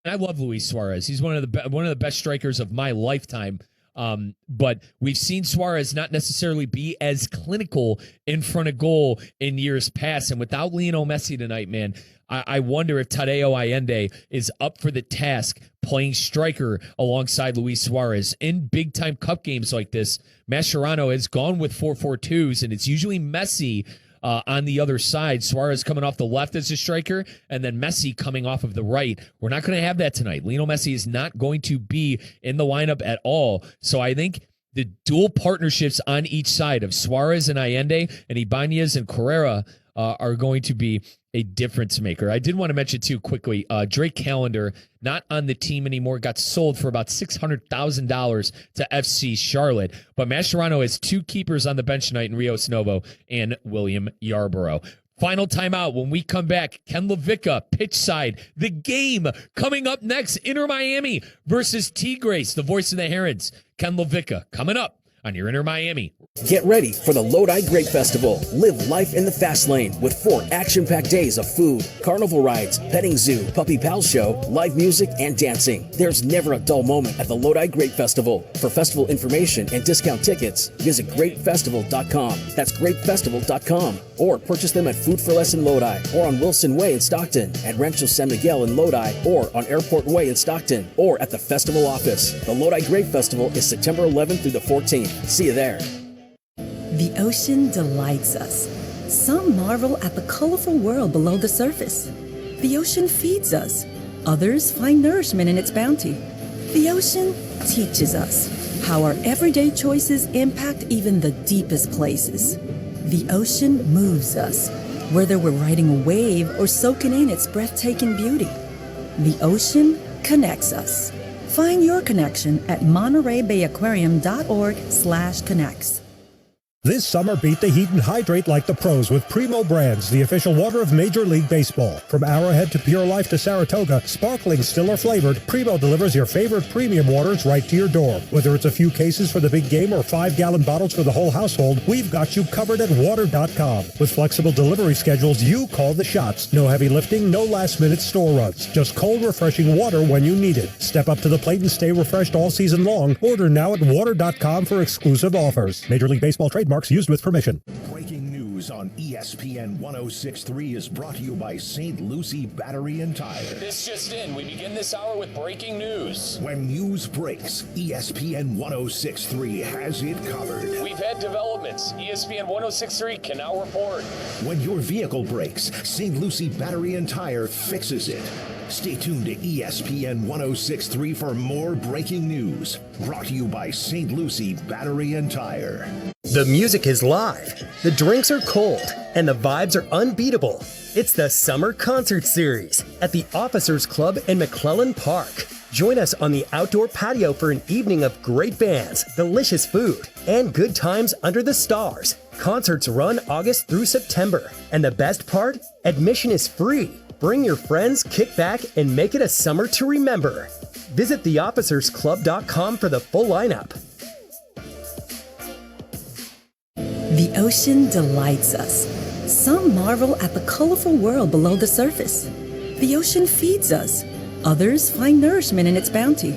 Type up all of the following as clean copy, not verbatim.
And I love Luis Suarez. He's one of the best strikers of my lifetime. But we've seen Suarez not necessarily be as clinical in front of goal in years past. And without Lionel Messi tonight, man, I wonder if Tadeo Allende is up for the task playing striker alongside Luis Suarez. In big-time cup games like this, Mascherano has gone with 4-4-2s, and it's usually Messi on the other side. Suarez coming off the left as a striker, and then Messi coming off of the right. We're not going to have that tonight. Lionel Messi is not going to be in the lineup at all. So I think the dual partnerships on each side of Suarez and Allende and Ibanez and Carrera are going to be a difference maker. I did want to mention too quickly, Drake Callender, not on the team anymore, got sold for about $600,000 to FC Charlotte. But Mascherano has two keepers on the bench tonight in Rios Novo and William Yarborough. Final timeout. When we come back, Ken LaVicka, pitch side. The game coming up next, Inter Miami versus Tigres, the voice of the Herons. Ken LaVicka coming up on your Inter Miami. Get ready for the Lodi Grape Festival. Live life in the fast lane with 4 action-packed days of food, carnival rides, petting zoo, puppy pal show, live music, and dancing. There's never a dull moment at the Lodi Grape Festival. For festival information and discount tickets, visit grapefestival.com. That's grapefestival.com. Or purchase them at Food for Less in Lodi, or on Wilson Way in Stockton, at Rancho San Miguel in Lodi, or on Airport Way in Stockton, or at the festival office. The Lodi Grape Festival is September 11th through the 14th. See you there. The ocean delights us. Some marvel at the colorful world below the surface. The ocean feeds us. Others find nourishment in its bounty. The ocean teaches us how our everyday choices impact even the deepest places. The ocean moves us, whether we're riding a wave or soaking in its breathtaking beauty. The ocean connects us. Find your connection at MontereyBayAquarium.org/connects. This summer, beat the heat and hydrate like the pros with Primo Brands, the official water of Major League Baseball. From Arrowhead to Pure Life to Saratoga, sparkling, still or flavored, Primo delivers your favorite premium waters right to your door. Whether it's a few cases for the big game or 5-gallon bottles for the whole household, we've got you covered at water.com. With flexible delivery schedules, you call the shots. No heavy lifting, no last-minute store runs. Just cold, refreshing water when you need it. Step up to the plate and stay refreshed all season long. Order now at water.com for exclusive offers. Major League Baseball trademarks used with permission. Breaking news on ESPN 106.3 is brought to you by St. Lucie Battery and Tire. This just in. We begin this hour with breaking news. When news breaks, ESPN 106.3 has it covered. We've had developments. ESPN 106.3 can now report. When your vehicle breaks, St. Lucie Battery and Tire fixes it. Stay tuned to ESPN 106.3 for more breaking news. Brought to you by St. Lucie Battery and Tire. The music is live, the drinks are cold, and the vibes are unbeatable. It's the Summer Concert Series at the Officers Club in McClellan Park. Join us on the outdoor patio for an evening of great bands, delicious food, and good times under the stars. Concerts run August through September, and the best part? Admission is free. Bring your friends, kick back, and make it a summer to remember. Visit theofficersclub.com for the full lineup. The ocean delights us. Some marvel at the colorful world below the surface. The ocean feeds us. Others find nourishment in its bounty.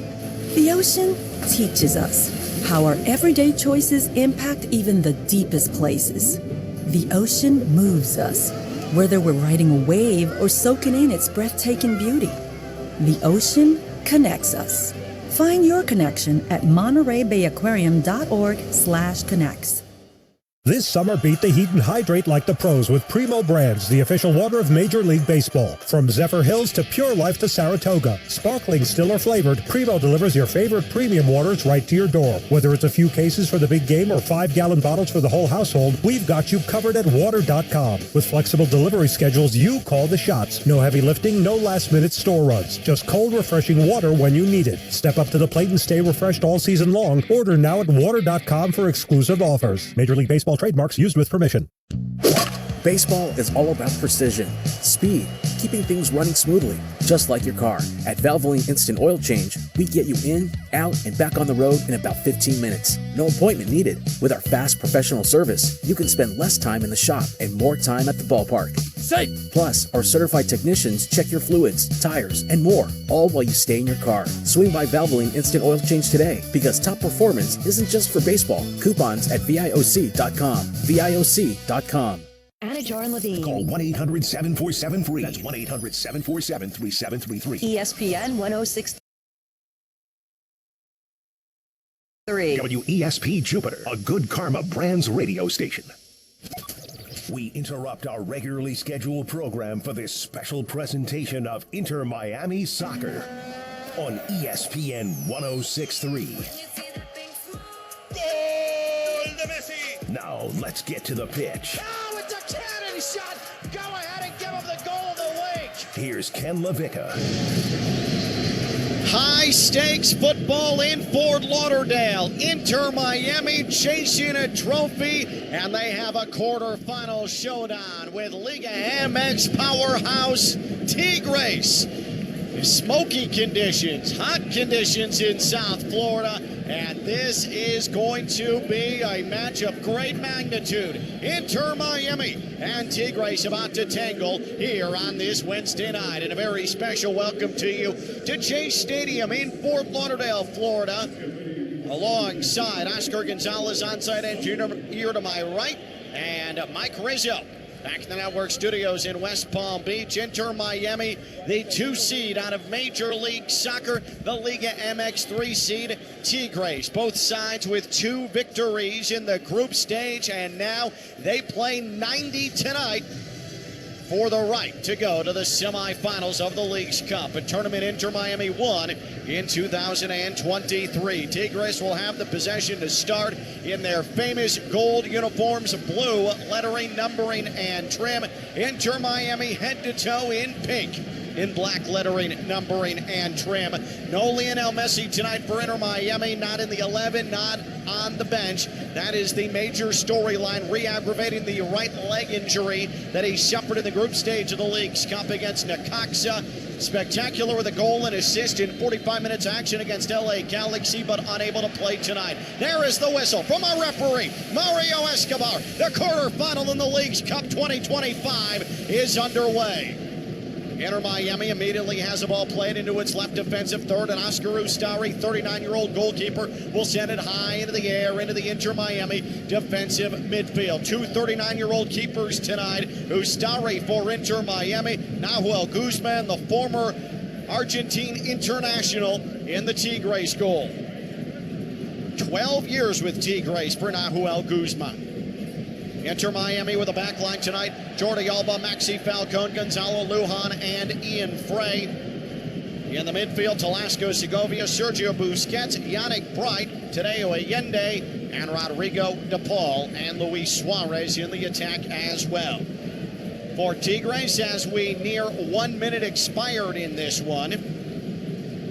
The ocean teaches us how our everyday choices impact even the deepest places. The ocean moves us, whether we're riding a wave or soaking in its breathtaking beauty. The ocean connects us. Find your connection at MontereyBayAquarium.org/connects. This summer, beat the heat and hydrate like the pros with Primo Brands, the official water of Major League Baseball. From Zephyr Hills to Pure Life to Saratoga, sparkling, still or flavored, Primo delivers your favorite premium waters right to your door. Whether it's a few cases for the big game or 5-gallon bottles for the whole household, we've got you covered at water.com. With flexible delivery schedules, you call the shots. No heavy lifting, no last-minute store runs. Just cold, refreshing water when you need it. Step up to the plate and stay refreshed all season long. Order now at water.com for exclusive offers. Major League Baseball trademarks used with permission. Baseball is all about precision, speed, keeping things running smoothly, just like your car. At Valvoline Instant Oil Change, we get you in, out, and back on the road in about 15 minutes. No appointment needed. With our fast professional service, you can spend less time in the shop and more time at the ballpark. Safe! Plus, our certified technicians check your fluids, tires, and more, all while you stay in your car. Swing by Valvoline Instant Oil Change today, because top performance isn't just for baseball. Coupons at VIOC.com. VIOC.com. Anajar and Levine. Call 1-800-747-FREE. That's 1-800-747-3733. ESPN 106.3. WESP Jupiter, a Good Karma Brands radio station. We interrupt our regularly scheduled program for this special presentation of Inter Miami Soccer on ESPN 106.3. Now let's get to the pitch. Oh, it's a cannon shot! Go ahead and give him the goal of the week! Here's Ken LaVicka. High stakes football in Fort Lauderdale. Inter Miami chasing a trophy, and they have a quarterfinal showdown with Liga MX powerhouse Tigres. Smoky conditions, hot conditions in South Florida, and this is going to be a match of great magnitude. Inter Miami and Tigres about to tangle here on this Wednesday night. And a very special welcome to you to Chase Stadium in Fort Lauderdale, Florida. Alongside Oscar Gonzalez, on-site engineer here to my right, and Mike Rizzo. Back in the network studios in West Palm Beach. Inter Miami, the 2 seed out of Major League Soccer, the Liga MX 3 seed Tigres. Both sides with 2 victories in the group stage, and now they play 90 tonight for the right to go to the semifinals of the League's Cup, a tournament Inter Miami won in 2023. Tigres will have the possession to start in their famous gold uniforms, blue lettering, numbering, and trim. Inter Miami head to toe in pink, in black lettering, numbering, and trim. No Lionel Messi tonight for Inter Miami, not in the 11, not on the bench. That is the major storyline, re-aggravating the right leg injury that he suffered in the group stage of the League's Cup against Necaxa. Spectacular with a goal and assist in 45 minutes action against LA Galaxy, but unable to play tonight. There is the whistle from our referee, Mario Escobar. The quarterfinal in the League's Cup 2025 is underway. Inter Miami immediately has the ball played into its left defensive third, and Oscar Ustari, 39-year-old goalkeeper, will send it high into the air into the Inter Miami defensive midfield. 2 39-year-old keepers tonight. Ustari for Inter Miami, Nahuel Guzman, the former Argentine international, in the Tigres goal. 12 years with Tigres for Nahuel Guzman. Inter Miami with a back line tonight. Jordi Alba, Maxi Falcone, Gonzalo Lujan, and Ian Frey. In the midfield, Talasco Segovia, Sergio Busquets, Yannick Bright, Tadeo Allende, and Rodrigo De Paul, and Luis Suarez in the attack as well. For Tigres, as we near 1 minute expired in this one,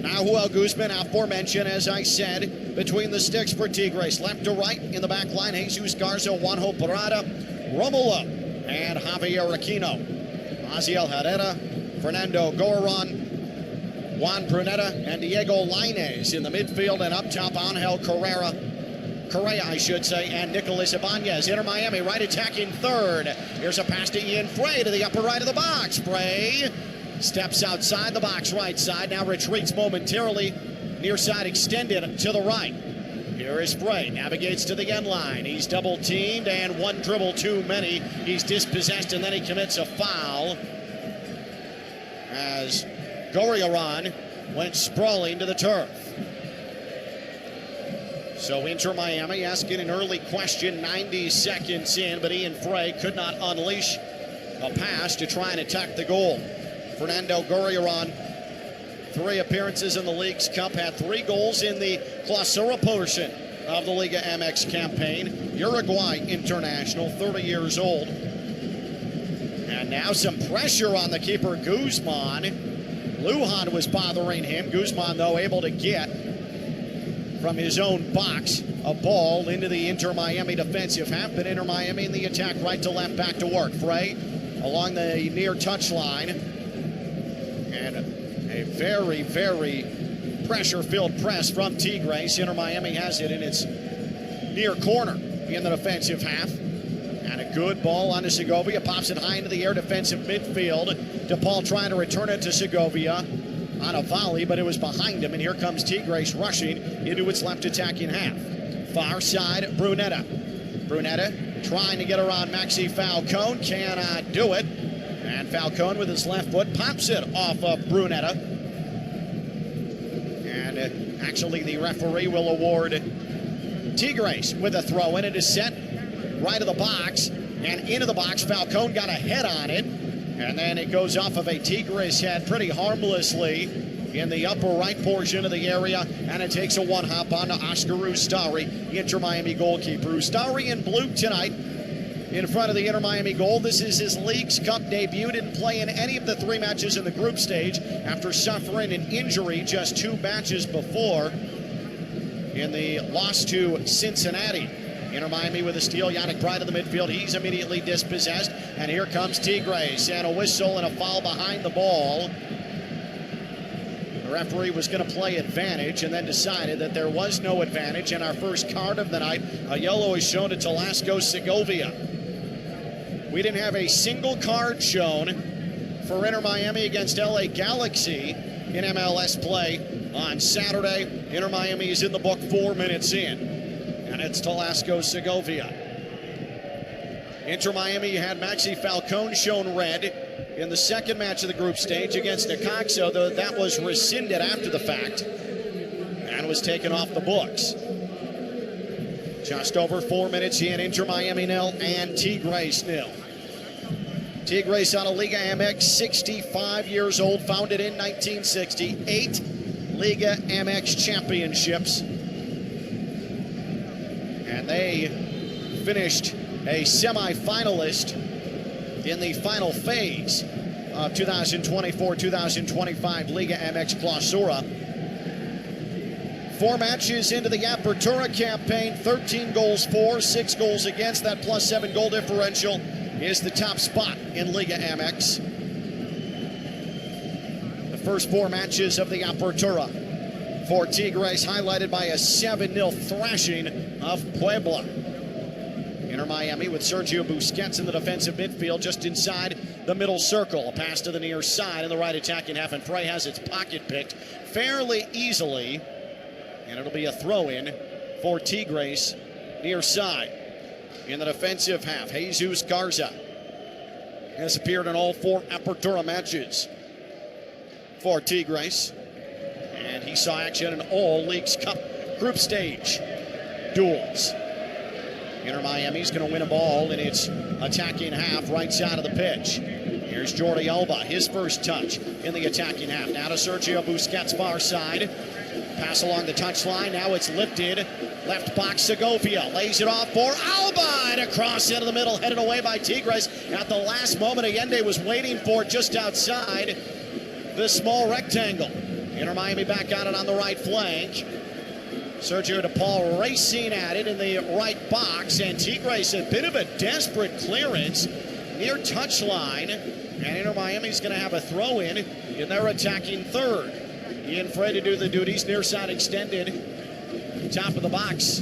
Nahuel Guzman, aforementioned, as I said, between the sticks for Tigres. Left to right in the back line, Jesus Garza, Juanjo Parada, Romulo, and Javier Aquino. Aziel Herrera, Fernando Goran, Juan Pruneta, and Diego Lainez in the midfield, and up top, Angel Correa, and Nicolas Ibanez. Inter Miami right attacking third. Here's a pass to Ian Frey to the upper right of the box. Frey steps outside the box, right side, now retreats momentarily. Near side extended to the right. Here is Frey, navigates to the end line. He's double teamed, and one dribble too many. He's dispossessed, and then he commits a foul as Gorriaran went sprawling to the turf. So Inter Miami asking an early question 90 seconds in, but Ian Frey could not unleash a pass to try and attack the goal. Fernando Gorriaran, 3 appearances in the League's Cup, had 3 goals in the Clausura portion of the Liga MX campaign. Uruguay international, 30 years old. And now some pressure on the keeper, Guzman. Lujan was bothering him. Guzman, though, able to get from his own box a ball into the Inter Miami defensive half, but Inter Miami in the attack, right to left, back to work. Frey along the near touchline. And a very, very pressure-filled press from Tigres. Inter Miami has it in its near corner in the defensive half. And a good ball onto Segovia. Pops it high into the air, defensive midfield. DePaul trying to return it to Segovia on a volley, but it was behind him. And here comes Tigres rushing into its left attacking half. Far side, Brunetta. Brunetta trying to get around Maxi Falcone. Cannot do it. And Falcone with his left foot pops it off of Brunetta. And actually the referee will award Tigres with a throw in. It is set right of the box and into the box. Falcone got a head on it, and then it goes off of a Tigres head pretty harmlessly in the upper right portion of the area, and it takes a one-hop on to Oscar Ustari, Inter Miami goalkeeper. Ustari in blue tonight in front of the Inter Miami goal. This is his Leagues Cup debut. Didn't play in any of the 3 matches in the group stage after suffering an injury just 2 matches before in the loss to Cincinnati. Inter Miami with a steal. Yannick Pride in the midfield. He's immediately dispossessed. And here comes Tigres. And a whistle and a foul behind the ball. The referee was going to play advantage and then decided that there was no advantage. And our first card of the night, a yellow is shown to Telasco Segovia. We didn't have a single card shown for Inter Miami against LA Galaxy in MLS play on Saturday. Inter Miami is in the book 4 minutes in. And it's Telasco Segovia. Inter Miami had Maxi Falcone shown red in the second match of the group stage against Necaxa, though that was rescinded after the fact and was taken off the books. Just over 4 minutes in, Inter Miami 0 and Tigres 0. Tigres out of Liga MX, 65 years old, founded in 1960, 8 Liga MX championships. And they finished a semi-finalist in the final phase of 2024-2025 Liga MX Clausura. 4 matches into the Apertura campaign, 13 goals for, 6 goals against. That +7 goal differential is the top spot in Liga MX. The first 4 matches of the Apertura for Tigres, highlighted by a 7-0 thrashing of Puebla. Inter Miami with Sergio Busquets in the defensive midfield, just inside the middle circle. A pass to the near side in the right attacking half, and Frey has its pocket picked fairly easily. And it'll be a throw-in for Tigres near side. In the defensive half, Jesus Garza has appeared in all 4 Apertura matches for Tigres. And he saw action in all Leagues Cup group stage duels. Inter Miami's going to win a ball in its attacking half, right side of the pitch. Here's Jordi Alba, his first touch in the attacking half. Now to Sergio Busquets, far side. Pass along the touchline. Now it's lifted. Left box, Segovia lays it off for Alba. And across into the middle, headed away by Tigres. At the last moment, Allende was waiting for it just outside the small rectangle. Inter Miami back on it on the right flank. Sergio DePaul racing at it in the right box, and Tigres a bit of a desperate clearance near touchline, and Inter Miami's going to have a throw-in in their attacking third. Ian Frey to do the duties, near side extended, top of the box,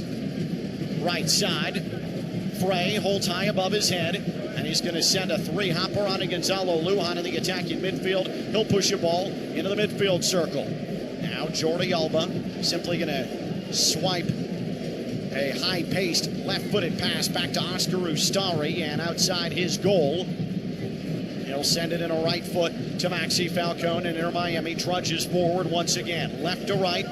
right side. Frey holds high above his head, and he's going to send a 3-hopper on to Gonzalo Lujan in the attacking midfield. He'll push a ball into the midfield circle. Now Jordi Alba simply going to swipe a high-paced left-footed pass back to Oscar Ustari, and outside his goal, he'll send it in a right foot to Maxi Falcone, and Inter Miami trudges forward once again, left to right.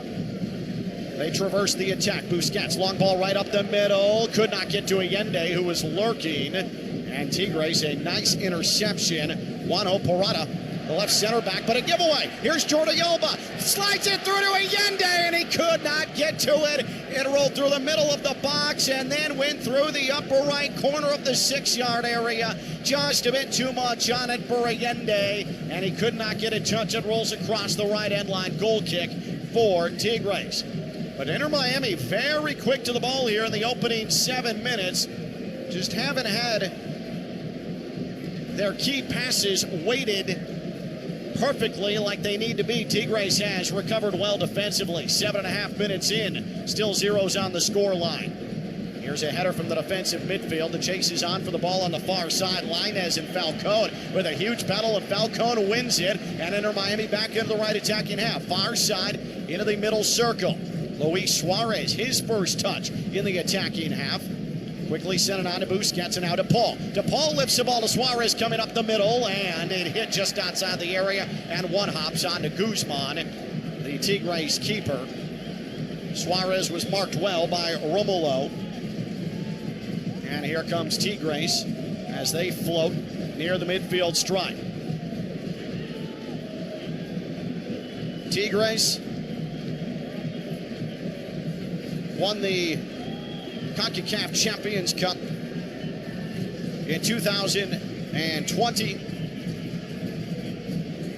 They traverse the attack. Busquets, long ball right up the middle. Could not get to Allende, who was lurking. And Tigres, a nice interception. Juanjo Parada, the left center back, but a giveaway. Here's Jordi Alba. Slides it through to Allende, and he could not get to it. It rolled through the middle of the box and then went through the upper right corner of the 6-yard area. Just a bit too much on it for Allende, and he could not get a touch. It rolls across the right end line. Goal kick for Tigres. But Inter Miami very quick to the ball here in the opening 7 minutes. Just haven't had their key passes weighted perfectly like they need to be. Tigres has recovered well defensively. 7.5 minutes in, still zeros on the score line. Here's a header from the defensive midfield. The chase is on for the ball on the far side. Lainez and Falcone with a huge battle, and Falcone wins it. And Inter Miami back into the right attacking half. Far side into the middle circle. Luis Suarez, his first touch in the attacking half. Quickly sent it on to Busquets and now to Paul. DePaul lifts the ball to Suarez coming up the middle, and it hit just outside the area, and one hops on to Guzman, the Tigres keeper. Suarez was marked well by Romulo. And here comes Tigres as they float near the midfield stripe. Tigres won the CONCACAF Champions Cup in 2020.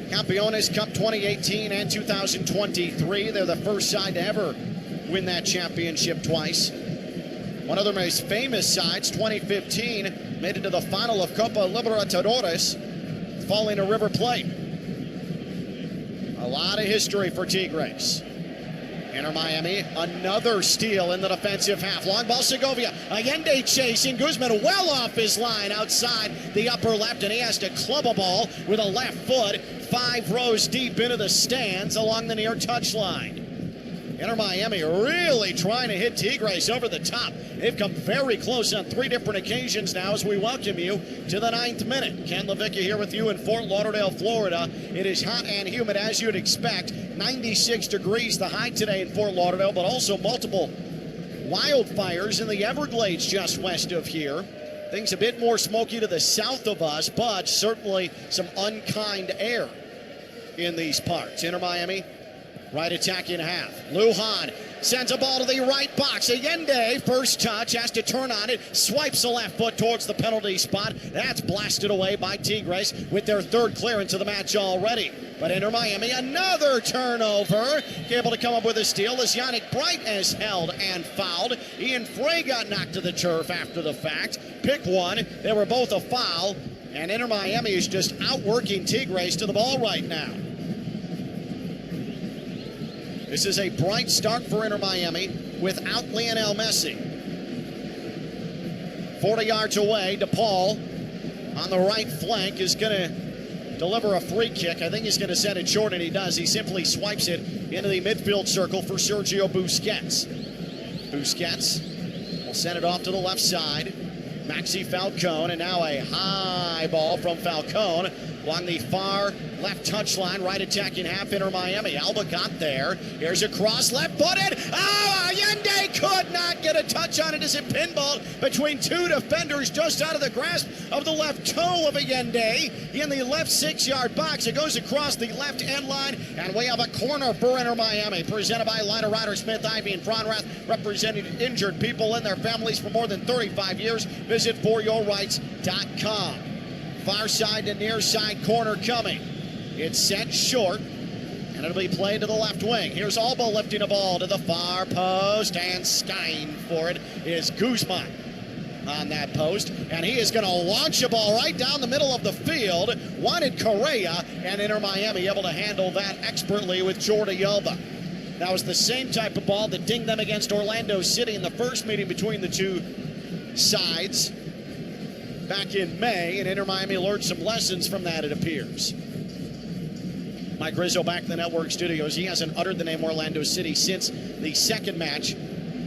Campeones Cup 2018 and 2023. They're the first side to ever win that championship twice. One of their most famous sides, 2015, made it to the final of Copa Libertadores, falling to River Plate. A lot of history for Tigres. Inter Miami, another steal in the defensive half. Long ball, Segovia. Allende chasing. Guzman well off his line outside the upper left, and he has to club a ball with a left foot 5 rows deep into the stands along the near touchline. Inter Miami really trying to hit Tigres over the top. They've come very close on 3 different occasions now as we welcome you to the 9th minute. Ken LaVicka here with you in Fort Lauderdale, Florida. It is hot and humid as you'd expect. 96 degrees the high today in Fort Lauderdale, but also multiple wildfires in the Everglades just west of here. Things a bit more smoky to the south of us, but certainly some unkind air in these parts. Inter Miami, right attacking half. Lujan sends a ball to the right box. Allende, first touch, has to turn on it, swipes the left foot towards the penalty spot. That's blasted away by Tigres with their 3rd clearance of the match already. But Inter Miami, another turnover. Able to come up with a steal as Yannick Bright is held and fouled. Ian Frey got knocked to the turf after the fact. Pick one. They were both a foul. And Inter Miami is just outworking Tigres to the ball right now. This is a bright start for Inter Miami without Lionel Messi. 40 yards away, DePaul on the right flank is going to deliver a free kick. I think he's going to send it short, and he does. He simply swipes it into the midfield circle for Sergio Busquets. Busquets will send it off to the left side. Maxi Falcone, and now a high ball from Falcone along the far left touchline, right attacking half. Inter Miami. Alba got there. Here's a cross, left-footed. Oh, Allende could not get a touch on it as it pinballed between 2 defenders just out of the grasp of the left toe of Allende in the left 6-yard box. It goes across the left end line, and we have a corner for Inter Miami, presented by Liner Ryder Smith, Ivy, and Fronrath, representing injured people and their families for more than 35 years. Visit foryourrights.com. Far side to near side corner coming. It's sent short, and it'll be played to the left wing. Here's Alba lifting a ball to the far post, and skying for it is Guzman on that post, and he is going to launch a ball right down the middle of the field. Wanted Correa, and Inter Miami able to handle that expertly with Jordi Alba. That was the same type of ball that dinged them against Orlando City in the first meeting between the two sides back in May, and Inter Miami learned some lessons from that, it appears. Mike Rizzo back in the network studios. He hasn't uttered the name Orlando City since the second match.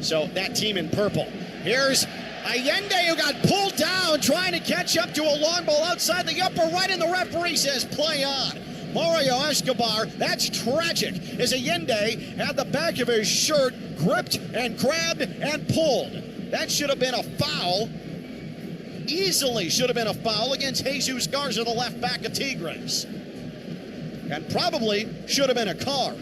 So that team in purple. Here's Allende, who got pulled down trying to catch up to a long ball outside the upper right, and the referee says play on. Mario Escobar, that's tragic, as Allende had the back of his shirt gripped and grabbed and pulled. That should have been a foul. Easily should have been a foul against Jesus Garza, the left back of Tigres. And probably should have been a card.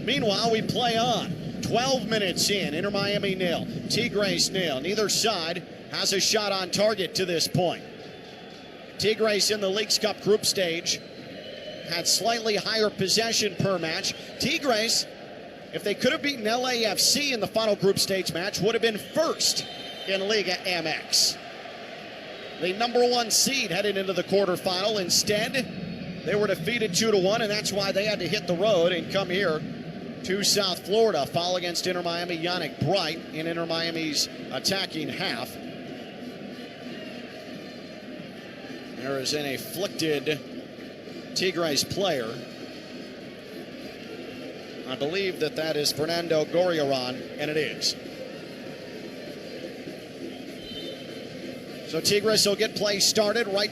Meanwhile, we play on. 12 minutes in, Inter Miami 0, Tigres 0. Neither side has a shot on target to this point. Tigres in the Leagues Cup group stage had slightly higher possession per match. Tigres, if they could have beaten LAFC in the final group stage match, would have been first in Liga MX. The number 1 seed heading into the quarterfinal. Instead, they were defeated 2-1, and that's why they had to hit the road and come here to South Florida. Foul against Inter Miami, Yannick Bright in Inter Miami's attacking half. There is an afflicted Tigres player. I believe that is Fernando Gorriarán, and it is. So Tigres will get play started right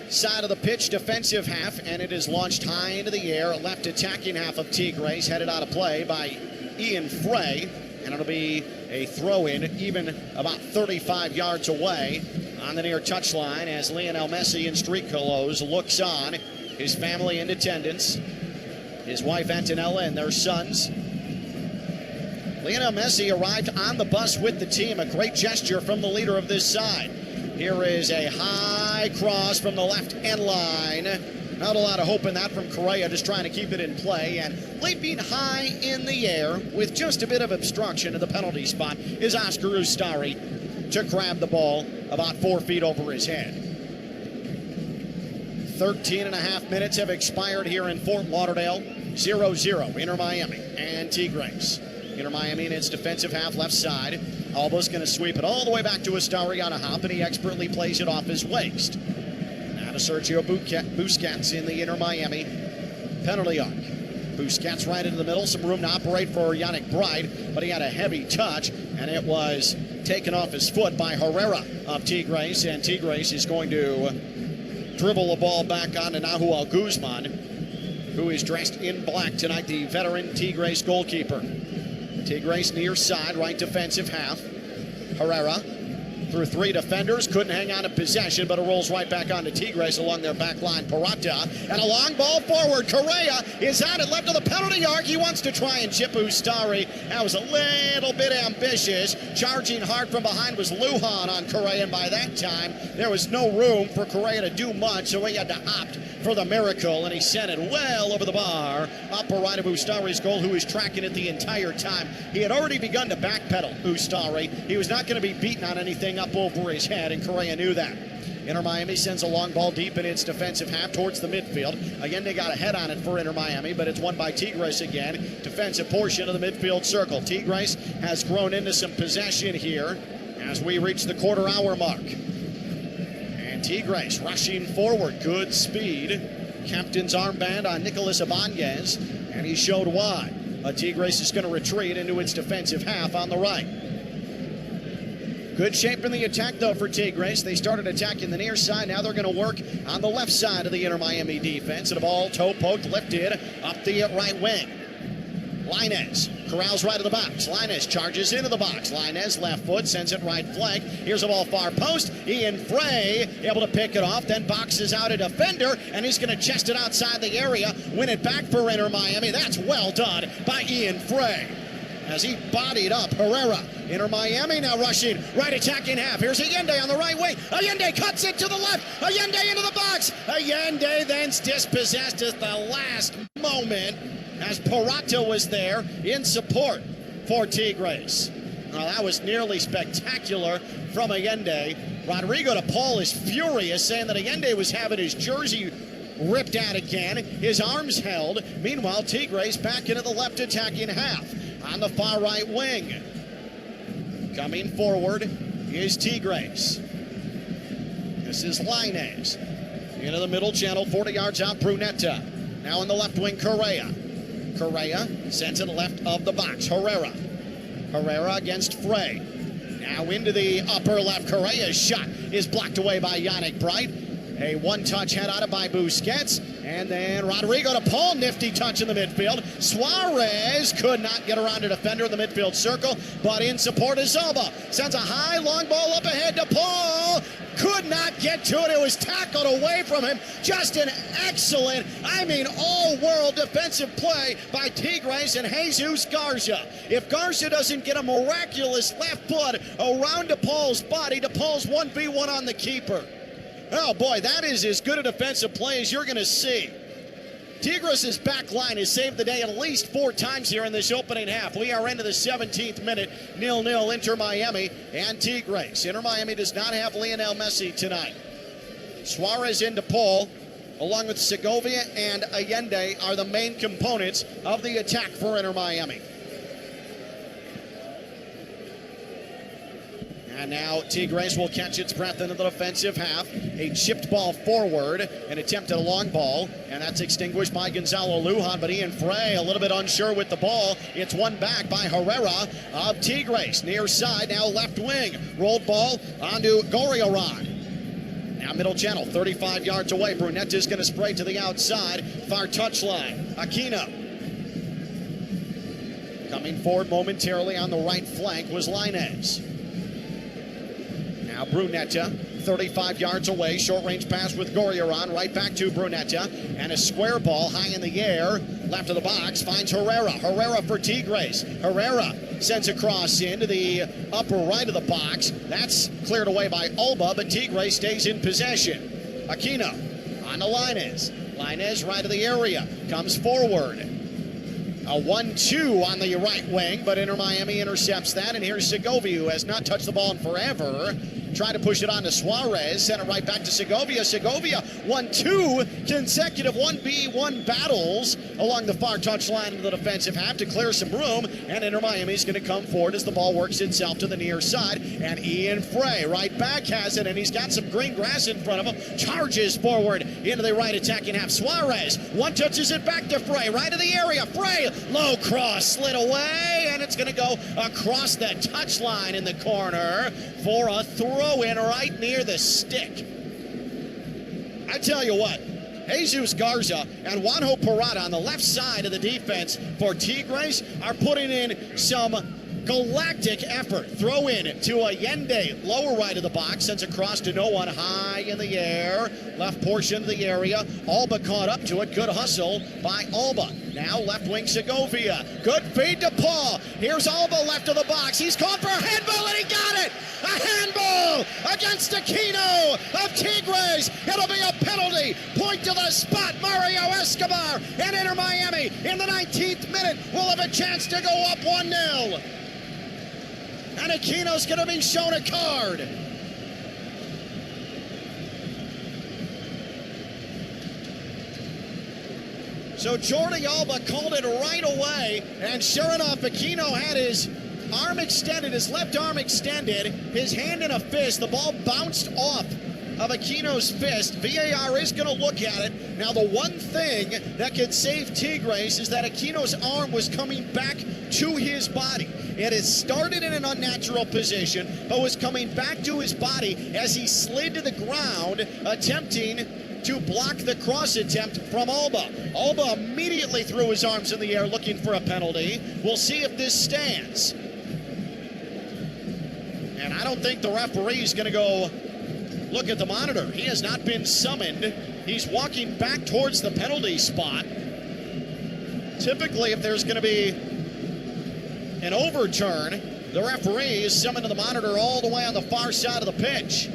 side of the pitch, defensive half, and it is launched high into the air. Left attacking half of Tigres headed out of play by Ian Frey, and it'll be a throw-in even about 35 yards away on the near touchline as Lionel Messi in street clothes looks on, his family in attendance, his wife Antonella and their sons. Lionel Messi arrived on the bus with the team, a great gesture from the leader of this side. Here is a high cross from the left end line. Not a lot of hope in that from Correa, just trying to keep it in play. And leaping high in the air with just a bit of obstruction at the penalty spot is Oscar Ustari to grab the ball about 4 feet over his head. 13 and a half minutes have expired here in Fort Lauderdale. 0-0, Inter Miami and Tigres. Inter Miami in its defensive half left side. Alba's going to sweep it all the way back to Ustari on a hop, and he expertly plays it off his waist. Now to Sergio Busquets in the Inter Miami penalty arc. Busquets right into the middle, some room to operate for Yannick Bright, but he had a heavy touch, and it was taken off his foot by Herrera of Tigres, and Tigres is going to dribble the ball back on to Nahuel Guzman, who is dressed in black tonight, the veteran Tigres goalkeeper. Tigres near side, right defensive half. Herrera through 3 defenders, couldn't hang on to possession, but it rolls right back onto Tigres along their back line. Parata, and a long ball forward. Correa is on it, left of the penalty arc. He wants to try and chip Ustari. That was a little bit ambitious. Charging hard from behind was Lujan on Correa, and by that time, there was no room for Correa to do much, so he had to opt for the miracle, and he sent it well over the bar. Upper right of Ustari's goal, who was tracking it the entire time. He had already begun to backpedal, Ustari. He was not going to be beaten on anything up over his head, and Correa knew that. Inter Miami sends a long ball deep in its defensive half towards the midfield. Again, they got a head on it for Inter Miami, but it's won by Tigres again. Defensive portion of the midfield circle. Tigres has grown into some possession here as we reach the quarter hour mark. And Tigres rushing forward, good speed. Captain's armband on Nicolas Ibanez, and he showed why. Tigres is going to retreat into its defensive half on the right. Good shape in the attack, though, for Tigres. They started attacking the near side. Now they're going to work on the left side of the Inter Miami defense. And a ball toe-poked, lifted up the right wing. Lainez corrals right of the box. Lainez charges into the box. Lainez left foot, sends it right flank. Here's a ball far post. Ian Frey able to pick it off, then boxes out a defender, and he's going to chest it outside the area. Win it back for Inter Miami. That's well done by Ian Frey as he bodied up Herrera. Inter Miami now rushing, right attacking half. Here's Allende on the right wing. Allende cuts it to the left. Allende into the box. Allende then dispossessed at the last moment as Parata was there in support for Tigres. Now that was nearly spectacular from Allende. Rodrigo de Paul is furious, saying that Allende was having his jersey ripped out again, his arms held. Meanwhile, Tigres back into the left attacking half. On the far right wing, coming forward is Tigres. This is Lainez. Into the middle channel, 40 yards out, Brunetta. Now in the left wing, Correa. Correa sends it left of the box. Herrera against Frey. Now into the upper left. Correa's shot is blocked away by Yannick Bright. A one-touch head out of by Busquets. And then Rodrigo de Paul, nifty touch in the midfield. Suarez could not get around a defender in the midfield circle, but in support is Alba. Sends a high, long ball up ahead to Paul. Could not get to it. It was tackled away from him. Just an excellent, all-world defensive play by Tigres and Jesus Garza. If Garza doesn't get a miraculous left foot around DePaul's body, DePaul's 1v1 on the keeper. Oh boy, that is as good a defensive play as you're going to see. Tigres' back line has saved the day at least 4 times here in this opening half. We are into the 17th minute, 0-0 Inter Miami and Tigres. Inter Miami does not have Lionel Messi tonight. Suarez into Paul. along with Segovia and Allende, are the main components of the attack for Inter Miami. And now Tigres will catch its breath into the defensive half. A chipped ball forward, an attempt at a long ball, and that's extinguished by Gonzalo Lujan, but Ian Frey a little bit unsure with the ball. It's won back by Herrera of Tigres. Near side, now left wing. Rolled ball onto Gorriarán. Now middle channel, 35 yards away. Brunetta's going to spray to the outside. Far touchline. Aquino. Coming forward momentarily on the right flank was Lainez. Now Brunetta, 35 yards away, short-range pass with Gorriarán, right back to Brunetta, and a square ball high in the air, left of the box, finds Herrera. Herrera for Tigres. Herrera sends a cross into the upper right of the box. That's cleared away by Alba, but Tigres stays in possession. Aquino on to Lainez. Lainez right of the area, comes forward. A 1-2 on the right wing, but Inter Miami intercepts that, and here's Segovia, who has not touched the ball in forever. Trying to push it on to Suarez, sent it right back to Segovia. Segovia won 2 consecutive 1v1 battles along the far touchline of the defensive half to clear some room, and Inter Miami is going to come forward as the ball works itself to the near side, and Ian Frey right back has it, and he's got some green grass in front of him, charges forward into the right attacking half. Suarez, one touches it back to Frey, right of the area. Frey, low cross, slid away, and it's going to go across the touchline in the corner for a throw-in right near the stick. I tell you what, Jesus Garza and Juanjo Parada on the left side of the defense for Tigres are putting in some galactic effort. Throw in to Allende, lower right of the box, sends across to no one, high in the air, left portion of the area. Alba caught up to it, good hustle by Alba. Now left wing Segovia, good feed to Paul. Here's Alba left of the box, he's called for a handball and he got it! A handball against Aquino of Tigres. It'll be a penalty. Point to the spot, Mario Escobar, and Inter Miami in the 19th minute will have a chance to go up 1-0. And Aquino's going to be shown a card. So Jordi Alba called it right away, and sure enough, Aquino had his arm extended, his left arm extended, his hand in a fist. The ball bounced off of Aquino's fist. VAR is going to look at it. Now, the one thing that could save Tigres is that Aquino's arm was coming back to his body. It had started in an unnatural position, but was coming back to his body as he slid to the ground, attempting to block the cross attempt from Alba. Alba immediately threw his arms in the air looking for a penalty. We'll see if this stands. And I don't think the referee is going to go look at the monitor. He has not been summoned. He's walking back towards the penalty spot. Typically, if there's going to be an overturn, the referee is summoned to the monitor all the way on the far side of the pitch.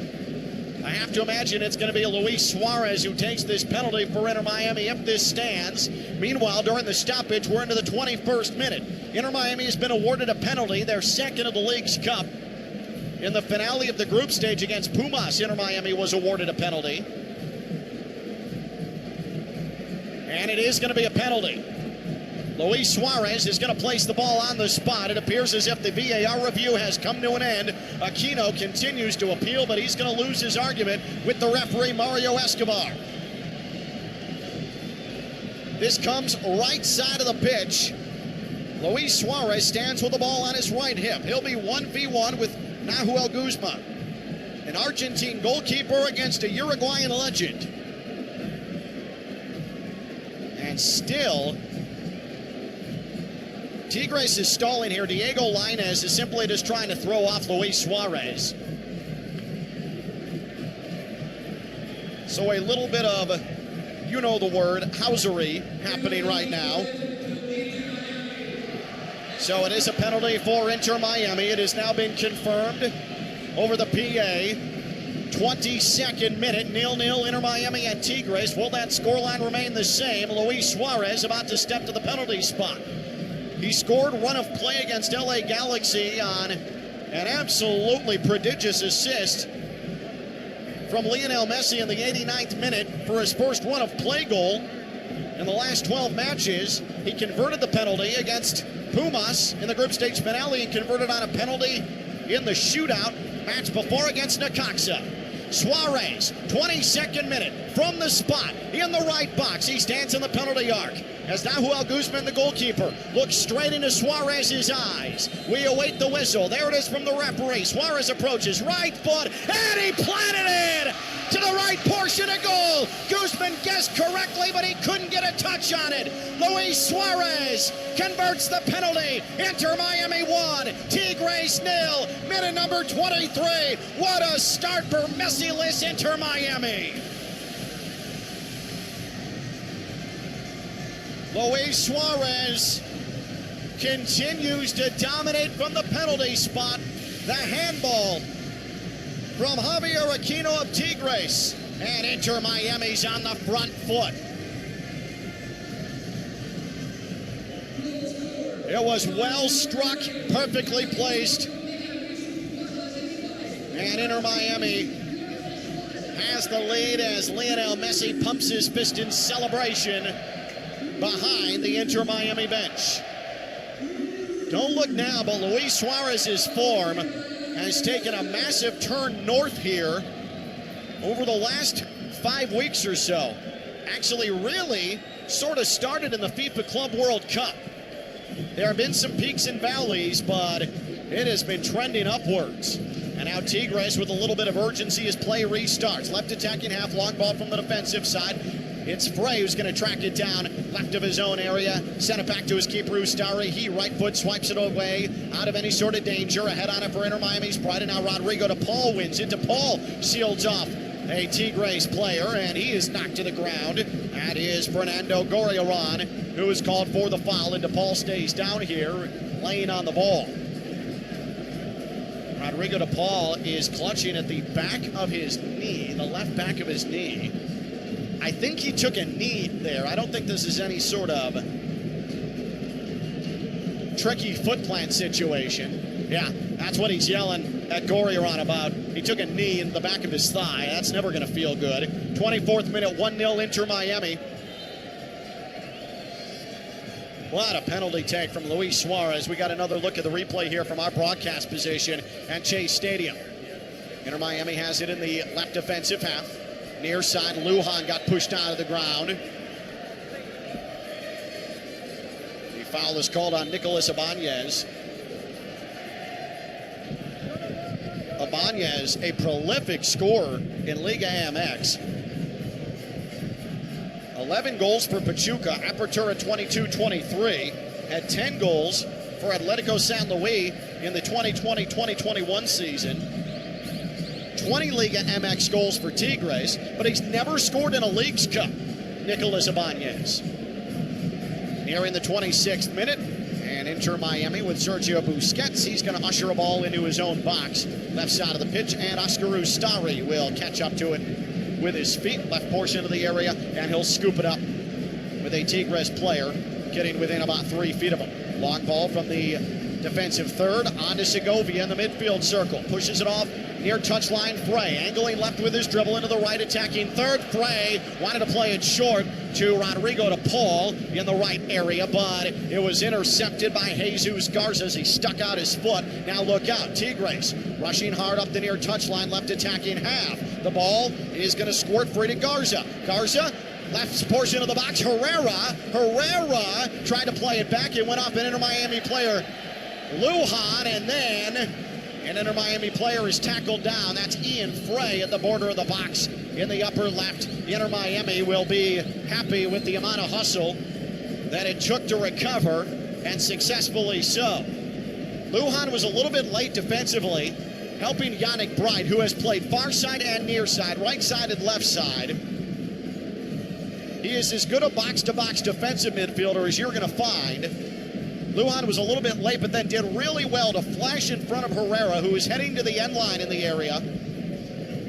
I have to imagine it's going to be Luis Suarez who takes this penalty for Inter Miami if this stands. Meanwhile, during the stoppage, we're into the 21st minute. Inter Miami has been awarded a penalty, their second of the League's Cup. In the finale of the group stage against Pumas, Inter Miami was awarded a penalty. And it is going to be a penalty. Luis Suarez is going to place the ball on the spot. It appears as if the VAR review has come to an end. Aquino continues to appeal, but he's going to lose his argument with the referee, Mario Escobar. This comes right side of the pitch. Luis Suarez stands with the ball on his right hip. He'll be 1v1 with Nahuel Guzman, an Argentine goalkeeper against a Uruguayan legend. And still, Tigres is stalling here. Diego Lainez is simply just trying to throw off Luis Suarez. So a little bit of, you know the word, housery happening right now. So it is a penalty for Inter Miami. It has now been confirmed over the PA. 22nd minute, 0-0 Inter Miami and Tigres. Will that scoreline remain the same? Luis Suarez about to step to the penalty spot. He scored run of play against LA Galaxy on an absolutely prodigious assist from Lionel Messi in the 89th minute for his first run-of-play goal. In the last 12 matches, he converted the penalty against Pumas in the group stage finale and converted on a penalty in the shootout match before against Necaxa. Suarez, 22nd minute, from the spot, in the right box. He stands in the penalty arc. As Nahuel Guzman, the goalkeeper, looks straight into Suarez's eyes. We await the whistle. There it is from the referee. Suarez approaches, right foot, and he planted it to the right portion of goal. Guzman guessed correctly, but he couldn't get a touch on it. Luis Suarez converts the penalty. Inter Miami 1, Tigres 0. Minute number 23. What a start for Messi-less Inter Miami. Luis Suarez continues to dominate from the penalty spot. The handball from Javier Aquino of Tigres. And Inter Miami's on the front foot. It was well struck, perfectly placed. And Inter Miami has the lead as Lionel Messi pumps his fist in celebration behind the Inter Miami bench. Don't look now, but Luis Suarez's form has taken a massive turn north here over the last 5 weeks or so. Actually, really sort of started in the FIFA Club World Cup. There have been some peaks and valleys, but it has been trending upwards. And now Tigres with a little bit of urgency as play restarts. Left attacking half, long ball from the defensive side. It's Frey who's going to track it down left of his own area. Send it back to his keeper, Ustari. He right foot swipes it away out of any sort of danger. Ahead on it for Inter Miami's pride. And now Rodrigo de Paul wins into Paul. Shields off a Tigres player, and he is knocked to the ground. That is Fernando Gorriarán, who is called for the foul. And de Paul stays down here, laying on the ball. Rodrigo de Paul is clutching at the back of his knee, the left back of his knee. I think he took a knee there. I don't think this is any sort of tricky foot plant situation. Yeah, that's what he's yelling at Gorriarán about. He took a knee in the back of his thigh. That's never going to feel good. 24th minute, 1-0 Inter Miami. What a penalty take from Luis Suarez. We got another look at the replay here from our broadcast position at Chase Stadium. Inter Miami has it in the left defensive half. Near side, Lujan got pushed out of the ground. The foul is called on Nicolas Ibanez. Ibanez, a prolific scorer in Liga MX. 11 goals for Pachuca, Apertura 22-23. Had 10 goals for Atletico San Luis in the 2020-2021 season. 20 Liga MX goals for Tigres, but he's never scored in a Leagues Cup, Nicolas Ibanez. Nearing the 26th minute, and Inter Miami with Sergio Busquets. He's going to usher a ball into his own box, left side of the pitch, and Oscar Ustari will catch up to it with his feet, left portion of the area, and he'll scoop it up with a Tigres player getting within about 3 feet of him. Long ball from the defensive third, on to Segovia in the midfield circle. Pushes it off near touchline, Frey. Angling left with his dribble into the right, attacking third. Frey wanted to play it short to Rodrigo de Paul in the right area, but it was intercepted by Jesus Garza as he stuck out his foot. Now look out, Tigres rushing hard up the near touchline, left attacking half. The ball is going to squirt free to Garza. Garza, left portion of the box, Herrera tried to play it back. It went off an Inter Miami player, Lujan, and then an Inter Miami player is tackled down. That's Ian Frey at the border of the box in the upper left. Inter Miami will be happy with the amount of hustle that it took to recover, and successfully so. Lujan was a little bit late defensively, helping Yannick Bright, who has played far side and near side, right side and left side. He is as good a box-to-box defensive midfielder as you're going to find. Lujan was a little bit late, but then did really well to flash in front of Herrera, who was heading to the end line in the area.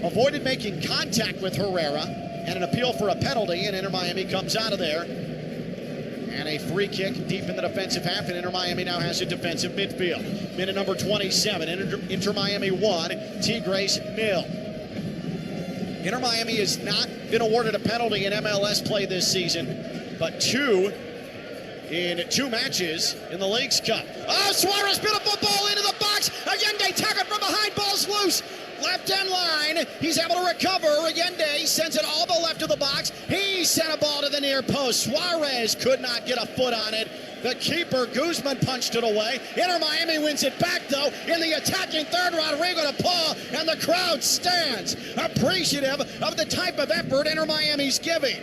Avoided making contact with Herrera, and an appeal for a penalty, and Inter Miami comes out of there. And a free kick deep in the defensive half, and Inter Miami now has a defensive midfield. Minute number 27, Inter Miami 1, Tigres 0. Inter Miami has not been awarded a penalty in MLS play this season, but 2 in 2 matches in the Leagues Cup. Oh, Suarez, beautiful ball into the box. Allende tackled from behind, ball's loose. Left end line, he's able to recover. Allende sends it all the left of the box. He sent a ball to the near post. Suarez could not get a foot on it. The keeper, Guzman, punched it away. Inter Miami wins it back, though, in the attacking third. Rodrigo de Paul, and the crowd stands appreciative of the type of effort Inter Miami's giving.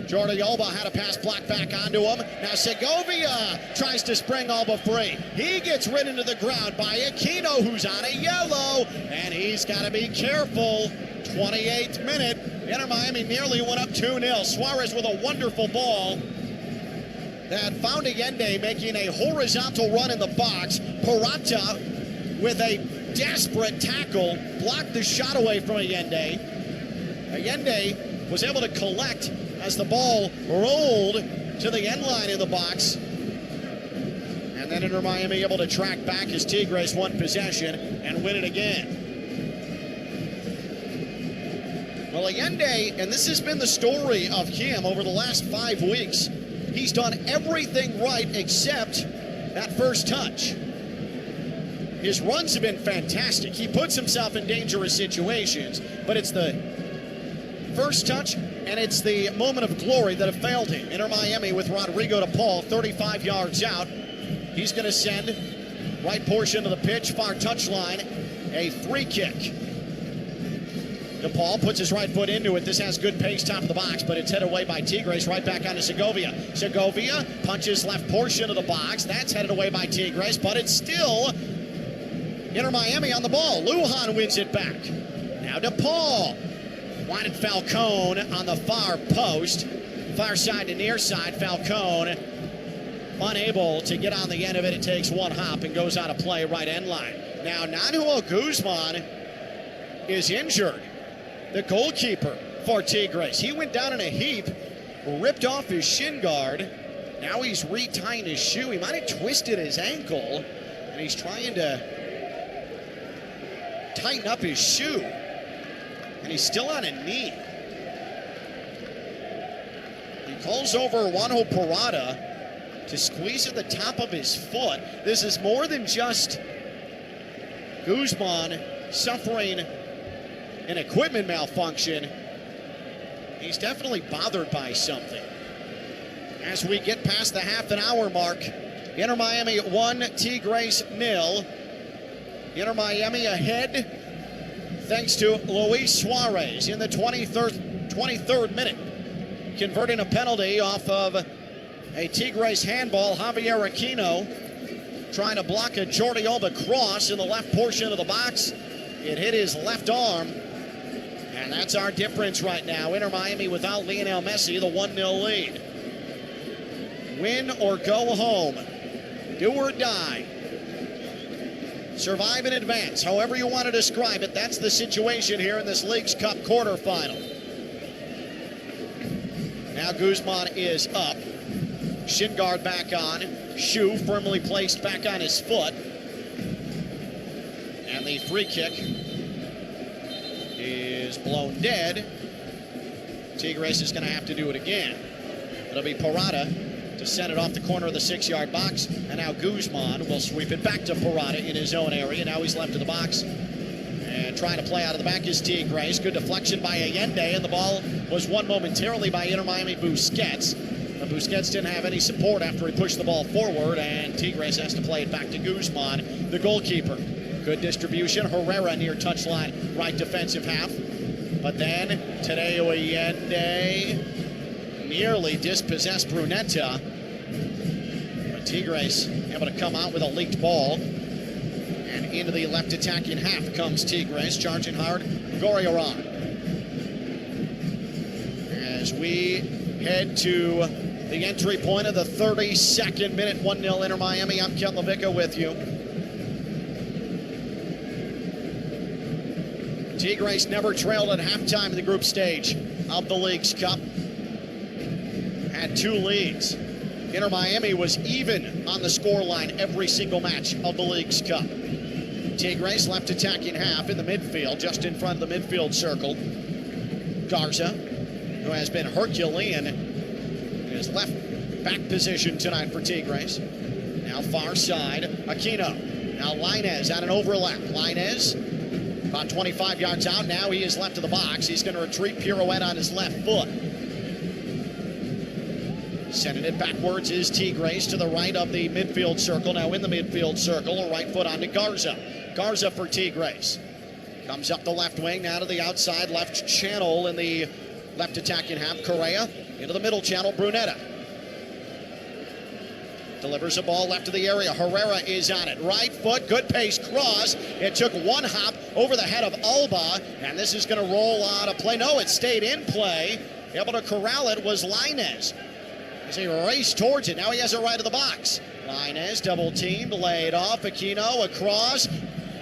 Jordi Alba had a pass blocked back onto him. Now Segovia tries to spring Alba free. He gets ridden into the ground by Aquino, who's on a yellow, and he's got to be careful. 28th minute, Inter Miami nearly went up 2-0. Suarez with a wonderful ball that found Allende making a horizontal run in the box. Parata with a desperate tackle blocked the shot away from Allende. Allende was able to collect as the ball rolled to the end line in the box. And then Inter Miami able to track back as Tigres won possession and win it again. Well, Allende, and this has been the story of him over the last 5 weeks, he's done everything right except that first touch. His runs have been fantastic. He puts himself in dangerous situations, but it's the first touch and it's the moment of glory that have failed him. Inter Miami with Rodrigo de Paul, 35 yards out. He's going to send right portion of the pitch, far touchline, a free kick. De Paul puts his right foot into it. This has good pace top of the box, but it's headed away by Tigres. Right back onto Segovia. Segovia punches left portion of the box. That's headed away by Tigres, but it's still Inter Miami on the ball. Lujan wins it back. Now De Paul. Wanted Falcone on the far post. Far side to near side. Falcone unable to get on the end of it. It takes one hop and goes out of play right end line. Now Nanuel Guzman is injured. The goalkeeper for Tigres. He went down in a heap, ripped off his shin guard. Now he's retying his shoe. He might have twisted his ankle, and he's trying to tighten up his shoe. And he's still on a knee. He calls over Juanjo Parada to squeeze at the top of his foot. This is more than just Guzman suffering an equipment malfunction. He's definitely bothered by something. As we get past the half an hour mark, Inter Miami 1, Tigres 0. Inter Miami ahead thanks to Luis Suarez in the 23rd minute, converting a penalty off of a Tigres handball. Javier Aquino trying to block a Jordi Alba cross in the left portion of the box. It hit his left arm, and that's our difference right now. Inter Miami without Lionel Messi, the 1-0 lead. Win or go home. Do or die. Survive in advance, however you want to describe it. That's the situation here in this Leagues Cup quarterfinal. Now Guzman is up. Shin guard back on. Shoe firmly placed back on his foot. And the free kick is blown dead. Tigres is going to have to do it again. It'll be Parada to send it off the corner of the 6-yard box, and now Guzman will sweep it back to Parada in his own area. Now he's left of the box and trying to play out of the back is Tigres. Good deflection by Allende, and the ball was won momentarily by Inter Miami Busquets. But Busquets didn't have any support after he pushed the ball forward, and Tigres has to play it back to Guzman, the goalkeeper. Good distribution. Herrera near touchline, right defensive half. But then Tadeo Allende nearly dispossessed Brunetta. But Tigres able to come out with a leaked ball. And into the left attacking half comes Tigres, charging hard, Gorriarán. As we head to the entry point of the 32nd minute, 1-0 Inter Miami. I'm Ken LaVicka with you. Tigres never trailed at halftime in the group stage of the Leagues Cup. Had 2 leads. Inter Miami was even on the scoreline every single match of the Leagues Cup. Tigres left attacking half in the midfield, just in front of the midfield circle. Garza, who has been Herculean in his left back position tonight for Tigres. Now far side, Aquino. Now Lainez on an overlap. Lainez about 25 yards out. Now he is left of the box. He's going to retreat, pirouette on his left foot. Sending it backwards is Tigres to the right of the midfield circle. Now in the midfield circle, right foot onto Garza. Garza for Tigres. Comes up the left wing, now to the outside left channel in the left attacking half. Correa into the middle channel, Brunetta. Delivers a ball left of the area. Herrera is on it. Right foot, good pace, cross. It took one hop over the head of Alba, and this is going to roll out of play. No, it stayed in play. Able to corral it was Lainez. As he raced towards it, now he has it right of the box. Lainez double teamed, laid off. Aquino across,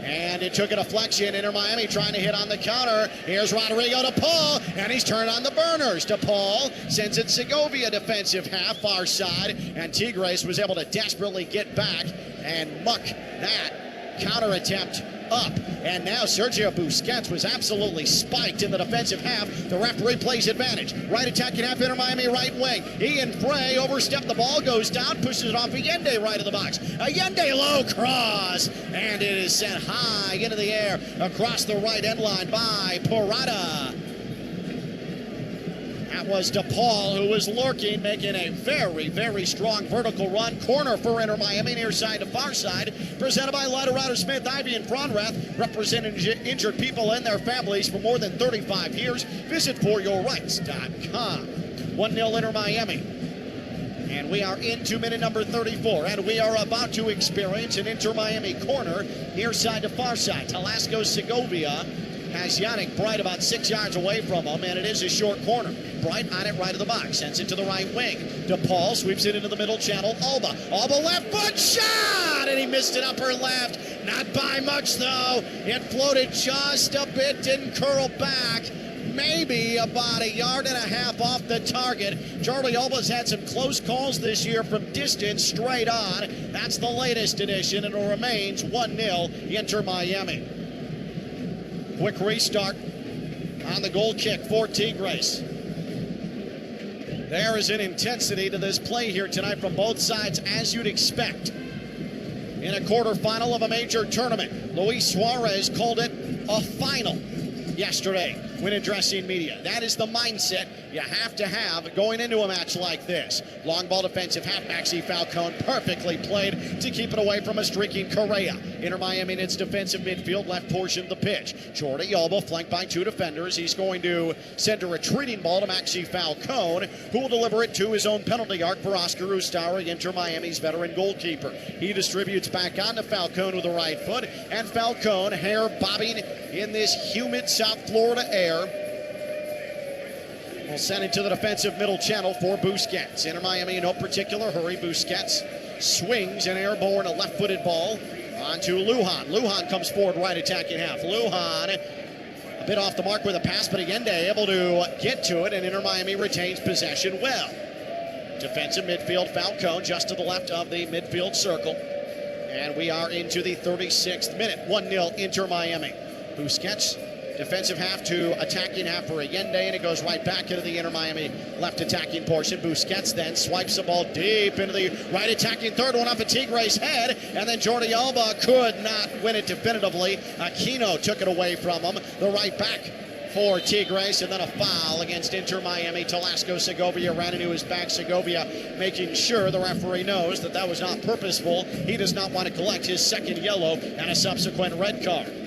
and it took a deflection. Inter Miami trying to hit on the counter. Here's Rodrigo DePaul, and he's turned on the burners. DePaul sends it Segovia defensive half, far side, and Tigres was able to desperately get back and muck that counter attempt up. And now Sergio Busquets was absolutely spiked in the defensive half. The referee plays advantage. Right attacking half, Inter Miami right wing. Ian Frey overstepped the ball, goes down, pushes it off Allende right of the box. Allende low cross, and it is sent high into the air across the right end line by Porrada. That was DePaul, who was lurking, making a very, very strong vertical run. Corner for Inter Miami, near side to far side. Presented by Lauderdale Smith, Ivy and Fronrath, representing injured people and their families for more than 35 years. Visit foryourrights.com. 1-0 Inter Miami. And we are into minute number 34, and we are about to experience an Inter Miami corner, near side to far side. Talasco Segovia has Yannick Bright about 6 yards away from him, and it is a short corner. Bright on it right of the box, sends it to the right wing. DePaul sweeps it into the middle channel. Alba left foot shot, and he missed it upper left. Not by much though. It floated just a bit, didn't curl back. Maybe about 1.5 yards off the target. Charlie Alba's had some close calls this year from distance straight on. That's the latest edition, and it remains 1-0 Inter Miami. Quick restart on the goal kick for Tigres. There is an intensity to this play here tonight from both sides, as you'd expect. In a quarterfinal of a major tournament, Luis Suarez called it a final yesterday when addressing media. That is the mindset you have to have going into a match like this. Long ball defensive half, Maxi Falcone perfectly played to keep it away from a streaking Correa. Inter Miami in its defensive midfield, left portion of the pitch. Jordi Alba flanked by two defenders. He's going to send a retreating ball to Maxi Falcone, who will deliver it to his own penalty arc for Oscar Ustari, Inter Miami's veteran goalkeeper. He distributes back onto Falcone with the right foot, and Falcone, hair bobbing in this humid South Florida air, will send it to the defensive middle channel for Busquets. Inter Miami in no particular hurry. Busquets swings an airborne, a left-footed ball onto Lujan. Lujan comes forward right attacking half. Lujan a bit off the mark with a pass, but Allende able to get to it, and Inter Miami retains possession well. Defensive midfield, Falcone just to the left of the midfield circle. And we are into the 36th minute. 1-0 Inter Miami. Busquets defensive half to attacking half for Allende, and it goes right back into the Inter Miami left attacking portion. Busquets then swipes the ball deep into the right attacking third one off of Tigres' head, and then Jordi Alba could not win it definitively. Aquino took it away from him. The right back for Tigres, and then a foul against Inter Miami. Talasco Segovia ran into his back. Segovia making sure the referee knows that that was not purposeful. He does not want to collect his second yellow and a subsequent red card.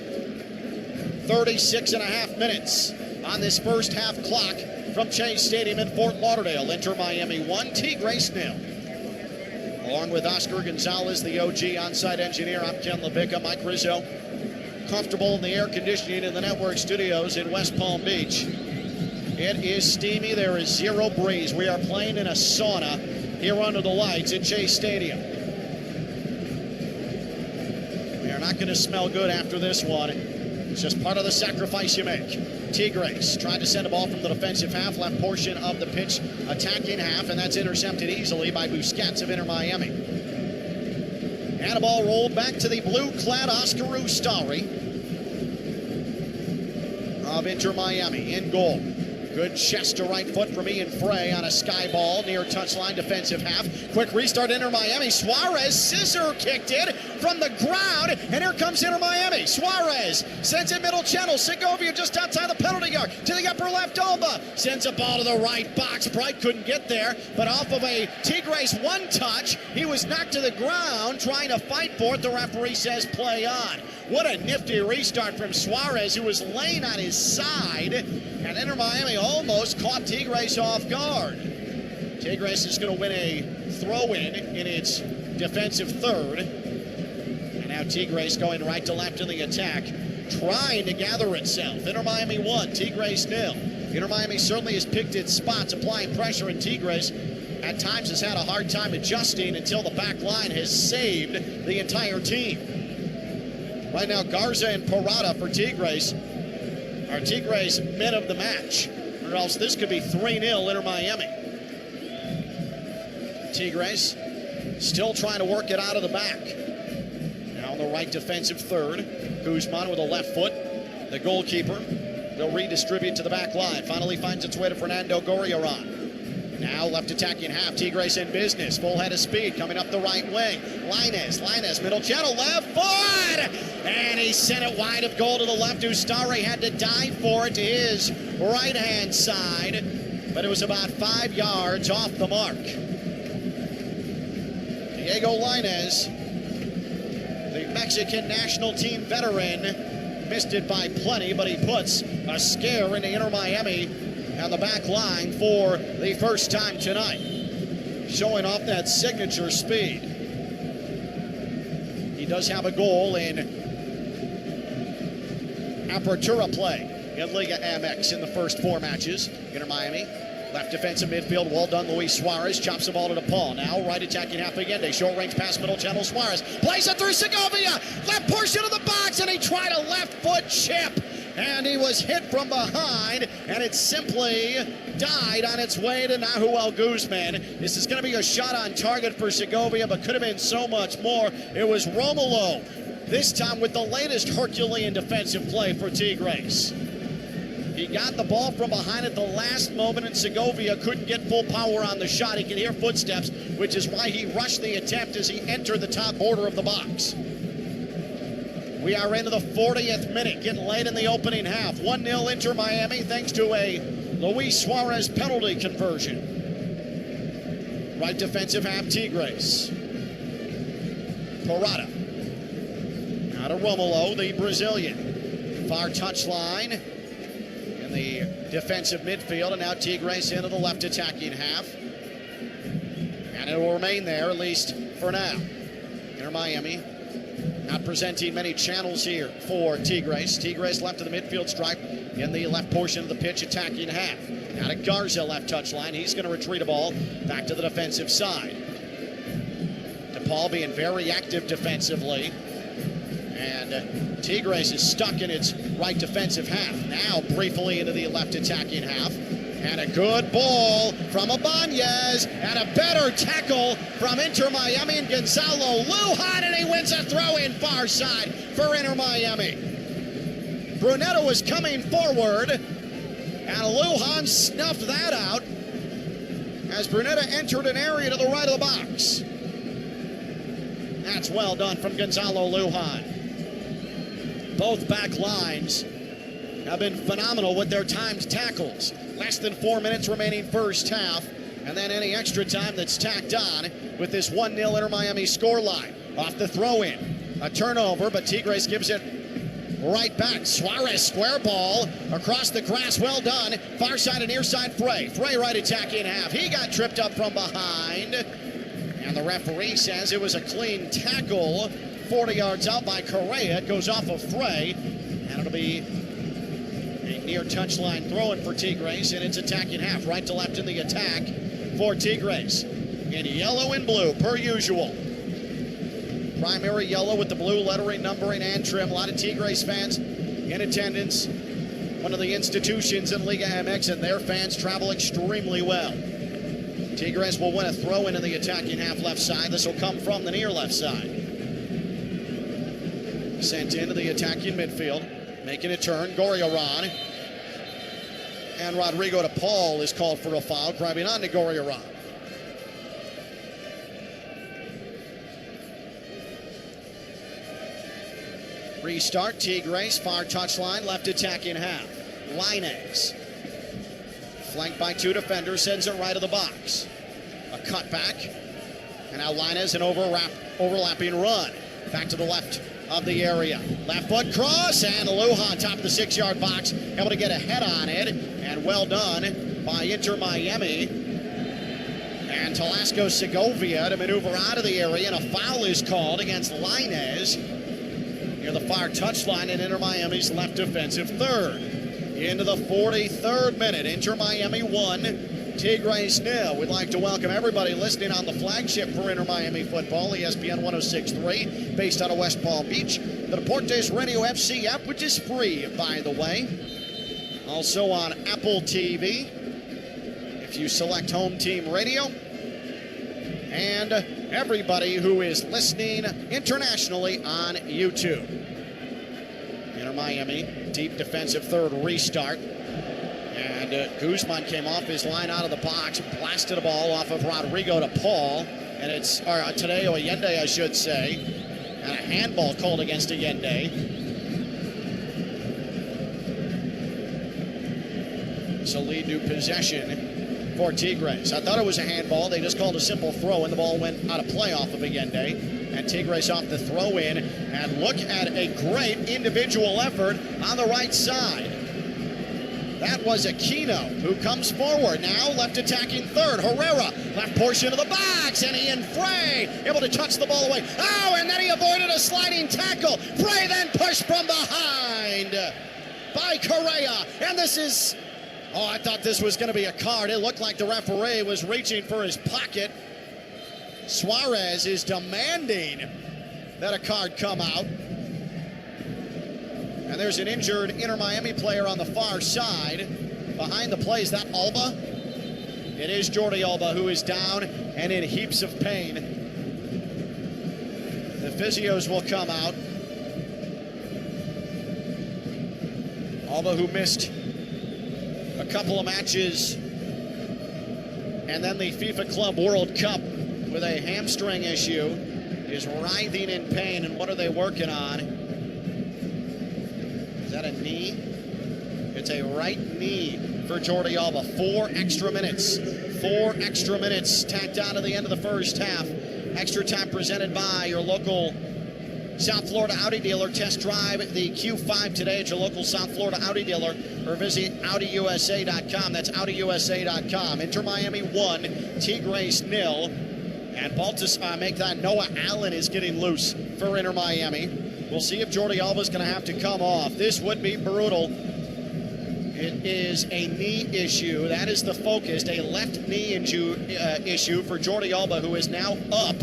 36.5 minutes on this first half clock from Chase Stadium in Fort Lauderdale. Inter Miami 1, Tigres 0. Along with Oscar Gonzalez, the OG on-site engineer, I'm Ken LaVicka. Mike Rizzo, comfortable in the air conditioning in the network studios in West Palm Beach. It is steamy. There is zero breeze. We are playing in a sauna here under the lights at Chase Stadium. We are not going to smell good after this one. It's just part of the sacrifice you make. Tigres tried to send a ball from the defensive half, left portion of the pitch, attacking half, and that's intercepted easily by Busquets of Inter Miami. And a ball rolled back to the blue-clad Oscar Ustari of Inter Miami in goal. Good chest to right foot from Ian Frey on a sky ball near touchline defensive half. Quick restart Inter Miami. Suarez scissor kicked it from the ground, and here comes Inter Miami. Suarez sends it middle channel. Segovia just outside the penalty yard to the upper left. Alba sends a ball to the right box. Bright couldn't get there, but off of a Tigres one touch, he was knocked to the ground trying to fight for it. The referee says play on. What a nifty restart from Suarez, who was laying on his side, and Inter Miami almost caught Tigres off guard. Tigres is going to win a throw-in in its defensive third. And now Tigres going right to left in the attack, trying to gather itself. Inter Miami 1, Tigres 0. Inter Miami certainly has picked its spots, applying pressure, and Tigres at times has had a hard time adjusting until the back line has saved the entire team. Right now, Garza and Parada for Tigres are Tigres' men of the match, or else this could be 3-0 Inter Miami. Tigres still trying to work it out of the back. Now on the right defensive third, Guzman with a left foot. The goalkeeper will redistribute to the back line. Finally finds its way to Fernando Gorriarán. Now left attacking half, Tigres in business. Full head of speed coming up the right wing. Lainez, middle channel, left foot! And he sent it wide of goal to the left. Ustari had to dive for it to his right-hand side, but it was about 5 yards off the mark. Diego Lainez, the Mexican national team veteran, missed it by plenty, but he puts a scare into Inter Miami on the back line for the first time tonight, showing off that signature speed. He does have a goal in Apertura play in Liga MX in the first 4 matches. Inter Miami, left defensive midfield, well done, Luis Suarez, chops the ball to DePaul. Now right attacking half again, short range pass middle channel, Suarez plays it through Segovia, left portion of the box, and he tried a left foot chip. And he was hit from behind, and it simply died on its way to Nahuel Guzman. This is going to be a shot on target for Segovia, but could have been so much more. It was Romulo, this time with the latest Herculean defensive play for Tigres. He got the ball from behind at the last moment, and Segovia couldn't get full power on the shot. He could hear footsteps, which is why he rushed the attempt as he entered the top border of the box. We are into the 40th minute, getting late in the opening half. 1-0 Inter Miami, thanks to a Luis Suarez penalty conversion. Right defensive half, Tigres. Parada. Now to Romulo, the Brazilian. Far touchline in the defensive midfield, and now Tigres into the left attacking half. And it will remain there, at least for now. Inter Miami not presenting many channels here for Tigres. Tigres left of the midfield stripe in the left portion of the pitch, attacking half. Now to Garza, left touchline. He's going to retrieve a ball back to the defensive side. DePaul being very active defensively. And Tigres is stuck in its right defensive half. Now briefly into the left attacking half. And a good ball from Ibanez, and a better tackle from Inter Miami and Gonzalo Lujan, and he wins a throw-in far side for Inter Miami. Brunetto was coming forward, and Lujan snuffed that out as Brunetto entered an area to the right of the box. That's well done from Gonzalo Lujan. Both back lines have been phenomenal with their timed tackles. Less than 4 minutes remaining first half, and then any extra time that's tacked on with this 1-0 Inter Miami scoreline. Off the throw-in, a turnover, but Tigres gives it right back. Suarez square ball across the grass, well done. Far side and near side Frey. Frey right attacking half. He got tripped up from behind, and the referee says it was a clean tackle. 40 yards out by Correa. It goes off of Frey, and it'll be a near touchline throw-in for Tigres in its attacking half. Right to left in the attack for Tigres. In yellow and blue, per usual. Primary yellow with the blue lettering, numbering, and trim. A lot of Tigres fans in attendance. One of the institutions in Liga MX, and their fans travel extremely well. Tigres will win a throw-in the attacking half left side. This will come from the near left side. Sent into the attacking midfield, making a turn. Gorriarán. And Rodrigo de Paul is called for a foul, grabbing on to Gorriarán. Restart, Tigres, far touchline, left attacking half. Lainez, flanked by two defenders, sends it right of the box. A cutback, and now Lainez an overlapping run. Back to the left of the area. Left foot cross, and Aloha top of the 6-yard box, able to get a head on it, and well done by Inter Miami. And Talasco Segovia to maneuver out of the area, and a foul is called against Lainez near the far touchline in Inter Miami's left defensive third. Into the 43rd minute, Inter Miami 1, Tigres 0. We'd like to welcome everybody listening on the flagship for Inter Miami football, ESPN 106.3, based out of West Palm Beach. The Deportes Radio FC app, which is free, by the way. Also on Apple TV, if you select Home Team Radio. And everybody who is listening internationally on YouTube. Inter Miami, deep defensive third restart. And Guzman came off his line out of the box, blasted a ball off of Rodrigo de Paul. And it's Tadeo Allende, I should say. And a handball called against Allende. So lead to possession for Tigres. I thought it was a handball. They just called a simple throw, and the ball went out of play off of Allende. And Tigres off the throw in. And look at a great individual effort on the right side. That was Aquino, who comes forward now, left attacking third. Herrera, left portion of the box, and Ian Frey able to touch the ball away. Oh, and then he avoided a sliding tackle. Frey then pushed from behind by Correa. And this is, oh, I thought this was going to be a card. It looked like the referee was reaching for his pocket. Suarez is demanding that a card come out. And there's an injured Inter Miami player on the far side. Behind the play, is that Alba? It is Jordi Alba, who is down and in heaps of pain. The physios will come out. Alba, who missed a couple of matches, and then the FIFA Club World Cup with a hamstring issue, is writhing in pain. And what are they working on? Is that a knee? It's a right knee for Jordi Alba. 4 extra minutes. 4 extra minutes tacked on to the end of the first half. Extra time presented by your local South Florida Audi dealer. Test drive the Q5 today at your local South Florida Audi dealer, or visit AudiUSA.com. That's AudiUSA.com. Inter Miami 1, Tigres 0. And Baltas make that Noah Allen is getting loose for Inter Miami. We'll see if Jordi Alba is going to have to come off. This would be brutal. It is a knee issue. That is the focus. A left knee issue for Jordi Alba, who is now up.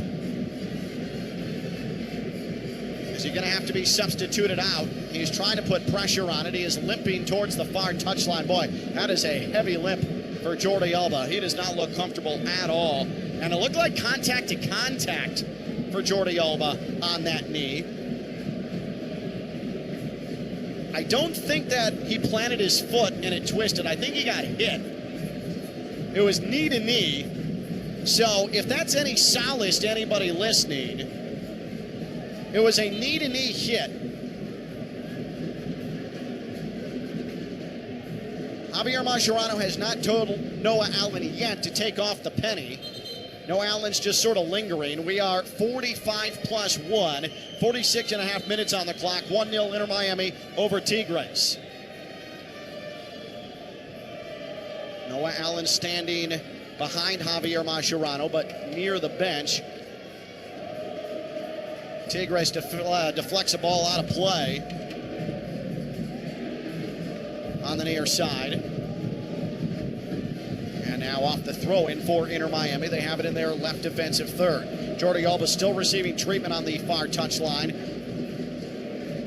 Is he going to have to be substituted out? He's trying to put pressure on it. He is limping towards the far touchline. Boy, that is a heavy limp for Jordi Alba. He does not look comfortable at all. And it looked like contact to contact for Jordi Alba on that knee. I don't think that he planted his foot and it twisted. I think he got hit. It was knee to knee. So if that's any solace to anybody listening, it was a knee to knee hit. Javier Mascherano has not told Noah Allen yet to take off the penny. Noah Allen's just sort of lingering. We are 45+1, 46 and a half minutes on the clock. 1-0 Inter Miami over Tigres. Noah Allen standing behind Javier Mascherano, but near the bench. Tigres deflects a ball out of play on the near side. And now off the throw-in for Inter Miami. They have it in their left defensive third. Jordi Alba still receiving treatment on the far touchline,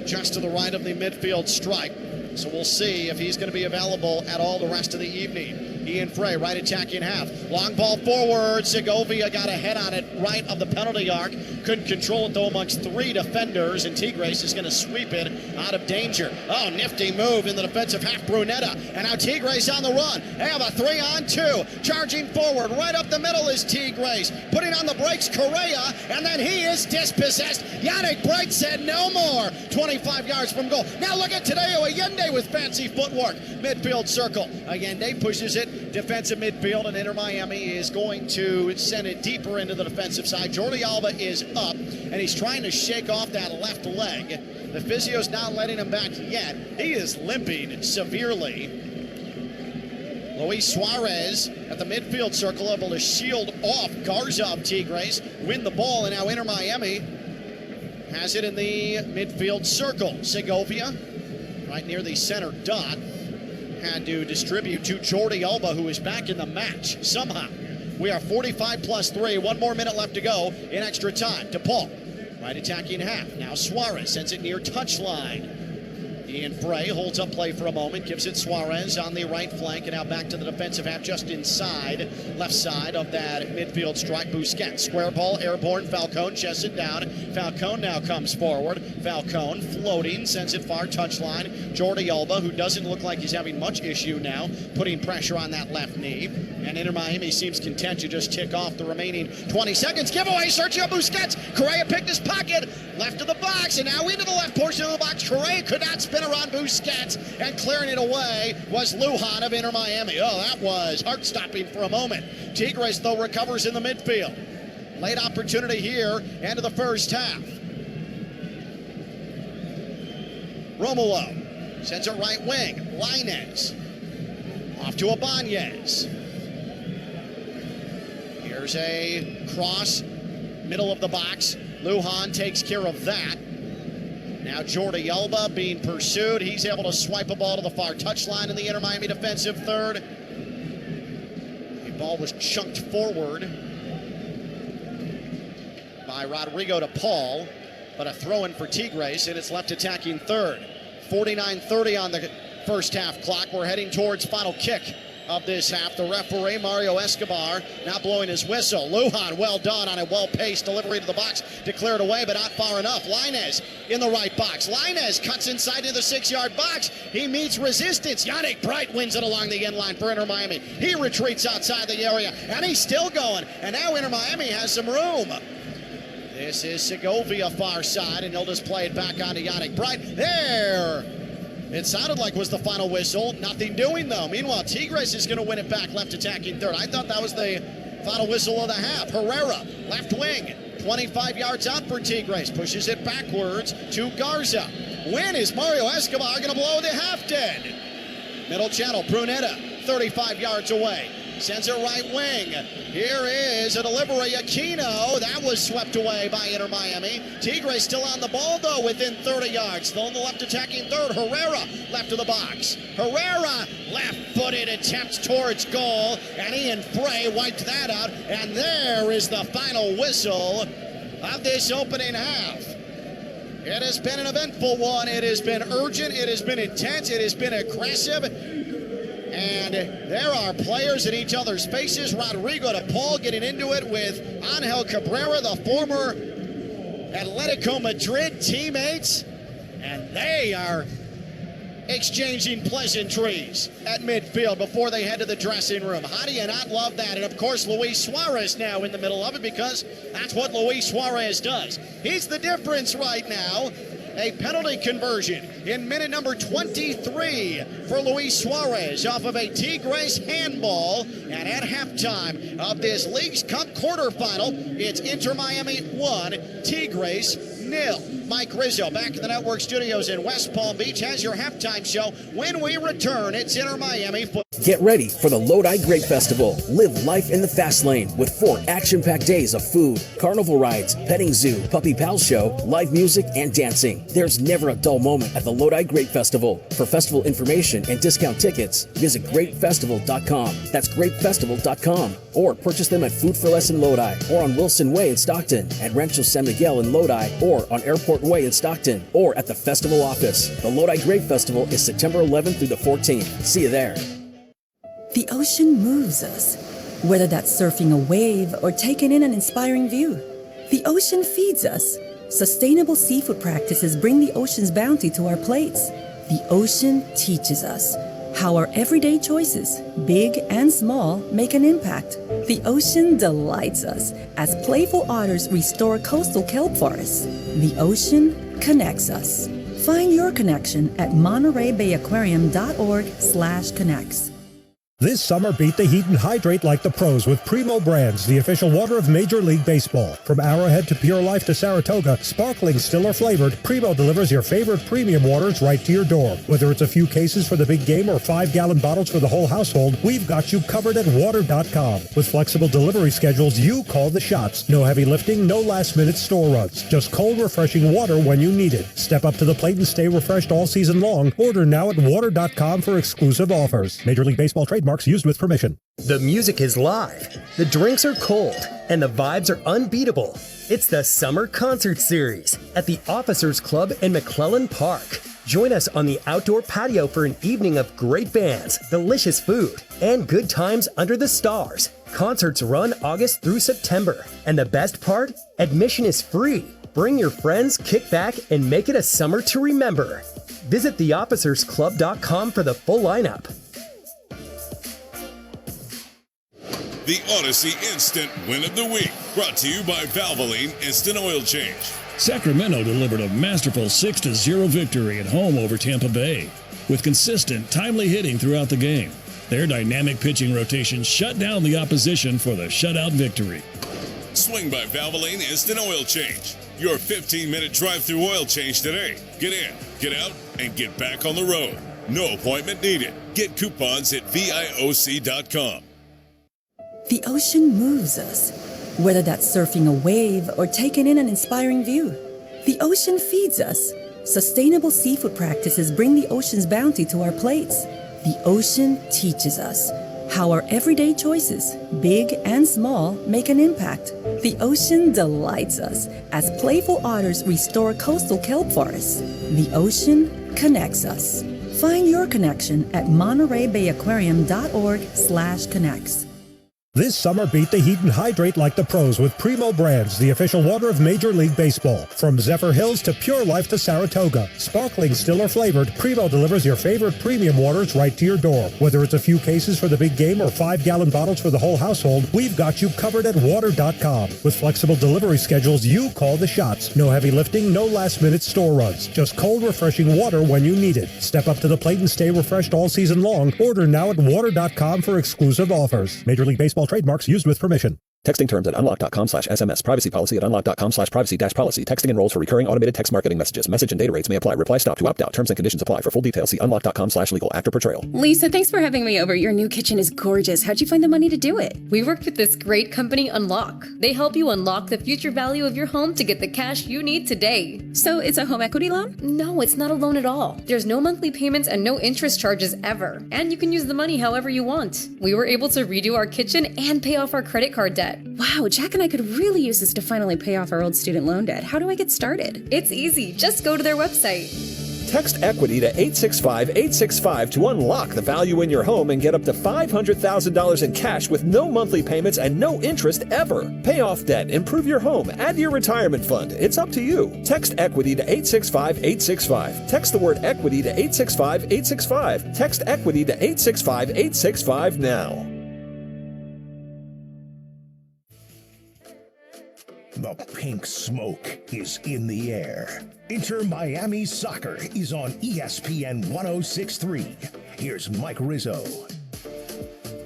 just to the right of the midfield stripe. So we'll see if he's going to be available at all the rest of the evening. Ian Frey, right attacking half. Long ball forward. Segovia got a head on it right of the penalty arc. Couldn't control it, though, amongst three defenders, and Tigres is going to sweep it out of danger. Oh, nifty move in the defensive half, Brunetta. And now Tigres on the run. They have a 3-on-2. Charging forward. Right up the middle is Tigres. Putting on the brakes, Correa, and then he is dispossessed. Yannick Bright said no more. 25 yards from goal. Now look at Tadeo Allende with fancy footwork. Midfield circle. Allende pushes it. Defensive midfield, and Inter Miami is going to send it deeper into the defensive side. Jordi Alba is up, and he's trying to shake off that left leg. The physio's not letting him back yet. He is limping severely. Luis Suarez at the midfield circle, able to shield off Garza of Tigres, win the ball, and now Inter Miami has it in the midfield circle. Segovia, right near the center dot, had to distribute to Jordi Alba, who is back in the match somehow. We are 45 plus 3. 1 more minute left to go in extra time. DePaul, right attacking half. Now Suarez sends it near touchline. Ian Frey holds up play for a moment, gives it Suarez on the right flank, and now back to the defensive half, just inside, left side of that midfield strike. Busquets, square ball, airborne. Falcone chests it down. Falcone now comes forward. Falcone floating, sends it far touchline. Jordi Alba, who doesn't look like he's having much issue now, putting pressure on that left knee. And Inter Miami seems content to just tick off the remaining 20 seconds. Giveaway, Sergio Busquets. Correa picked his pocket, left of the box, and now into the left portion of the box. Correa could not spin around Busquets, and clearing it away was Lujan of Inter Miami. Oh, that was heart-stopping for a moment. Tigres, though, recovers in the midfield. Late opportunity here, end of the first half. Romulo sends it right wing. Lainez off to Ibanez. Here's a cross, middle of the box. Lujan takes care of that. Now Jordi Alba being pursued. He's able to swipe a ball to the far touchline in the Inter Miami defensive third. The ball was chunked forward by Rodrigo DePaul, but a throw-in for Tigres, and it's left attacking third. 49:30 on the first half clock. We're heading towards final kick of this half. The referee, Mario Escobar, now blowing his whistle. Lujan, well done on a well-paced delivery to the box. Declared away, but not far enough. Lainez in the right box. Lainez cuts inside to the 6-yard box. He meets resistance. Yannick Bright wins it along the end line for Inter Miami. He retreats outside the area, and he's still going. And now Inter Miami has some room. This is Segovia far side, and he'll just play it back onto Yannick Bright. There! It sounded like was the final whistle. Nothing doing, though. Meanwhile, Tigres is going to win it back, left attacking third. I thought that was the final whistle of the half. Herrera, left wing, 25 yards out for Tigres. Pushes it backwards to Garza. When is Mario Escobar going to blow the half dead? Middle channel, Brunetta, 35 yards away. Sends it right wing. Here is a delivery. Aquino. That was swept away by Inter Miami. Tigres still on the ball, though, within 30 yards. Still in the left attacking third. Herrera left of the box. Herrera, left-footed attempts towards goal. And Ian Frey wiped that out. And there is the final whistle of this opening half. It has been an eventful one. It has been urgent. It has been intense. It has been aggressive. And there are players in each other's faces. Rodrigo DePaul getting into it with Angel Cabrera, the former Atletico Madrid teammates. And they are exchanging pleasantries at midfield before they head to the dressing room. How do you not love that? And of course, Luis Suarez now in the middle of it, because that's what Luis Suarez does. He's the difference right now. A penalty conversion in minute number 23 for Luis Suarez off of a Tigres handball. And at halftime of this Leagues Cup quarterfinal, it's Inter Miami 1, Tigres 0. Mike Rizzo back in the network studios in West Palm Beach has your halftime show. When we return, it's Inter Miami. Get ready for the Lodi Grape Festival. Live life in the fast lane with 4 action-packed days of food, carnival rides, petting zoo, puppy pal show, live music, and dancing. There's never a dull moment at the Lodi Grape Festival. For festival information and discount tickets, visit grapefestival.com. That's grapefestival.com. Or purchase them at Food for Less in Lodi, or on Wilson Way in Stockton, at Rancho San Miguel in Lodi, or on Airport Way in Stockton, or at the festival office. The Lodi Grape Festival is September 11th through the 14th. See you there. The ocean moves us, whether that's surfing a wave or taking in an inspiring view. The ocean feeds us. Sustainable seafood practices bring the ocean's bounty to our plates. The ocean teaches us how our everyday choices, big and small, make an impact. The ocean delights us as playful otters restore coastal kelp forests. The ocean connects us. Find your connection at MontereyBayAquarium.org/connects. This summer, beat the heat and hydrate like the pros with Primo Brands, the official water of Major League Baseball. From Arrowhead to Pure Life to Saratoga, sparkling, still or flavored, Primo delivers your favorite premium waters right to your door. Whether it's a few cases for the big game or 5-gallon bottles for the whole household, we've got you covered at water.com. With flexible delivery schedules, you call the shots. No heavy lifting, no last-minute store runs. Just cold, refreshing water when you need it. Step up to the plate and stay refreshed all season long. Order now at water.com for exclusive offers. Major League Baseball trademarks used with permission. The music is live, the drinks are cold, and the vibes are unbeatable. It's the Summer Concert Series at the Officers Club in McClellan Park. Join us on the outdoor patio for an evening of great bands, delicious food, and good times under the stars. Concerts run August through September, and the best part? Admission is free. Bring your friends, kick back, and make it a summer to remember. Visit theofficersclub.com for the full lineup. The Odyssey Instant Win of the Week, brought to you by Valvoline Instant Oil Change. Sacramento delivered a masterful 6-0 victory at home over Tampa Bay. With consistent, timely hitting throughout the game, their dynamic pitching rotation shut down the opposition for the shutout victory. Swing by Valvoline Instant Oil Change. Your 15-minute drive-through oil change today. Get in, get out, and get back on the road. No appointment needed. Get coupons at VIOC.com. The ocean moves us, whether that's surfing a wave or taking in an inspiring view. The ocean feeds us. Sustainable seafood practices bring the ocean's bounty to our plates. The ocean teaches us how our everyday choices, big and small, make an impact. The ocean delights us as playful otters restore coastal kelp forests. The ocean connects us. Find your connection at MontereyBayAquarium.org/connects. This summer, beat the heat and hydrate like the pros with Primo Brands, the official water of Major League Baseball. From Zephyr Hills to Pure Life to Saratoga, sparkling, still or flavored, Primo delivers your favorite premium waters right to your door. Whether it's a few cases for the big game or 5-gallon bottles for the whole household, we've got you covered at water.com. With flexible delivery schedules, you call the shots. No heavy lifting, no last-minute store runs. Just cold, refreshing water when you need it. Step up to the plate and stay refreshed all season long. Order now at water.com for exclusive offers. Major League Baseball trademarks used with permission. Texting terms at unlock.com/SMS. Privacy policy at unlock.com/privacy-policy. Texting enrolls for recurring automated text marketing messages. Message and data rates may apply. Reply stop to opt out. Terms and conditions apply. For full details, see unlock.com/legal. After portrayal. Lisa, thanks for having me over. Your new kitchen is gorgeous. How'd you find the money to do it? We worked with this great company, Unlock. They help you unlock the future value of your home to get the cash you need today. So it's a home equity loan? No, it's not a loan at all. There's no monthly payments and no interest charges ever. And you can use the money however you want. We were able to redo our kitchen and pay off our credit card debt. Wow, Jack and I could really use this to finally pay off our old student loan debt. How do I get started? It's easy. Just go to their website. Text EQUITY to 865-865 to unlock the value in your home and get up to $500,000 in cash with no monthly payments and no interest ever. Pay off debt, improve your home, add to your retirement fund. It's up to you. Text EQUITY to 865-865. Text the word EQUITY to 865-865. Text EQUITY to 865-865 now. The pink smoke is in the air. Inter Miami Soccer is on ESPN 106.3. Here's Mike Rizzo.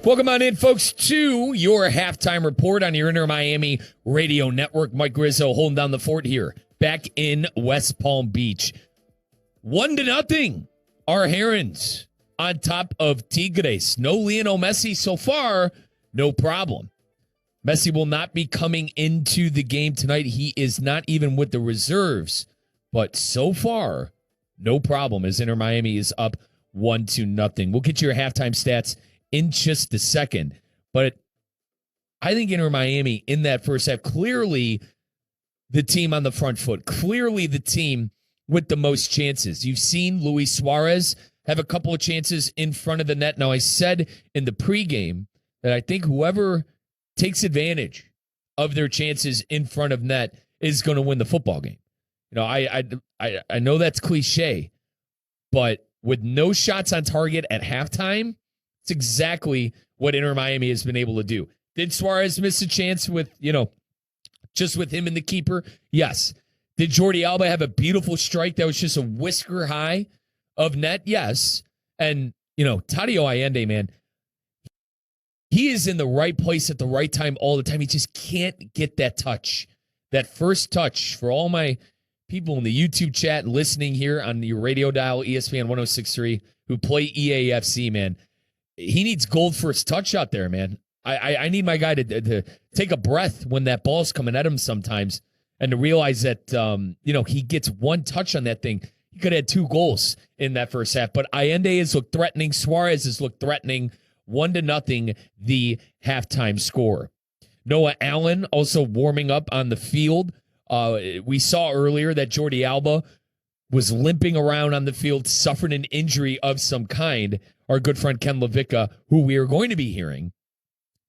Welcome on in, folks, to your halftime report on your Inter Miami radio network. Mike Rizzo holding down the fort here, back in West Palm Beach. 1-0. Our Herons on top of Tigres. No Lionel Messi so far, no problem. Messi will not be coming into the game tonight. He is not even with the reserves. But so far, no problem as Inter Miami is up 1-0. We'll get your halftime stats in just a second. But I think Inter Miami in that first half, clearly the team on the front foot, clearly the team with the most chances. You've seen Luis Suarez have a couple of chances in front of the net. Now, I said in the pregame that I think whoever takes advantage of their chances in front of net is going to win the football game. You know, I know that's cliche, but with no shots on target at halftime, it's exactly what Inter Miami has been able to do. Did Suarez miss a chance with, just with him and the keeper? Yes. Did Jordi Alba have a beautiful strike that was just a whisker high of net? Yes. And, Tadio Allende, man, he is in the right place at the right time all the time. He just can't get that touch, that first touch. For all my people in the YouTube chat listening here on your radio dial, ESPN 106.3, who play EAFC, man, he needs gold first touch out there, man. I need my guy to take a breath when that ball's coming at him sometimes and to realize that, he gets one touch on that thing. He could have had 2 goals in that first half. But Allende has looked threatening. Suarez has looked threatening. 1-0, the halftime score. Noah Allen also warming up on the field. We saw earlier that Jordi Alba was limping around on the field, suffering an injury of some kind. Our good friend Ken Levica, who we are going to be hearing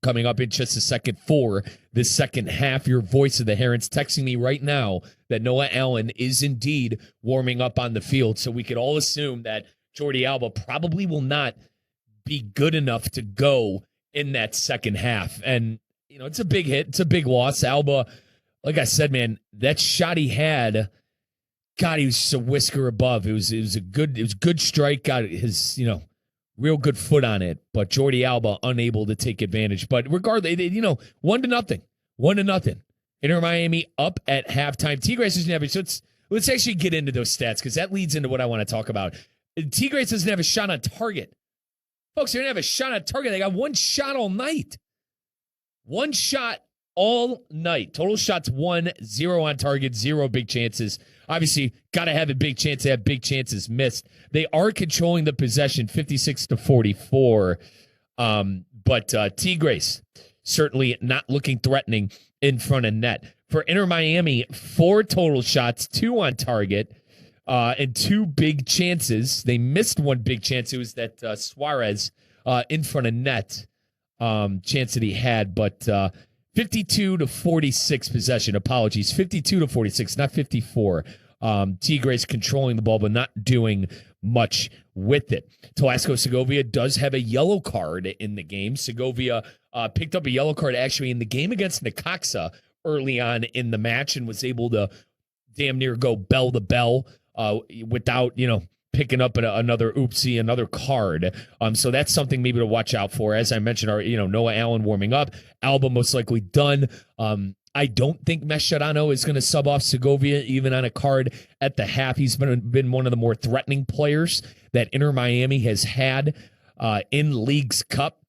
coming up in just a second for the second half. Your voice of the Herons texting me right now that Noah Allen is indeed warming up on the field. So we could all assume that Jordi Alba probably will not be good enough to go in that second half. And, it's a big hit. It's a big loss. Alba, like I said, man, that shot he had, God, he was just a whisker above. It was a good strike. Got his, real good foot on it. But Jordi Alba unable to take advantage. But regardless, 1-0. 1-0. Inter Miami up at halftime. Tigres doesn't have it. So let's actually get into those stats because that leads into what I want to talk about. Tigres doesn't have a shot on target. Folks, they don't have a shot on target. They got one shot all night. One shot all night. Total shots 1, 0 on target, 0 big chances. Obviously, got to have a big chance to have big chances missed. They are controlling the possession 56-44. But Tigres certainly not looking threatening in front of net. For Inter Miami, 4 total shots, 2 on target. And 2 big chances. They missed 1 big chance. It was that Suarez in front of net chance that he had. But 52-46 possession. Apologies. 52-46, not 54. Tigres controlling the ball, but not doing much with it. Telasco Segovia does have a yellow card in the game. Segovia picked up a yellow card actually in the game against Necaxa early on in the match and was able to damn near go bell to bell without, picking up another card. So that's something maybe to watch out for. As I mentioned, Noah Allen warming up. Alba most likely done. I don't think Mascherano is going to sub off Segovia even on a card at the half. He's been one of the more threatening players that Inter Miami has had in Leagues Cup.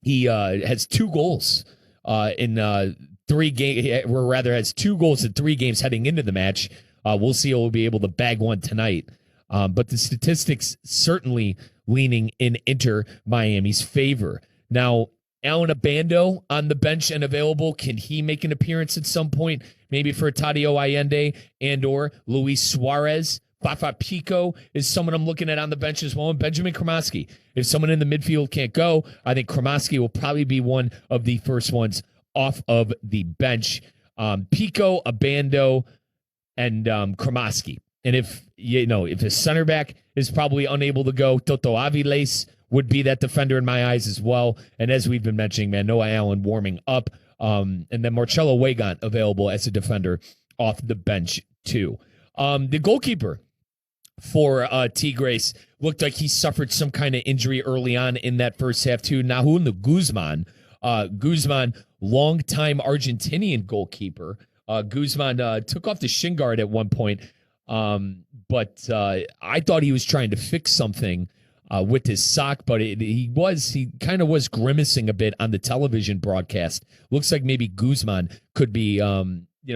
He has 2 goals in 3 games, or rather has 2 goals in 3 games heading into the match. We'll see if we'll be able to bag one tonight. But the statistics certainly leaning in Inter Miami's favor. Now, Alan Abando on the bench and available. Can he make an appearance at some point? Maybe for Tadio Allende and or Luis Suarez. Fafa Pico is someone I'm looking at on the bench as well. And Benjamin Kremasky. If someone in the midfield can't go, I think Kremasky will probably be one of the first ones off of the bench. Pico, Abando, and Kremasky. And if his center back is probably unable to go, Toto Aviles would be that defender in my eyes as well. And as we've been mentioning, man, Noah Allen warming up. And then Marcelo Weigant available as a defender off the bench too. The goalkeeper for Tigres looked like he suffered some kind of injury early on in that first half too. Nahun Guzman. Guzman, longtime Argentinian goalkeeper. Guzman took off the shin guard at one point. But I thought he was trying to fix something with his sock, but he kind of was grimacing a bit on the television broadcast. Looks like maybe Guzman could be,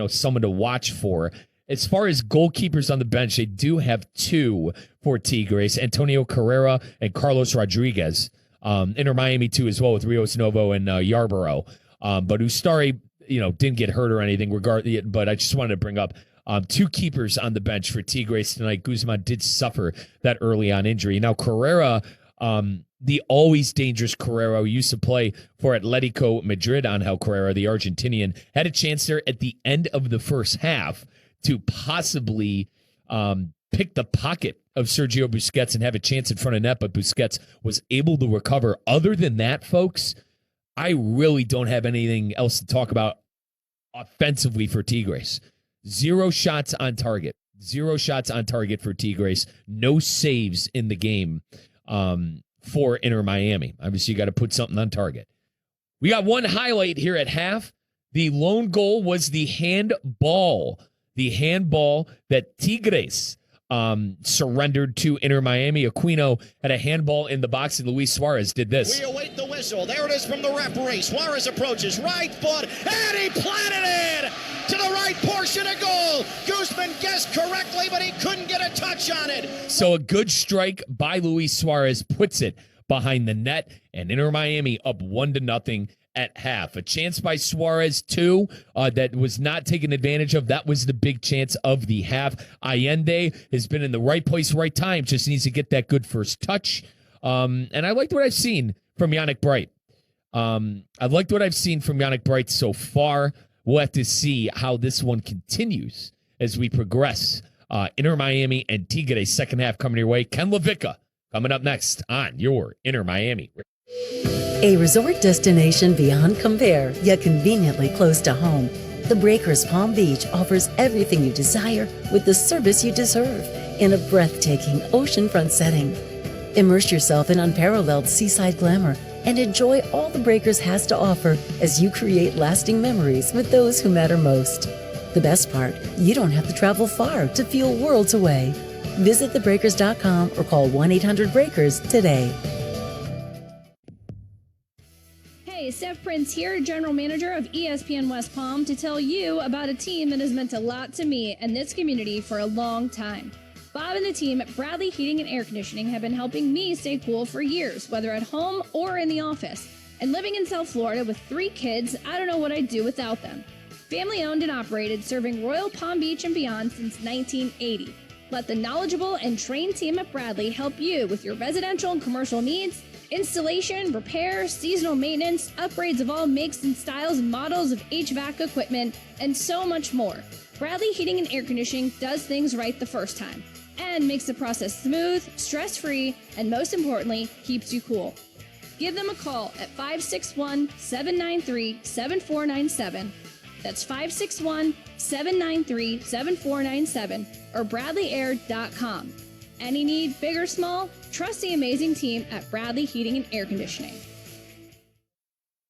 someone to watch for. As far as goalkeepers on the bench, they do have 2 for Tigres, Antonio Carrera and Carlos Rodriguez. Inter Miami too as well with Rios Novo and Yarborough. But Ustari, didn't get hurt or anything, but I just wanted to bring up Two keepers on the bench for Tigres tonight. Guzman did suffer that early on injury. Now, Carrera, the always dangerous Carrera, who used to play for Atletico Madrid, Angel Carrera, the Argentinian, had a chance there at the end of the first half to possibly pick the pocket of Sergio Busquets and have a chance in front of net, but Busquets was able to recover. Other than that, folks, I really don't have anything else to talk about offensively for Tigres. 0 shots on target. 0 shots on target for Tigres. No saves in the game for Inter Miami. Obviously, you got to put something on target. We got one highlight here at half. The lone goal was the handball. The handball that Tigres surrendered to Inter Miami. Aquino had a handball in the box, and Luis Suarez did this. We await the whistle. There it is from the referee. Suarez approaches, right foot, and he planted it to the right portion of goal. Guzman guessed correctly, but he couldn't get a touch on it. So a good strike by Luis Suarez puts it behind the net, and Inter Miami up 1-0 at half. A chance by Suarez, too, that was not taken advantage of. That was the big chance of the half. Allende has been in the right place, right time, just needs to get that good first touch. And I liked what I've seen from Yannick Bright. I've liked what I've seen from Yannick Bright so far. We'll have to see how this one continues as we progress. Inter Miami and Tigres second half coming your way. Ken LaVicka coming up next on your Inter Miami. A resort destination beyond compare, yet conveniently close to home. The Breakers Palm Beach offers everything you desire with the service you deserve in a breathtaking oceanfront setting. Immerse yourself in unparalleled seaside glamour and enjoy all the Breakers has to offer as you create lasting memories with those who matter most. The best part, you don't have to travel far to feel worlds away. Visit thebreakers.com or call 1-800-BREAKERS today. Hey, Steph Prince here, General Manager of ESPN West Palm, to tell you about a team that has meant a lot to me and this community for a long time. Bob and the team at Bradley Heating and Air Conditioning have been helping me stay cool for years, whether at home or in the office. And living in South Florida with 3 kids, I don't know what I'd do without them. Family owned and operated, serving Royal Palm Beach and beyond since 1980. Let the knowledgeable and trained team at Bradley help you with your residential and commercial needs, installation, repair, seasonal maintenance, upgrades of all makes and styles and models of HVAC equipment, and so much more. Bradley Heating and Air Conditioning does things right the first time and makes the process smooth, stress-free, and most importantly, keeps you cool. Give them a call at 561-793-7497. That's 561-793-7497 or bradleyair.com. Any need, big or small, trust the amazing team at Bradley Heating and Air Conditioning.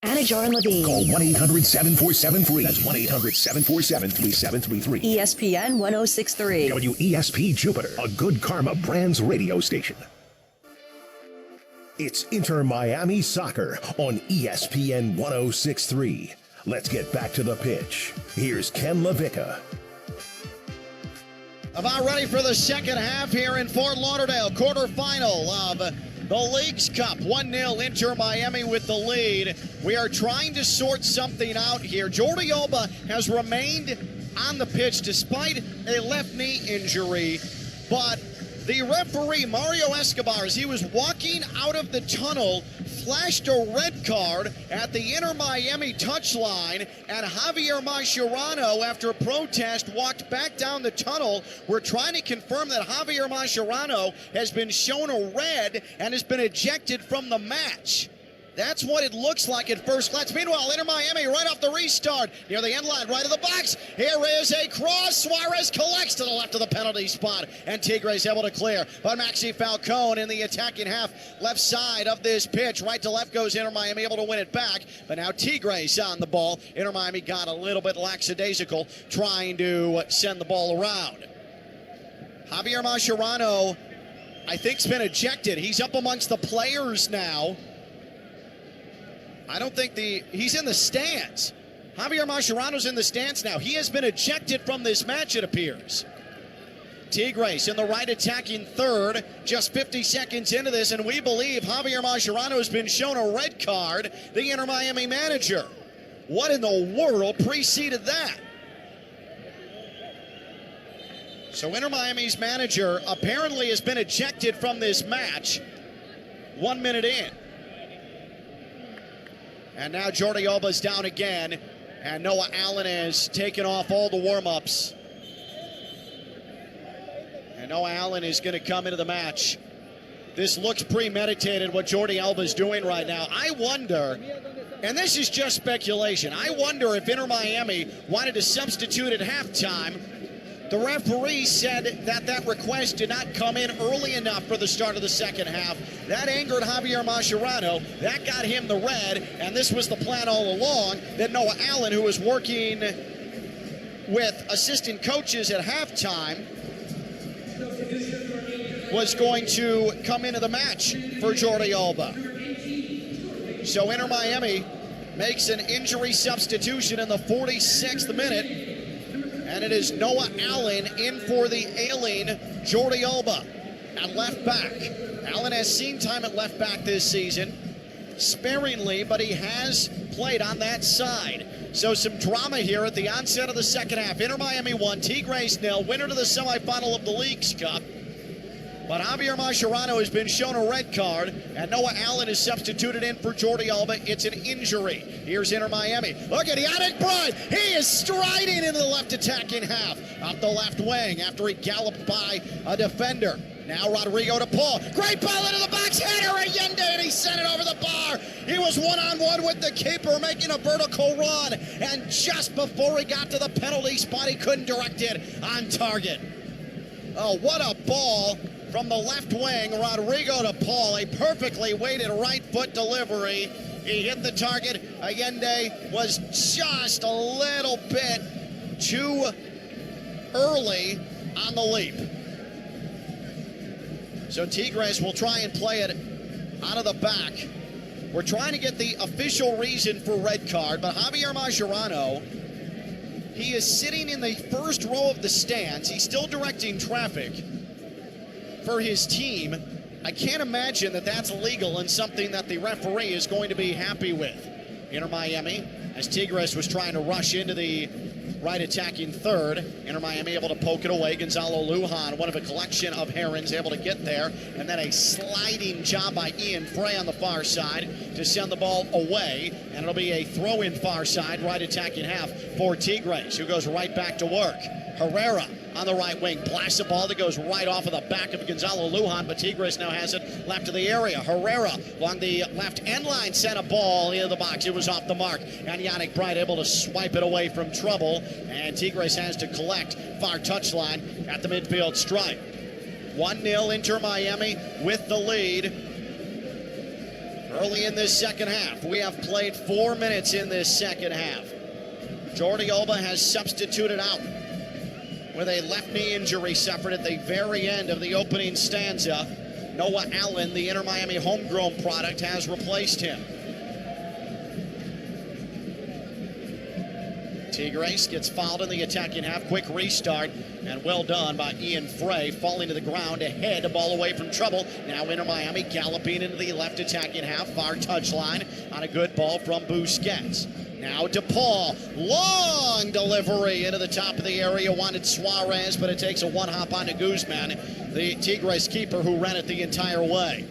Anajar and Levine. Call 1-800-7473. That's 1-800-747-3733. ESPN 1063. WESP Jupiter, a Good Karma Brands radio station. It's Inter Miami Soccer on ESPN 1063. Let's get back to the pitch. Here's Ken LaVicka. About ready for the second half here in Fort Lauderdale. Quarterfinal of the Leagues Cup. 1-0 Inter Miami with the lead. We are trying to sort something out here. Jordi Alba has remained on the pitch despite a left knee injury. But the referee, Mario Escobar, as he was walking out of the tunnel, flashed a red card at the Inter Miami touchline, and Javier Mascherano, after a protest, walked back down the tunnel. We're trying to confirm that Javier Mascherano has been shown a red and has been ejected from the match. That's what it looks like at first glance. Meanwhile, Inter Miami right off the restart near the end line, right of the box. Here is a cross. Suarez collects to the left of the penalty spot, and Tigres able to clear. But Maxi Falcone in the attacking half, left side of this pitch. Right to left goes Inter Miami, able to win it back. But now Tigres on the ball. Inter Miami got a little bit lackadaisical, trying to send the ball around. Javier Mascherano, I think, has been ejected. He's up amongst the players now. I don't think he's in the stands. Javier Mascherano's in the stands now. He has been ejected from this match, it appears. Tigres in the right attacking third, just 50 seconds into this, and we believe Javier Mascherano has been shown a red card, the Inter Miami manager. What in the world preceded that? So Inter Miami's manager apparently has been ejected from this match 1 minute in. And now Jordi Alba's down again, and Noah Allen has taken off all the warm-ups. And Noah Allen is going to come into the match. This looks premeditated, what Jordi Alba's doing right now. I wonder, and this is just speculation, I wonder if Inter Miami wanted to substitute at halftime. The referee said that request did not come in early enough for the start of the second half. That angered Javier Mascherano. That got him the red, and this was the plan all along, that Noah Allen, who was working with assistant coaches at halftime, was going to come into the match for Jordi Alba. So Inter Miami makes an injury substitution in the 46th minute, and it is Noah Allen in for the ailing Jordi Alba at left back. Allen has seen time at left back this season, sparingly, but he has played on that side. So some drama here at the onset of the second half. Inter Miami 1, Tigres 0, winner to the semifinal of the Leagues Cup. But Javier Mascherano has been shown a red card, and Noah Allen is substituted in for Jordi Alba. It's an injury. Here's Inter Miami. Look at Yannick Bride. He is striding into the left attacking half, up the left wing after he galloped by a defender. Now Rodrigo to Paul. Great ball into the box. Header Allende, and he sent it over the bar. He was one-on-one with the keeper, making a vertical run. And just before he got to the penalty spot, he couldn't direct it on target. Oh, what a ball from the left wing. Rodrigo to Paul. A perfectly weighted right foot delivery. He hit the target. Allende was just a little bit too early on the leap. So Tigres will try and play it out of the back. We're trying to get the official reason for red card, but Javier Mascherano, he is sitting in the first row of the stands. He's still directing traffic for his team. I can't imagine that that's legal and something that the referee is going to be happy with. Inter Miami, as Tigres was trying to rush into the right attacking third. Inter Miami able to poke it away. Gonzalo Lujan, one of a collection of Herons, able to get there. And then a sliding job by Ian Frey on the far side to send the ball away. And it'll be a throw-in far side, right attacking half for Tigres, who goes right back to work. Herrera on the right wing blasts a ball that goes right off of the back of Gonzalo Lujan, but Tigres now has it left of the area. Herrera along the left end line sent a ball into the box. It was off the mark, and Yannick Bright able to swipe it away from trouble, and Tigres has to collect far touchline at the midfield stripe. 1-0 Inter Miami with the lead. Early in this second half, we have played 4 minutes in this second half. Jordi Alba has substituted out with a left knee injury suffered at the very end of the opening stanza. Noah Allen, the Inter Miami homegrown product, has replaced him. Tigres gets fouled in the attacking half. Quick restart, and well done by Ian Frey, falling to the ground ahead, a ball away from trouble. Now Inter Miami galloping into the left attacking half, far touchline on a good ball from Busquets. Now DePaul, long delivery into the top of the area, wanted Suarez, but it takes a one-hop onto Guzman, the Tigres keeper who ran it the entire way.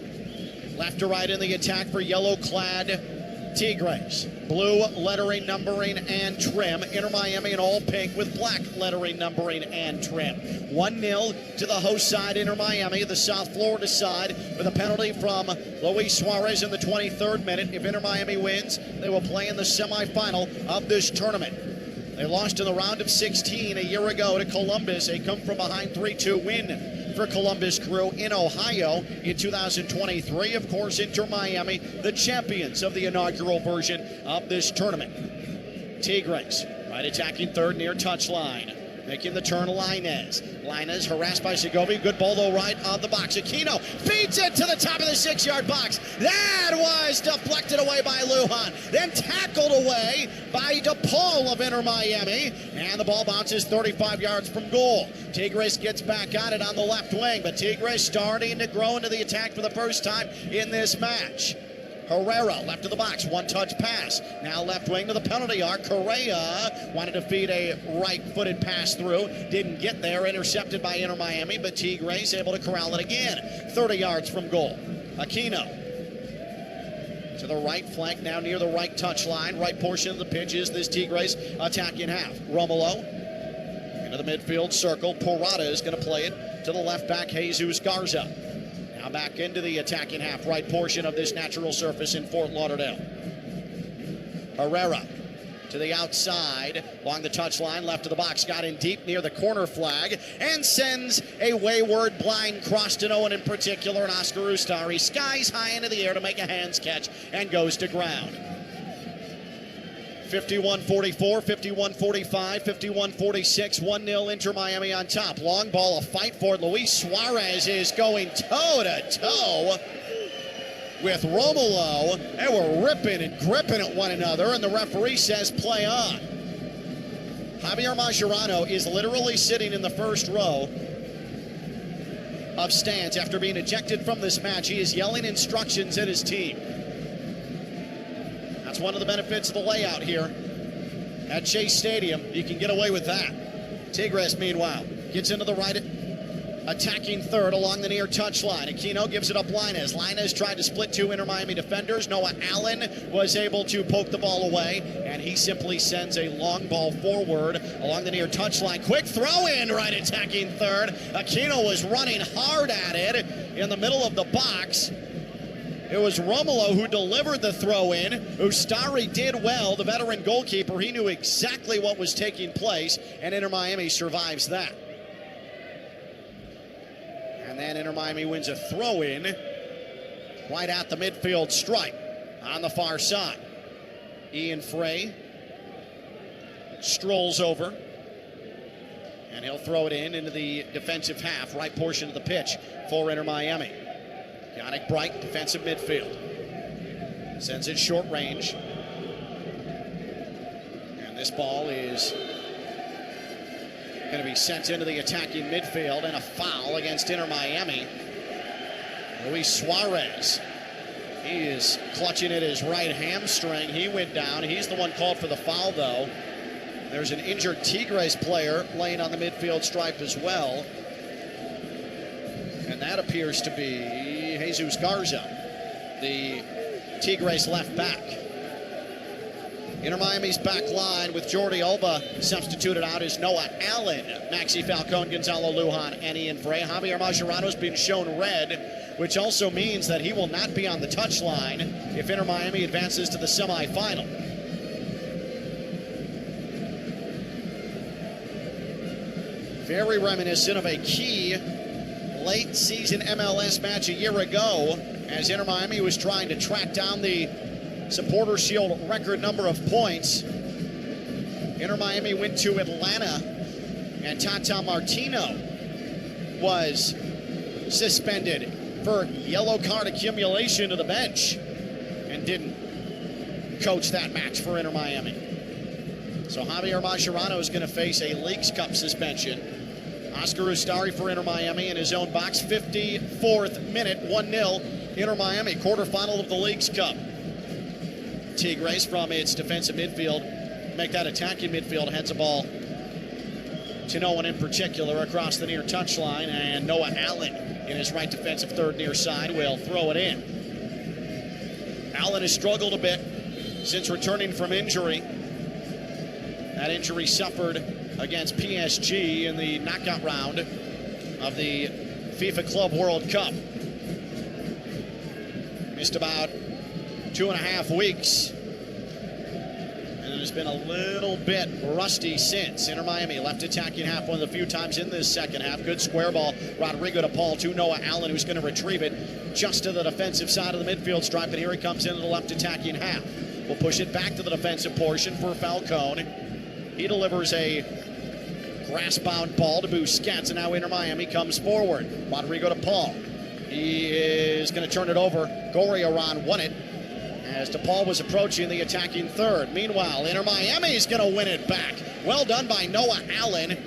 Left to right in the attack for yellow-clad Tigres. Blue lettering, numbering, and trim. Inter Miami in all pink with black lettering, numbering, and trim. 1-0 to the host side, Inter Miami, the South Florida side, with a penalty from Luis Suarez in the 23rd minute. If Inter Miami wins, they will play in the semifinal of this tournament. They lost in the round of 16 a year ago to Columbus. A come-from-behind 3-2 win for Columbus Crew in Ohio in 2023. Of course, Inter Miami, the champions of the inaugural version of this tournament. Tigres, right attacking third near touchline. Making the turn, Lainez. Lainez harassed by Segovia. Good ball, though, right on the box. Aquino feeds it to the top of the 6-yard box. That was deflected away by Lujan. Then tackled away by DePaul of Inter Miami. And the ball bounces 35 yards from goal. Tigres gets back on it on the left wing, but Tigres starting to grow into the attack for the first time in this match. Herrera, left of the box, one-touch pass. Now left wing to the penalty arc. Correa wanted to feed a right-footed pass through. Didn't get there, intercepted by Inter Miami, but Tigres able to corral it again. 30 yards from goal. Aquino to the right flank, now near the right touchline. Right portion of the pitch is this Tigres attacking half. Romulo into the midfield circle. Porrata is going to play it to the left back, Jesus Garza. Now back into the attacking half, right portion of this natural surface in Fort Lauderdale. Herrera to the outside, along the touchline, left of the box, got in deep near the corner flag, and sends a wayward blind cross to no one in particular, and Oscar Ustari skies high into the air to make a hands catch and goes to ground. 51-44, 51-45, 51-46, 1-0 Inter Miami on top. Long ball, a fight for it. Luis Suarez is going toe-to-toe with Romulo. They were ripping and gripping at one another, and the referee says play on. Javier Mascherano is literally sitting in the first row of stands after being ejected from this match. He is yelling instructions at his team. That's one of the benefits of the layout here at Chase Stadium. You can get away with that. Tigres, meanwhile, gets into the right attacking third along the near touchline. Aquino gives it up Lainez. Lainez tried to split two Inter Miami defenders. Noah Allen was able to poke the ball away, and he simply sends a long ball forward along the near touchline. Quick throw in right attacking third. Aquino was running hard at it in the middle of the box. It was Romulo who delivered the throw in. Ustari did well, the veteran goalkeeper. He knew exactly what was taking place, and Inter Miami survives that. And then Inter Miami wins a throw in right at the midfield stripe on the far side. Ian Frey strolls over, and he'll throw it in into the defensive half, right portion of the pitch for Inter Miami. Yannick Bright, defensive midfield. Sends it short range. And this ball is going to be sent into the attacking midfield, and a foul against Inter Miami. Luis Suarez. He is clutching at his right hamstring. He went down. He's the one called for the foul, though. There's an injured Tigres player laying on the midfield stripe as well. And that appears to be Jesus Garza, the Tigres left back. Inter Miami's back line with Jordi Alba substituted out is Noah Allen, Maxi Falcone, Gonzalo Lujan, and Ian Frey. Javier Mascherano's been shown red, which also means that he will not be on the touchline if Inter Miami advances to the semifinal. Very reminiscent of a key late season MLS match a year ago as Inter Miami was trying to track down the Supporter Shield record number of points. Inter Miami went to Atlanta, and Tata Martino was suspended for yellow card accumulation to the bench and didn't coach that match for Inter Miami. So Javier Mascherano is going to face a Leagues Cup suspension. Oscar Ustari for Inter Miami in his own box. 54th minute, 1-0 Inter Miami, quarterfinal of the Leagues Cup. Tigres from its defensive midfield, make that attacking midfield, heads a ball to no one in particular across the near touchline, and Noah Allen in his right defensive third near side will throw it in. Allen has struggled a bit since returning from injury. That injury suffered against PSG in the knockout round of the FIFA Club World Cup. Missed about 2.5 weeks, and has been a little bit rusty since. Inter Miami left attacking half one of the few times in this second half. Good square ball. Rodrigo de Paul to Noah Allen, who's going to retrieve it just to the defensive side of the midfield stripe, and here he comes into the left attacking half. We'll push it back to the defensive portion for Falcone. He delivers a grass-bound ball to Busquets, and now Inter Miami comes forward. Rodrigo de Paul. He is going to turn it over. Gorriarán won it as DePaul was approaching the attacking third. Meanwhile, Inter Miami is going to win it back. Well done by Noah Allen.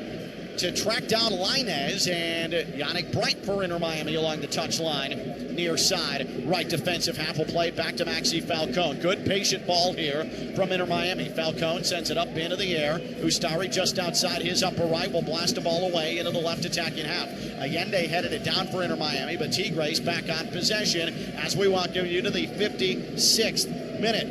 to track down Lainez, and Yannick Bright for Inter Miami along the touchline, near side. Right defensive half will play it back to Maxi Falcone. Good patient ball here from Inter Miami. Falcone sends it up into the air. Ustari just outside his upper right will blast the ball away into the left attacking half. Allende headed it down for Inter Miami, but Tigres back on possession as we welcome you to the 56th minute.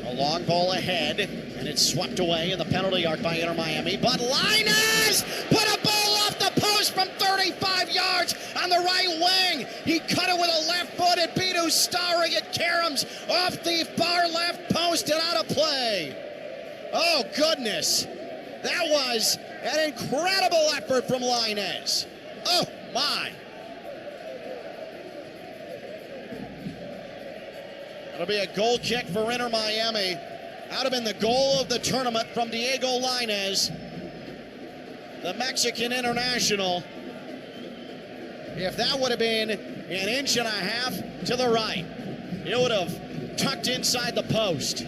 A long ball ahead, and it's swept away in the penalty arc by Inter Miami. But Lainez put a ball off the post from 35 yards on the right wing. He cut it with a left foot. It beat Ustari at Karam's off the far left post and out of play. Oh, goodness. That was an incredible effort from Lainez. Oh, my. It'll be a goal kick for Inter Miami. Out have been the goal of the tournament from Diego Lainez, the Mexican international. If that would have been an inch and a half to the right, it would have tucked inside the post.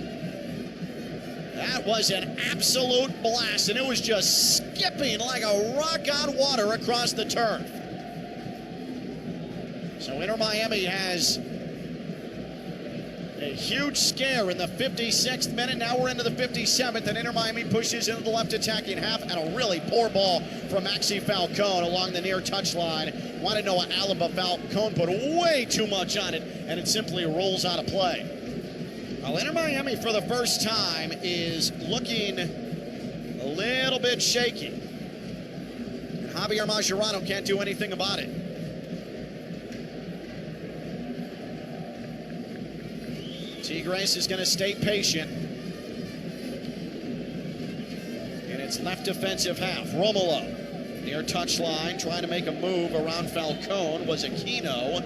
That was an absolute blast, and it was just skipping like a rock on water across the turf. So Inter Miami has a huge scare in the 56th minute. Now we're into the 57th, and Inter Miami pushes into the left attacking half, and a really poor ball from Maxi Falcone along the near touchline. Wanted Noah Allen, but Falcone put way too much on it, and it simply rolls out of play. Well, Inter Miami for the first time is looking a little bit shaky. And Javier Mascherano can't do anything about it. Tigres is going to stay patient. In its left defensive half, Romulo near touchline, trying to make a move around Falcone was Aquino.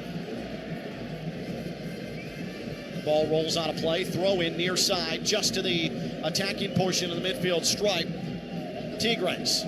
Ball rolls out of play, throw in near side, just to the attacking portion of the midfield stripe. Tigres.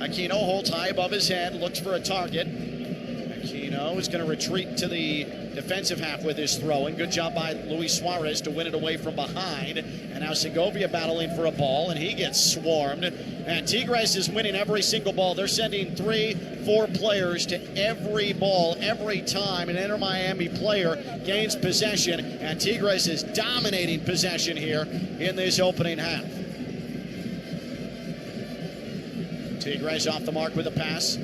Aquino holds high above his head, looks for a target. Aquino is going to retreat to the defensive half with his throwing. Good job by Luis Suarez to win it away from behind. And now Segovia battling for a ball, and he gets swarmed. And Tigres is winning every single ball. They're sending 3-4 players to every ball, every time an Inter Miami player gains possession. And Tigres is dominating possession here in this opening half. Tigres off the mark with a pass.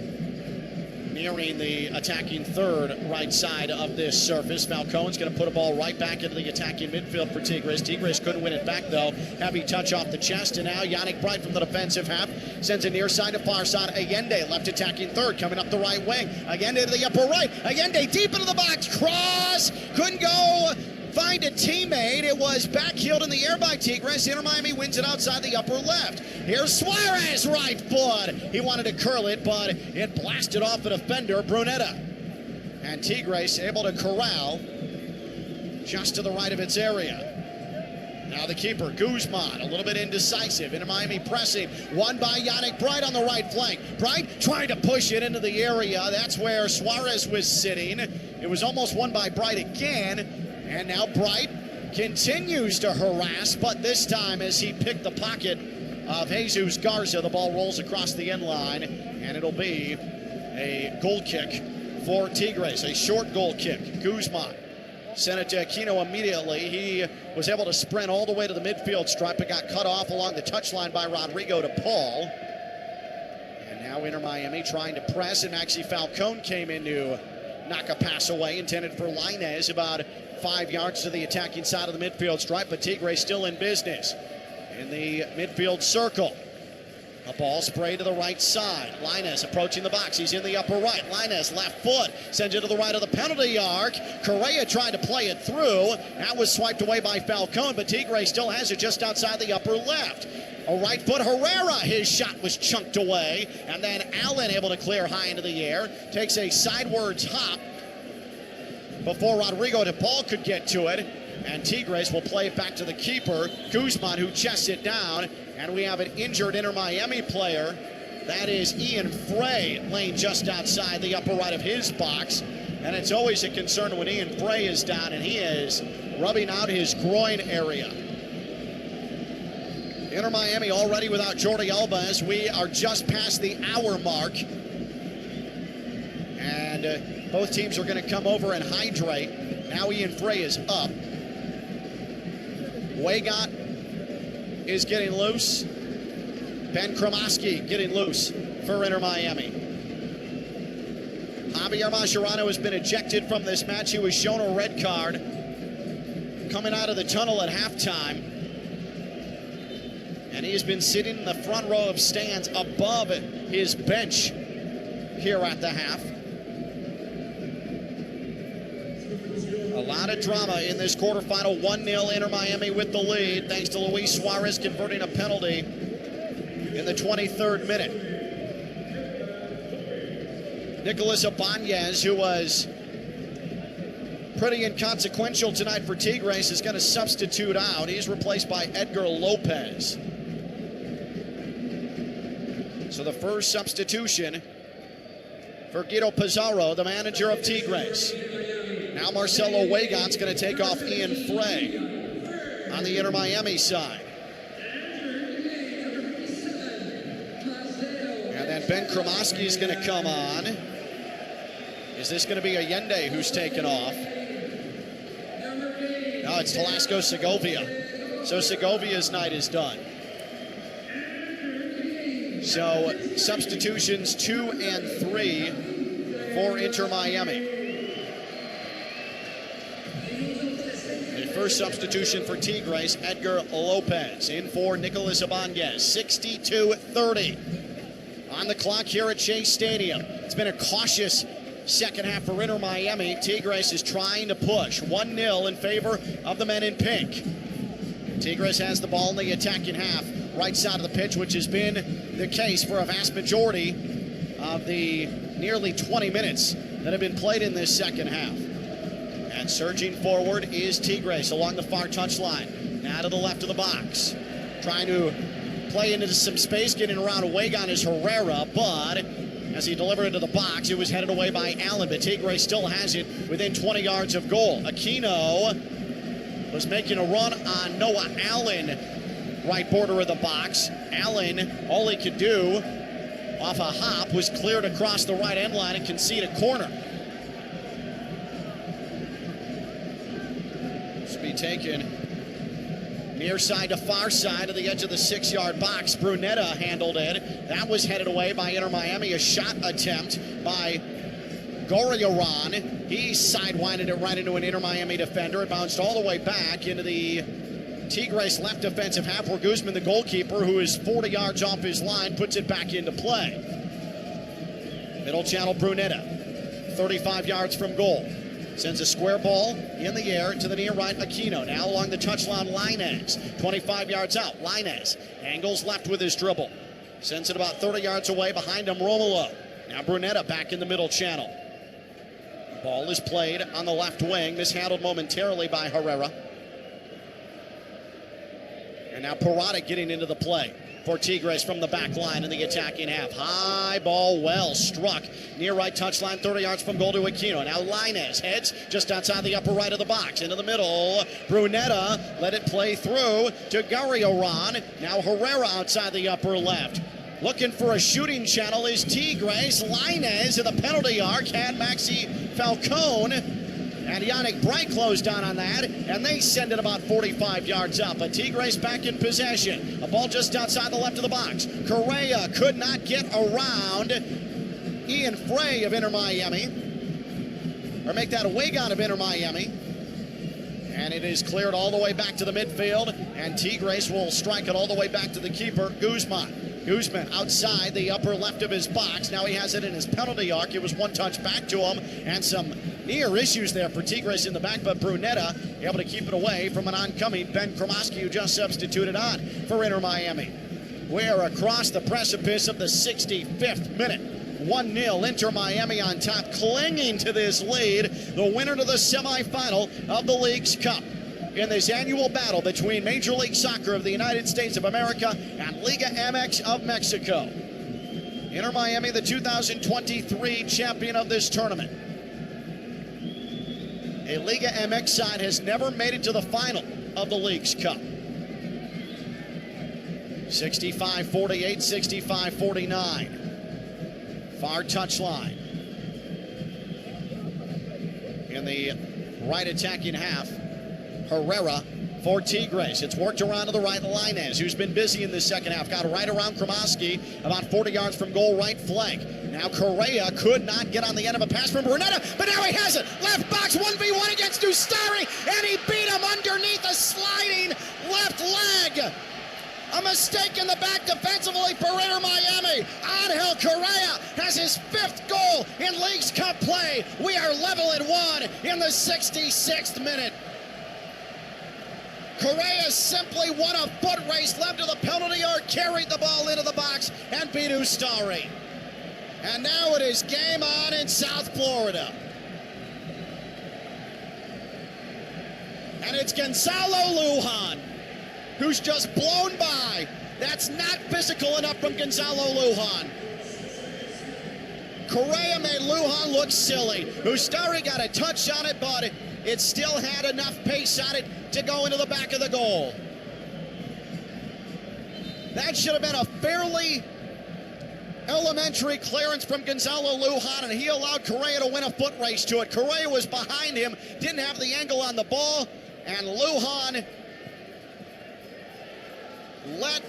Nearing the attacking third right side of this surface. Falcone's going to put a ball right back into the attacking midfield for Tigres. Tigres couldn't win it back, though. Heavy touch off the chest, and now Yannick Bright from the defensive half sends a near side to far side. Allende, left attacking third, coming up the right wing. Allende to the upper right. Allende deep into the box. Cross. Couldn't go find a teammate. It was backheeled in the air by Tigres. Inter Miami wins it outside the upper left. Here's Suarez, right foot. He wanted to curl it, but it blasted off the defender, Brunetta. And Tigres able to corral just to the right of its area. Now the keeper, Guzman, a little bit indecisive. Inter Miami pressing. Won by Yannick Bright on the right flank. Bright trying to push it into the area. That's where Suarez was sitting. It was almost won by Bright again. And now Bright continues to harass, but this time as he picked the pocket of Jesus Garza, the ball rolls across the end line, and it'll be a goal kick for Tigres, a short goal kick. Guzman sent it to Aquino immediately. He was able to sprint all the way to the midfield stripe, but got cut off along the touchline by Rodrigo de Paul. And now Inter Miami trying to press, and Maxi Falcone came in to knock a pass away, intended for Lainez, about 5 yards to the attacking side of the midfield stripe, but Tigres still in business in the midfield circle. A ball sprayed to the right side. Lainez approaching the box. He's in the upper right. Lainez left foot sends it to the right of the penalty arc. Correa tried to play it through. That was swiped away by Falcone, but Tigres still has it just outside the upper left. A right foot Herrera, his shot was chunked away, and then Allen able to clear high into the air. Takes a sidewards hop before Rodrigo de Paul could get to it, and Tigres will play it back to the keeper, Guzman, who chests it down, and we have an injured Inter Miami player. That is Ian Frey, laying just outside the upper right of his box, and it's always a concern when Ian Frey is down, and he is rubbing out his groin area. Inter Miami already without Jordi Alba as we are just past the hour mark. And both teams are going to come over and hydrate. Now Ian Frey is up. Weigott is getting loose. Ben Kremoski getting loose for Inter Miami. Javier Mascherano has been ejected from this match. He was shown a red card coming out of the tunnel at halftime. And he has been sitting in the front row of stands above his bench here at the half. A lot of drama in this quarterfinal. 1-0 Inter Miami with the lead, thanks to Luis Suarez converting a penalty in the 23rd minute. Nicolas Ibanez, who was pretty inconsequential tonight for Tigres, is going to substitute out. He's replaced by Edgar Lopez. So the first substitution for Guido Pizarro, the manager of Tigres. Now Marcelo Weigott's going to take off Ian Frey on the Inter Miami side. And then Ben Kremoski is going to come on. Is this going to be Allende who's taken off? No, it's Velasco Segovia. So Segovia's night is done. So substitutions 2 and 3 for Inter Miami. The first substitution for Tigres, Edgar Lopez, in for Nicolas Ibanez. 62-30 on the clock here at Chase Stadium. It's been a cautious second half for Inter Miami. Tigres is trying to push 1-0 in favor of the men in pink. Tigres has the ball in the attacking half, right side of the pitch, which has been the case for a vast majority of the nearly 20 minutes that have been played in this second half. And surging forward is Tigres along the far touchline. Now to the left of the box. Trying to play into some space, getting around Weigon is Herrera, but as he delivered it to the box, it was headed away by Allen, but Tigres still has it within 20 yards of goal. Aquino was making a run on Noah Allen, right border of the box. Allen, all he could do off a hop was cleared across the right end line and concede a corner. This will be taken near side to far side of the edge of the 6-yard box. Brunetta handled it. That was headed away by Inter Miami. A shot attempt by Gorriaran. He sidewinded it right into an Inter Miami defender. It bounced all the way back into the Tigres left defensive half, where Guzman, the goalkeeper, who is 40 yards off his line, puts it back into play. Middle channel, Brunetta, 35 yards from goal. Sends a square ball in the air to the near right, Aquino. Now along the touchline, Lainez, 25 yards out. Lainez angles left with his dribble. Sends it about 30 yards away. Behind him, Romulo. Now Brunetta back in the middle channel. Ball is played on the left wing, mishandled momentarily by Herrera. And now Parada getting into the play for Tigres from the back line in the attacking half. High ball, well struck near right touchline, 30 yards from goal to Aquino. Now Lainez heads just outside the upper right of the box, into the middle. Brunetta let it play through to Gorriaran. Now Herrera outside the upper left. Looking for a shooting channel is Tigres. Lainez in the penalty arc had Maxi Falcone. And Yannick Bright closed down on that, and they send it about 45 yards up. But Tigres back in possession. A ball just outside the left of the box. Correa could not get around Ian Frey of Inter Miami. Or make that a Weigon of Inter Miami. And it is cleared all the way back to the midfield, and Tigres will strike it all the way back to the keeper, Guzman. Guzman outside the upper left of his box. Now he has it in his penalty arc. It was one touch back to him, and some near issues there for Tigres in the back, but Brunetta able to keep it away from an oncoming Ben Kremoski, who just substituted on for Inter Miami. We're across the precipice of the 65th minute. 1-0 Inter Miami on top, clinging to this lead, the winner to the semifinal of the League's Cup. In this annual battle between Major League Soccer of the United States of America and Liga MX of Mexico. Inter Miami, the 2023 champion of this tournament. A Liga MX side has never made it to the final of the League's Cup. 65-48, 65-49. Far touchline. In the right attacking half, Herrera for Tigres. It's worked around to the right. Lainez, who's been busy in the second half, got right around Kromoski, about 40 yards from goal, right flank. Now Correa could not get on the end of a pass from Brunetta, but now he has it. Left box, 1v1 against Ustari, and he beat him underneath a sliding left leg. A mistake in the back defensively for Inter Miami. Angel Correa has his 5th goal in Leagues Cup play. We are level at 1 in the 66th minute. Correa simply won a foot race, led to the penalty yard, carried the ball into the box, and beat Ustari. And now it is game on in South Florida. And it's Gonzalo Lujan, who's just blown by. That's not physical enough from Gonzalo Lujan. Correa made Lujan look silly. Ustari got a touch on it, but it still had enough pace on it to go into the back of the goal. That should have been a fairly elementary clearance from Gonzalo Lujan, and he allowed Correa to win a foot race to it. Correa was behind him, didn't have the angle on the ball, and Lujan let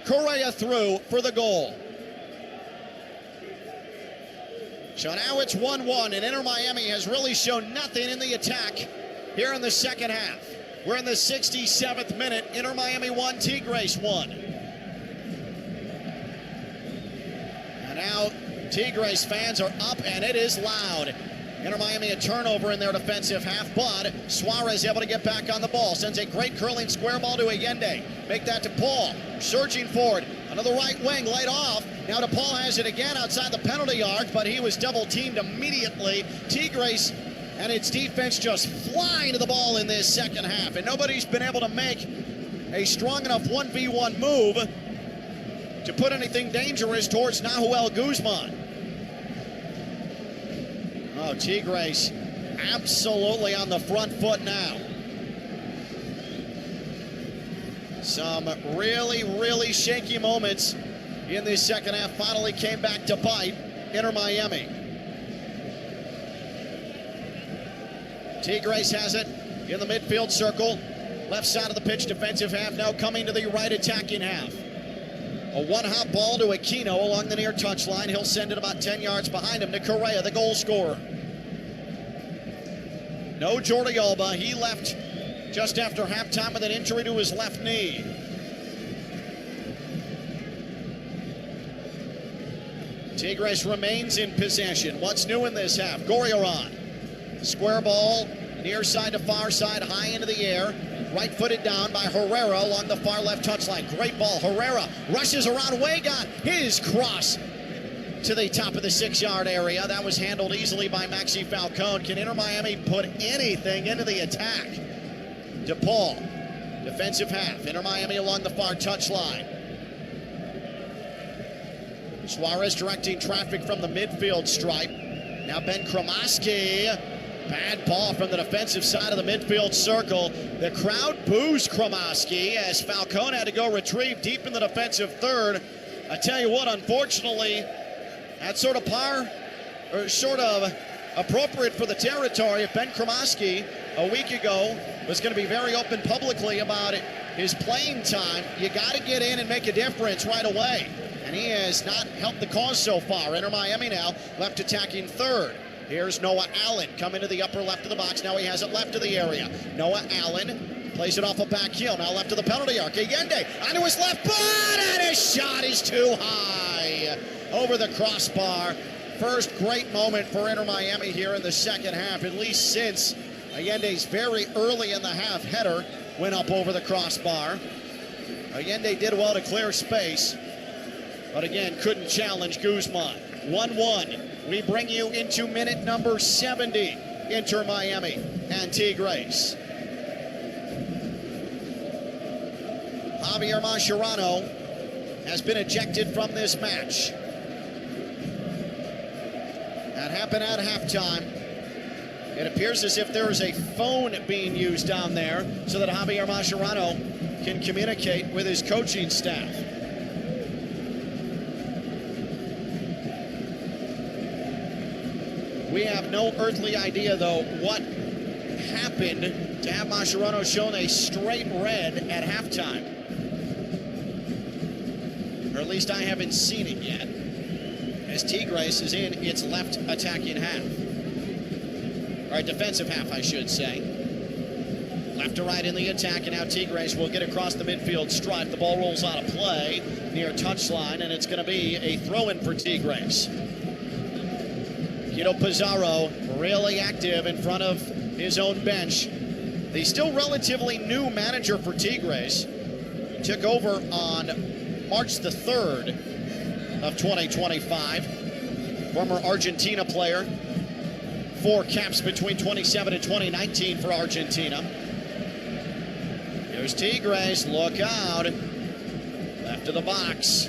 Correa through for the goal. So now it's 1-1, and Inter Miami has really shown nothing in the attack here in the second half. We're in the 67th minute. Inter Miami 1, Tigres 1. And now Tigres fans are up, and it is loud. Inter Miami a turnover in their defensive half, but Suarez able to get back on the ball. Sends a great curling square ball to Allende. Make that to Paul. Surging forward. Another right wing laid off. Now DePaul has it again outside the penalty arc, but he was double teamed immediately. Tigres and its defense just flying to the ball in this second half, and nobody's been able to make a strong enough 1v1 move to put anything dangerous towards Nahuel Guzman. Oh, Tigres absolutely on the front foot now. Some really, really shaky moments in this second half finally came back to bite Inter Miami. Tigres has it in the midfield circle. Left side of the pitch, defensive half now coming to the right attacking half. A one-hop ball to Aquino along the near touchline. He'll send it about 10 yards behind him to Correa, the goal scorer. No Jordi Alba. He left just after halftime with an injury to his left knee. Tigres remains in possession. What's new in this half? Gorriarán. Square ball, near side to far side, high into the air. Right-footed down by Herrera along the far left touchline. Great ball. Herrera rushes around Weigand. His cross to the top of the 6-yard area. That was handled easily by Maxi Falcone. Can Inter Miami put anything into the attack? DePaul, defensive half. Inter Miami along the far touchline. Suarez directing traffic from the midfield stripe. Now Ben Kromoski. Bad ball from the defensive side of the midfield circle. The crowd boos Kromoski as Falcone had to go retrieve deep in the defensive third. I tell you what, unfortunately, that's sort of appropriate for the territory. If Ben Kromoski a week ago was going to be very open publicly about it, his playing time, you got to get in and make a difference right away. And he has not helped the cause so far. Inter Miami now left attacking third. Here's Noah Allen coming to the upper left of the box. Now he has it left of the area. Noah Allen plays it off a back heel. Now left of the penalty arc. Allende onto his left foot, and his shot is too high over the crossbar. First great moment for Inter Miami here in the second half, at least since Allende's very early in the half header went up over the crossbar. Allende did well to clear space, but again couldn't challenge Guzman. 1-1. We bring you into minute number 70. Inter Miami and Tigres. Javier Mascherano has been ejected from this match. That happened at halftime. It appears as if there is a phone being used down there so that Javier Mascherano can communicate with his coaching staff. We have no earthly idea, though, what happened to have Mascherano shown a straight red at halftime. Or at least I haven't seen it yet, as Tigres is in its left attacking half. Or defensive half, I should say. Left to right in the attack, and now Tigres will get across the midfield stripe. The ball rolls out of play near touchline, and it's going to be a throw-in for Tigres. Guido Pizarro really active in front of his own bench. The still relatively new manager for Tigres took over on March the 3rd of 2025. Former Argentina player. 4 caps between 27 and 2019 for Argentina. Here's Tigres, look out. Left of the box.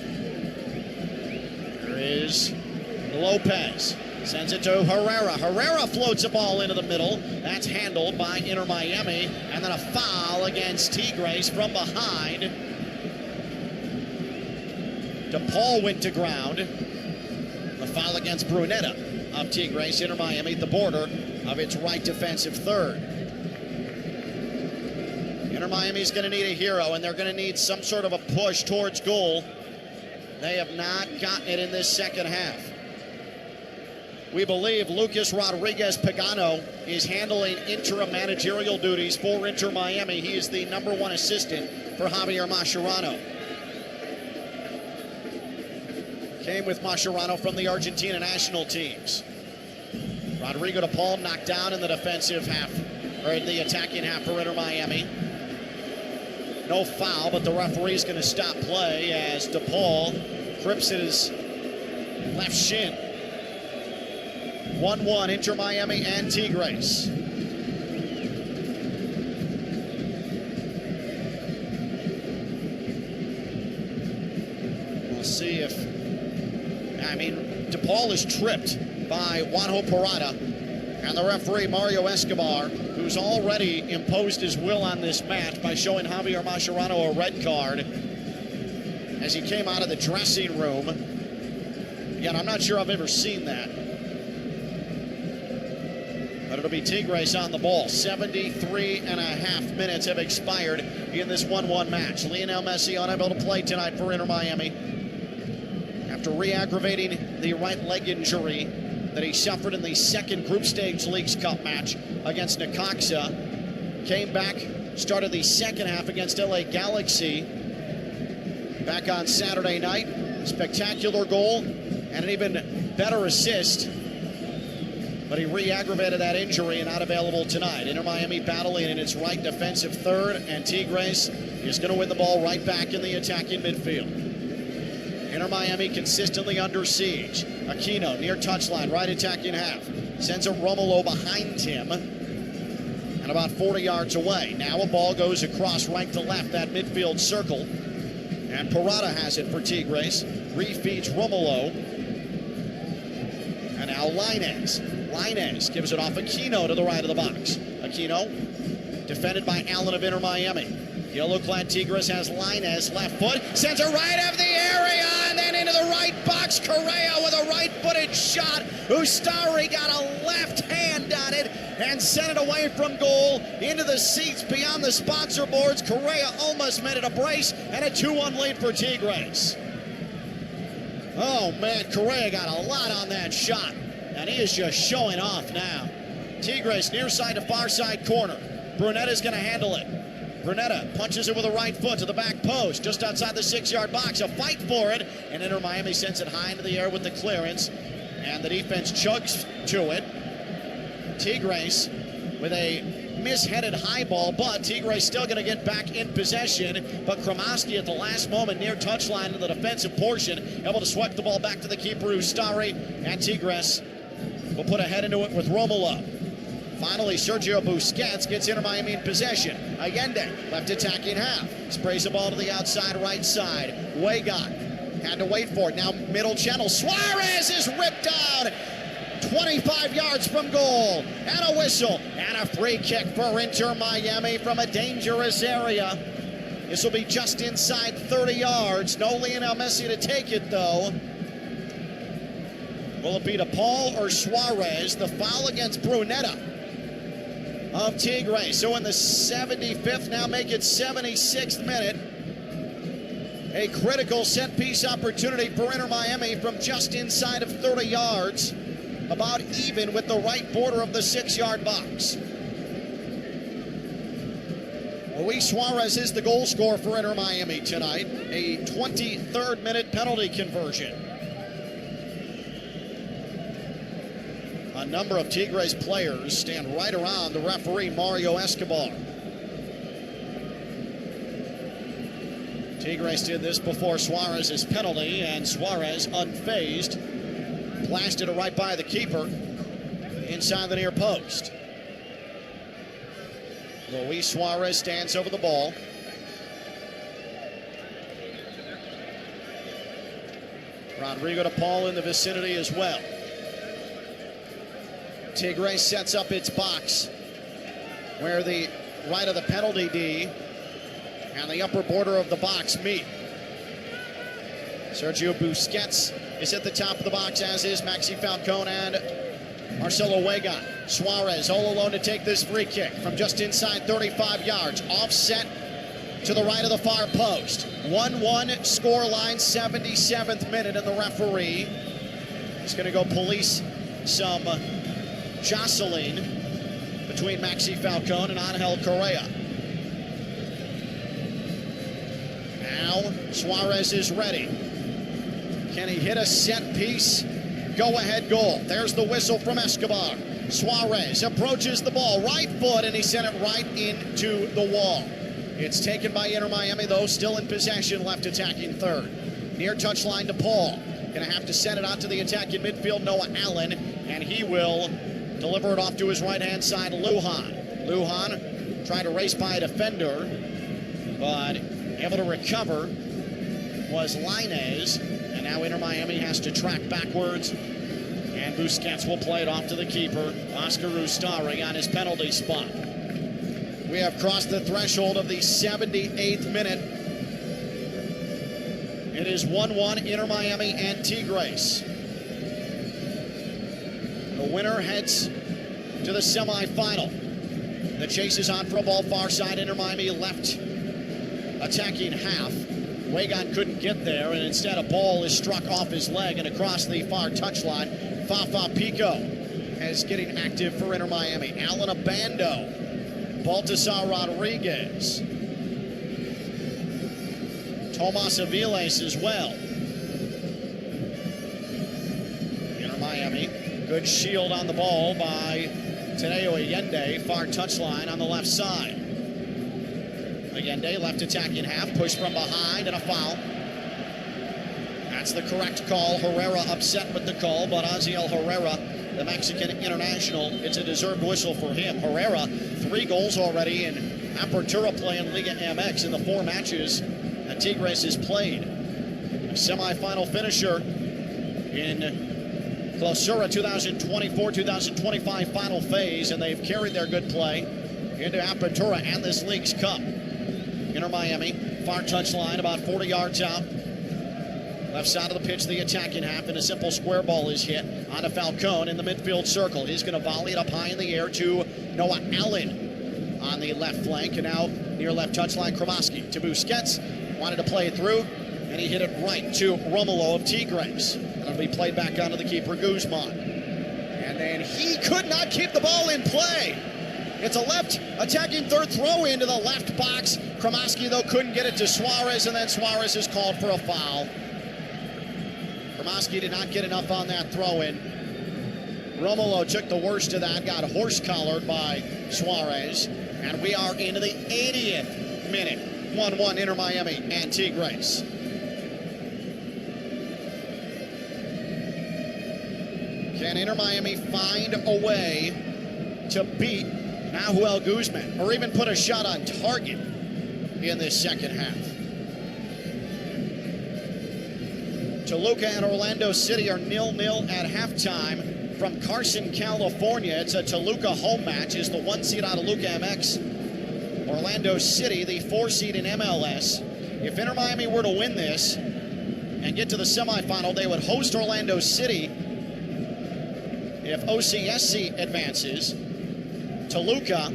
Here is Lopez. Sends it to Herrera. Herrera floats a ball into the middle. That's handled by Inter Miami. And then a foul against Tigres from behind. DePaul went to ground. A foul against Brunetta of Tigres. Inter Miami at the border of its right defensive third. Inter Miami's going to need a hero, and they're going to need some sort of a push towards goal. They have not gotten it in this second half. We believe Lucas Rodriguez Pagano is handling interim managerial duties for Inter Miami. He is the #1 assistant for Javier Mascherano. Came with Mascherano from the Argentina national teams. Rodrigo DePaul knocked down in the defensive half, or in the attacking half for Inter Miami. No foul, but the referee's going to stop play as DePaul grips at his left shin. 1-1, Inter Miami and Tigres. We'll see if, DePaul is tripped by Juanjo Parada, and the referee Mario Escobar, who's already imposed his will on this match by showing Javier Mascherano a red card as he came out of the dressing room. Again, I'm not sure I've ever seen that. But it'll be Tigres on the ball. 73.5 minutes have expired in this 1-1 match. Lionel Messi unable to play tonight for Inter Miami after re-aggravating the right leg injury that he suffered in the second group stage Leagues Cup match against Necaxa. Came back, started the second half against LA Galaxy back on Saturday night. Spectacular goal and an even better assist. But he re-aggravated that injury and not available tonight. Inter Miami battling in its right defensive third, and Tigres is going to win the ball right back in the attacking midfield. Inter Miami consistently under siege. Aquino near touchline, right attacking half. Sends a Romulo behind him and about 40 yards away. Now a ball goes across right to left, that midfield circle. And Parada has it for Tigres. Refeeds Romulo. And now Lainez. Lainez gives it off Aquino to the right of the box. Aquino defended by Allen of Inter Miami. Yellow-clad Tigres has Lainez, left foot, sends it right of the area, and then into the right box. Correa with a right-footed shot. Ustari got a left hand on it and sent it away from goal into the seats beyond the sponsor boards. Correa almost made it a brace, and a 2-1 lead for Tigres. Oh, man, Correa got a lot on that shot, and he is just showing off now. Tigres near side to far side corner. Brunetta's going to handle it. Brunetta punches it with a right foot to the back post, just outside the 6-yard box. A fight for it, and Inter Miami sends it high into the air with the clearance, and the defense chugs to it. Tigres with a misheaded high ball, but Tigres still going to get back in possession. But Kramaski at the last moment near touchline in the defensive portion, able to swipe the ball back to the keeper, Ustari, and Tigres will put a head into it with Romulo. Finally, Sergio Busquets gets Inter Miami in possession. Allende, left attacking half. Sprays the ball to the outside right side. Weigott had to wait for it. Now middle channel. Suarez is ripped down. 25 yards from goal. And a whistle. And a free kick for Inter Miami from a dangerous area This will be just inside 30 yards. No Lionel Messi to take it, though. Will it be to Paul or Suarez? The foul against Brunetta of Tigre. So in the 75th, now make it 76th minute. A critical set-piece opportunity for Inter Miami from just inside of 30 yards. About even with the right border of the 6-yard box. Luis Suarez is the goal scorer for Inter Miami tonight. A 23rd minute penalty conversion. A number of Tigres players stand right around the referee, Mario Escobar. Tigres did this before Suarez's penalty, and Suarez, unfazed, blasted it right by the keeper inside the near post. Luis Suarez stands over the ball. Rodrigo de Paul in the vicinity as well. Tigre sets up its box where the right of the penalty D and the upper border of the box meet. Sergio Busquets is at the top of the box, as is Maxi Falcone and Marcelo Weigand. Suarez all alone to take this free kick from just inside 35 yards. Offset to the right of the far post. 1-1 scoreline, 77th minute, and the referee is going to go police some jostling between Maxi Falcone and Angel Correa. Now Suarez is ready. Can he hit a set piece? Go-ahead goal. There's the whistle from Escobar. Suarez approaches the ball, right foot, and he sent it right into the wall. It's taken by Inter Miami, though, still in possession, left attacking third. Near touchline to Paul. Gonna have to send it out to the attack in midfield, Noah Allen, and he will deliver it off to his right-hand side, Lujan. Lujan tried to race by a defender, but able to recover was Lainez, and now Inter Miami has to track backwards, and Busquets will play it off to the keeper, Oscar Ustari, on his penalty spot. We have crossed the threshold of the 78th minute. It is 1-1 Inter Miami and Tigres. The winner heads to the semifinal. The chase is on for a ball far side. Inter Miami left attacking half. Weigand couldn't get there, and instead a ball is struck off his leg and across the far touchline. Fafa Pico is getting active for Inter Miami. Alan Abando. Baltasar Rodriguez. Tomas Aviles as well. Inter Miami, good shield on the ball by Tadeo Allende, far touchline on the left side. Allende left attacking half, push from behind, and a foul. That's the correct call. Herrera upset with the call, but Aziel Herrera, the Mexican international, it's a deserved whistle for him. Herrera, 3 goals already in Apertura play in Liga MX in the 4 matches that Tigres has played. A semifinal finisher in Clausura 2024-2025 final phase, and they've carried their good play into Apertura and this League's Cup. Inter Miami, far touchline, about 40 yards out. Left side of the pitch, the attacking half, and a simple square ball is hit onto Falcone in the midfield circle. He's going to volley it up high in the air to Noah Allen on the left flank, and now near left touchline, Kramaski to Busquets. Wanted to play it through, and he hit it right to Romulo of Tigres. And it'll be played back onto the keeper, Guzman. And then he could not keep the ball in play. It's a left attacking third throw into the left box. Kramaski, though, couldn't get it to Suarez, and then Suarez is called for a foul. Kramaski did not get enough on that throw-in. Romulo took the worst of that, got horse-collared by Suarez. And we are into the 80th minute. 1-1 Inter Miami and Tigres. Can Inter Miami find a way to beat Nahuel Guzman, or even put a shot on target in this second half? Toluca and Orlando City are 0-0 at halftime from Carson, California. It's a Toluca home match. Is the 1 seed out of Luca MX. Orlando City, the 4 seed in MLS. If Inter Miami were to win this and get to the semifinal, they would host Orlando City. If OCSC advances, Toluca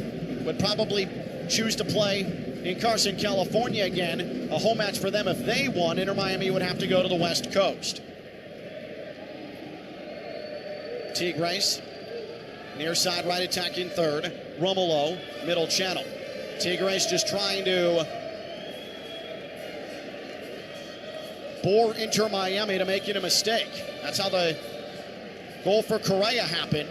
would probably choose to play in Carson, California again. A home match for them if they won. Inter Miami would have to go to the West Coast. Tigres, near side right attacking third. Romulo, middle channel. Tigres just trying to bore Inter Miami to making a mistake. That's how the goal for Correa happened.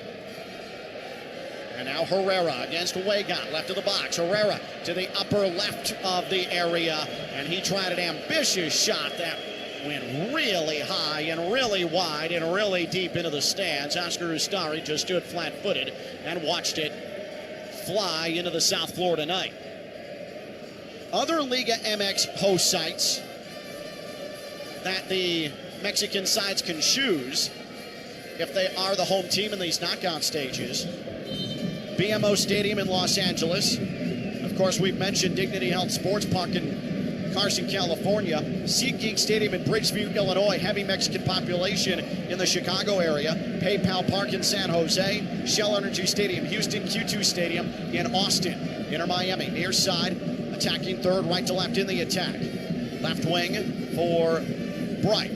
And now Herrera against Weigand, left of the box. Herrera to the upper left of the area, and he tried an ambitious shot that went really high and really wide and really deep into the stands. Oscar Ustari just stood flat-footed and watched it fly into the South Florida night. Other Liga MX host sites that the Mexican sides can choose if they are the home team in these knockout stages. BMO Stadium in Los Angeles. Of course, we've mentioned Dignity Health Sports Park in Carson, California. SeatGeek Stadium in Bridgeview, Illinois. Heavy Mexican population in the Chicago area. PayPal Park in San Jose. Shell Energy Stadium, Houston. Q2 Stadium in Austin. Inter Miami, near side, attacking third, right to left in the attack. Left wing for Bright.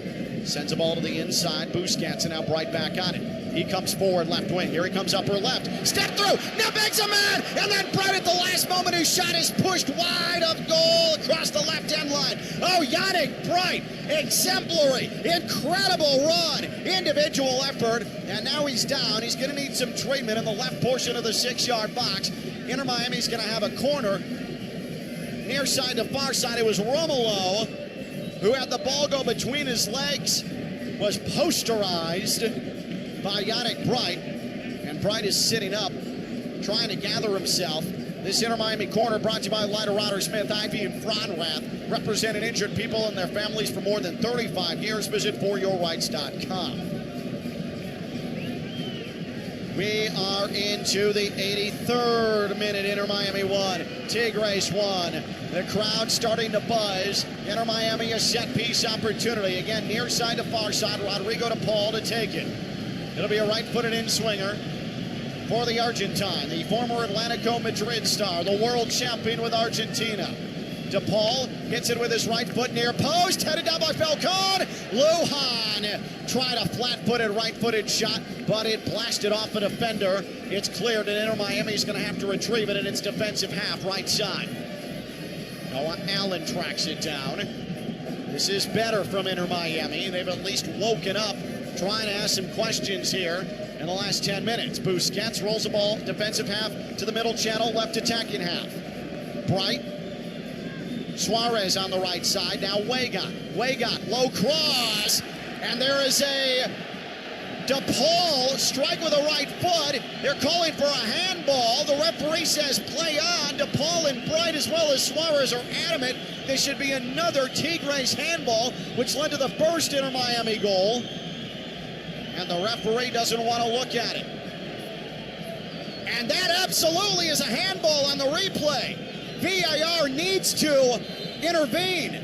Sends a ball to the inside. Busquets, and now Bright back on it. He comes forward, left wing. Here he comes upper left. Step through. Now makes a man. And then Bright at the last moment, his shot is pushed wide of goal across the left-hand line. Oh, Yannick Bright. Exemplary. Incredible run. Individual effort. And now he's down. He's going to need some treatment in the left portion of the 6-yard box. Inter Miami's going to have a corner. Near side to far side, it was Romulo who had the ball go between his legs, was posterized by Yannick Bright, and Bright is sitting up, trying to gather himself. This Inter Miami corner brought to you by Leiter Rotter Smith, Ivy, and Fronrath, representing injured people and their families for more than 35 years. Visit foryourrights.com. We are into the 83rd minute. Inter Miami 1, Tigres 1. The crowd starting to buzz. Inter Miami a set piece opportunity. Again, near side to far side. Rodrigo to Paul to take it. It'll be a right-footed in-swinger for the Argentine, the former Atlético Madrid star, the world champion with Argentina. DePaul hits it with his right foot near post, headed down by Falcon. Lujan tried a flat-footed, right-footed shot, but it blasted off a defender. It's cleared, and Inter Miami is going to have to retrieve it in its defensive half, right side. Noah Allen tracks it down. This is better from Inter Miami. They've at least woken up, trying to ask some questions here in the last 10 minutes. Busquets rolls the ball, defensive half to the middle channel, left attacking half. Bright. Suarez on the right side. Now Weigand. Weigand, low cross. And there is a DePaul strike with a right foot. They're calling for a handball. The referee says play on. DePaul and Bright as well as Suarez are adamant this should be another Tigres handball, which led to the first Inter Miami goal. And the referee doesn't want to look at it. And that absolutely is a handball on the replay. VAR needs to intervene.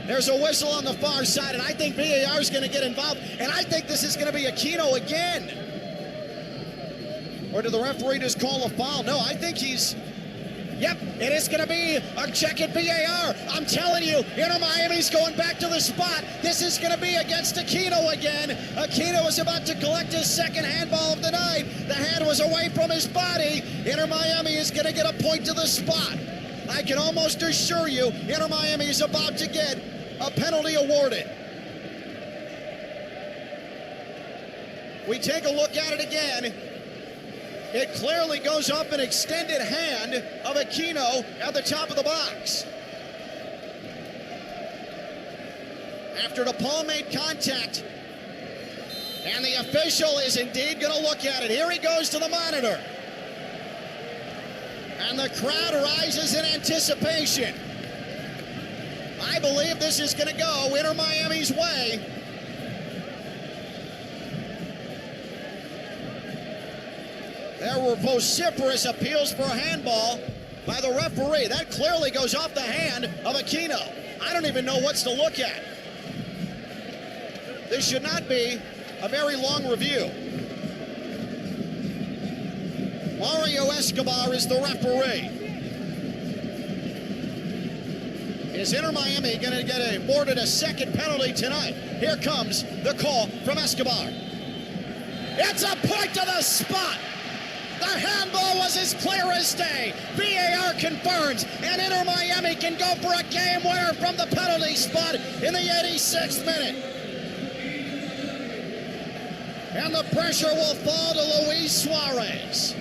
There's a whistle on the far side, and I think VAR is going to get involved. And I think this is going to be Aquino again. Or did the referee just call a foul? No, I think he's... Yep, it is going to be a check at VAR. I'm telling you, Inter Miami's going back to the spot. This is going to be against Aquino again. Aquino is about to collect his second handball of the night. The hand was away from his body. Inter Miami is going to get a point to the spot. I can almost assure you, Inter Miami is about to get a penalty awarded. We take a look at it again. It clearly goes up an extended hand of Aquino at the top of the box. After DePaul made contact, and the official is indeed going to look at it. Here he goes to the monitor. And the crowd rises in anticipation. I believe this is going to go Inter Miami's way. There were vociferous appeals for a handball. by the referee. That clearly goes off the hand of Aquino. I don't even know what's to look at. This should not be a very long review. Mario Escobar is the referee. Is Inter Miami going to get awarded a second penalty tonight? Here comes the call from Escobar. It's a point to the spot. The handball was as clear as day. VAR confirms, and Inter Miami can go for a game winner from the penalty spot in the 86th minute. And the pressure will fall to Luis Suarez.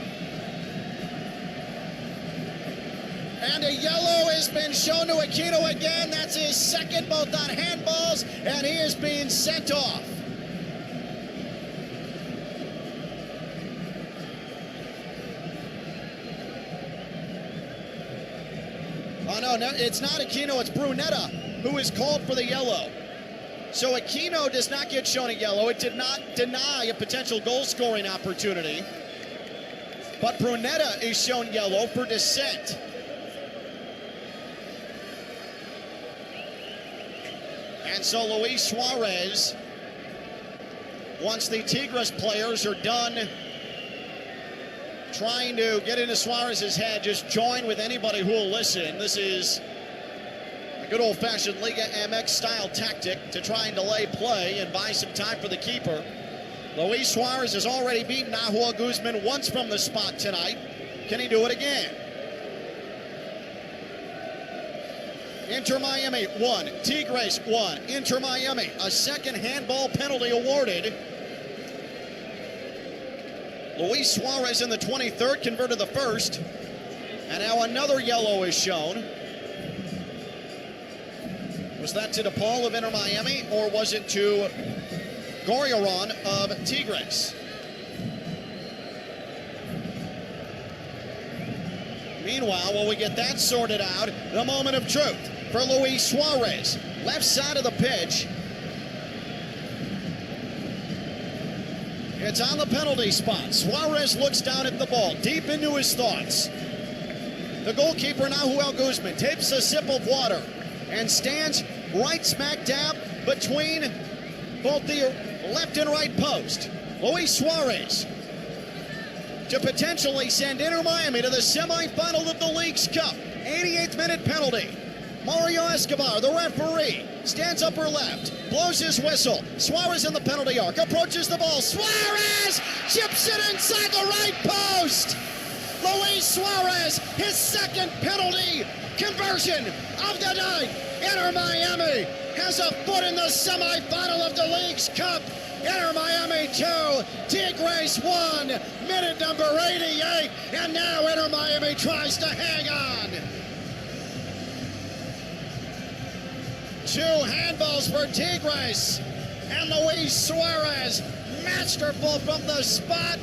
And a yellow has been shown to Aquino again. That's his second, both on handballs, and he is being sent off. Oh, no, it's not Aquino, it's Brunetta who is called for the yellow. So Aquino does not get shown a yellow. It did not deny a potential goal-scoring opportunity. But Brunetta is shown yellow for dissent. And so Luis Suarez, once the Tigres players are done trying to get into Suarez's head, just join with anybody who will listen. This is a good old-fashioned Liga MX style tactic to try and delay play and buy some time for the keeper. Luis Suarez has already beaten Nahua Guzman once from the spot tonight. Can he do it again? Inter Miami 1, Tigres 1. Inter Miami, a second handball penalty awarded. Luis Suarez in the 23rd converted the first. And now another yellow is shown. Was that to DePaul of Inter Miami, or was it to Gorriarán of Tigres? Meanwhile, while we get that sorted out, the moment of truth for Luis Suarez. Left side of the pitch. It's on the penalty spot. Suarez looks down at the ball, deep into his thoughts. The goalkeeper, Nahuel Guzman, takes a sip of water and stands right smack dab between both the left and right post. Luis Suarez to potentially send Inter Miami to the semifinal of the League's Cup. 88th minute penalty. Mario Escobar, the referee, stands up her left, blows his whistle. Suarez in the penalty arc, approaches the ball. Suarez chips it inside the right post. Luis Suarez, his second penalty conversion of the night. Inter Miami has a foot in the semifinal of the League's Cup. Inter Miami 2, Tigres 1, minute number 88, and now Inter Miami tries to hang on. Two handballs for Tigres, and Luis Suarez, masterful from the spot,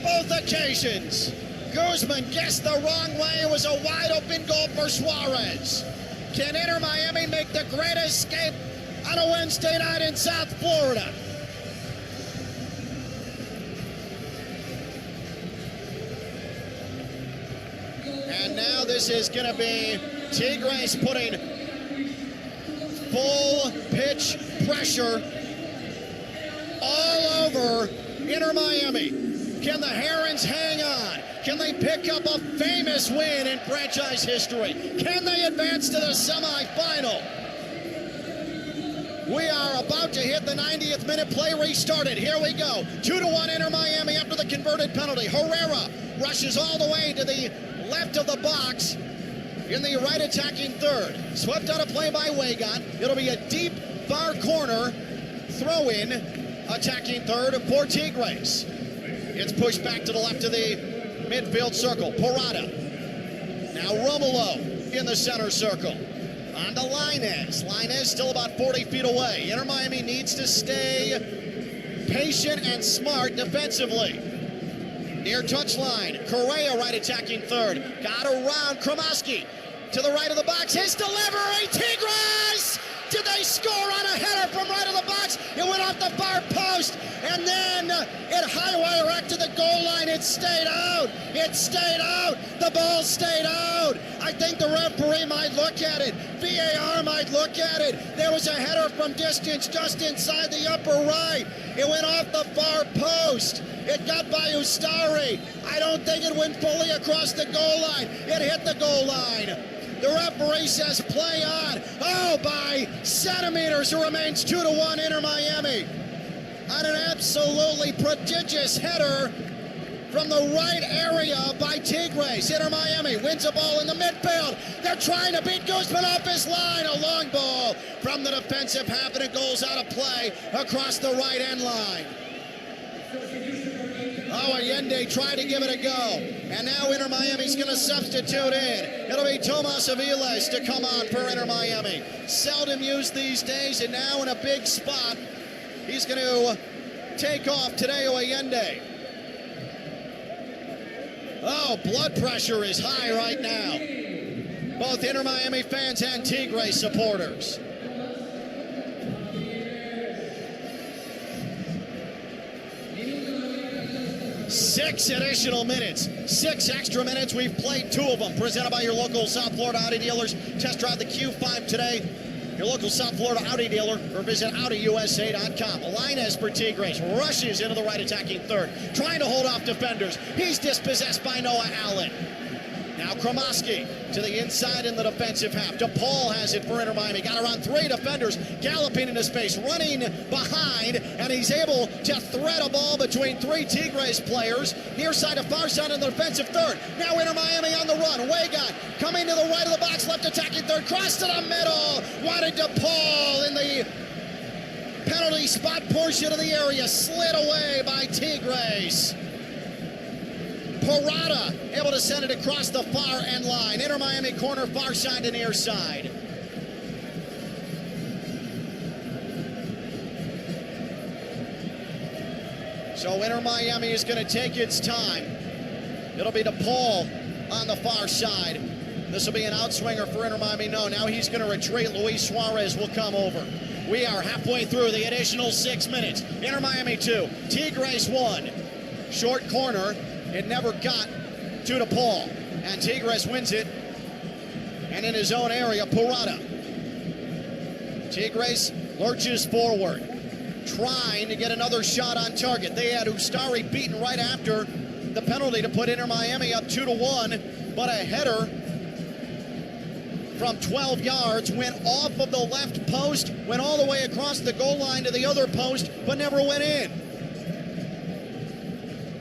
both occasions. Guzman guessed the wrong way. It was a wide open goal for Suarez. Can Inter Miami make the great escape on a Wednesday night in South Florida? And now this is going to be Tigres putting full pitch pressure all over Inter Miami. Can the Herons hang on? Can they pick up a famous win in franchise history? Can they advance to the semifinal? We are about to hit the 90th minute. Play restarted. Here we go. 2-1 Inter Miami after the converted penalty. Herrera rushes all the way to the left of the box in the right attacking third. Swept out of play by Weigand. It'll be a deep far corner throw-in attacking third for Tigres. It's pushed back to the left of the midfield circle. Parada. Now Romulo in the center circle. On to Lainez. Lainez still about 40 feet away. Inter Miami needs to stay patient and smart defensively. Near touchline. Correa right attacking third. Got around Kromoski to the right of the box. His delivery. Tigres! Did they score on a header from right of the box? It went off the far post, and then it high-wire back to the goal line. It stayed out. It stayed out. The ball stayed out. I think the referee might look at it. VAR might look at it. There was a header from distance just inside the upper right. It went off the far post. It got by Ustari. I don't think it went fully across the goal line. It hit the goal line. The referee says play on. Oh, by centimeters, it remains 2-1 Inter Miami. On an absolutely prodigious header from the right area by Tigres. Inter Miami wins a ball in the midfield. They're trying to beat Guzman off his line. A long ball from the defensive half, and it goes out of play across the right end line. Oh, Allende tried to give it a go. And now Inter Miami's going to substitute in. It'll be Tomas Aviles to come on for Inter Miami. Seldom used these days, and now in a big spot, he's going to take off Tadeo Allende. Oh, blood pressure is high right now. Both Inter Miami fans and Tigres supporters. 6 additional minutes, 6 extra minutes. We've played 2 of them. Presented by your local South Florida Audi dealers. Test drive the Q5 today. Your local South Florida Audi dealer, or visit AudiUSA.com. Lainez for Tigres rushes into the right attacking third, trying to hold off defenders. He's dispossessed by Noah Allen. Now Kromoski to the inside in the defensive half. DePaul has it for Inter Miami. Got around 3 defenders, galloping into space, running behind, and he's able to thread a ball between 3 Tigres players. Near side to far side in the defensive third. Now Inter Miami on the run. Weigott coming to the right of the box, left attacking third, cross to the middle. Wanted DePaul in the penalty spot portion of the area. Slid away by Tigres. Parada able to send it across the far end line. Inter Miami corner, far side to near side. So Inter Miami is going to take its time. It'll be DePaul on the far side. This will be an outswinger for Inter Miami. No, now he's going to retreat. Luis Suarez will come over. We are halfway through the additional 6 minutes. Inter Miami 2, Tigres 1. Short corner. It never got to DePaul, and Tigres wins it, and in his own area, Parada. Tigres lurches forward, trying to get another shot on target. They had Ustari beaten right after the penalty to put Inter Miami up 2-1, but a header from 12 yards went off of the left post, went all the way across the goal line to the other post, but never went in.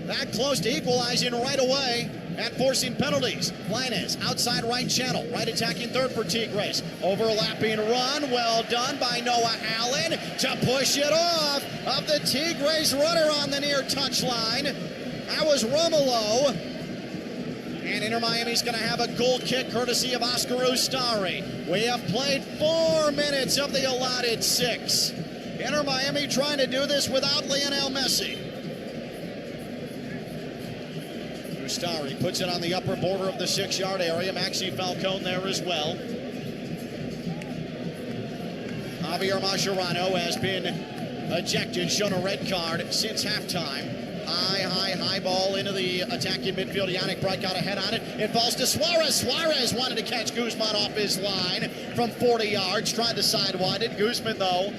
That close to equalizing right away and forcing penalties. Lainez, outside right channel, right attacking third for Tigres. Overlapping run, well done by Noah Allen to push it off of the Tigres runner on the near touchline. That was Romulo. And Inter Miami's going to have a goal kick courtesy of Oscar Ustari. We have played 4 minutes of the allotted 6. Inter Miami trying to do this without Lionel Messi. Ustari puts it on the upper border of the 6-yard area. Maxi Falcone there as well. Javier Mascherano has been ejected, shown a red card since halftime. High ball into the attacking midfield. Yannick Bright got ahead on it. It falls to Suarez. Suarez wanted to catch Guzman off his line from 40 yards. Tried to sidewide it. Guzman, though,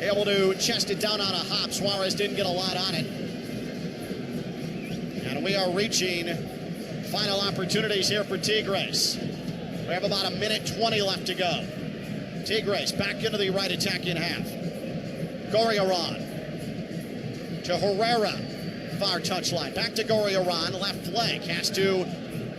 able to chest it down on a hop. Suarez didn't get a lot on it. And we are reaching final opportunities here for Tigres. We have about 1:20 left to go. Tigres back into the right attacking half. Gorriarán to Herrera. Far touchline. Back to Gorriarán. Left flank. Has to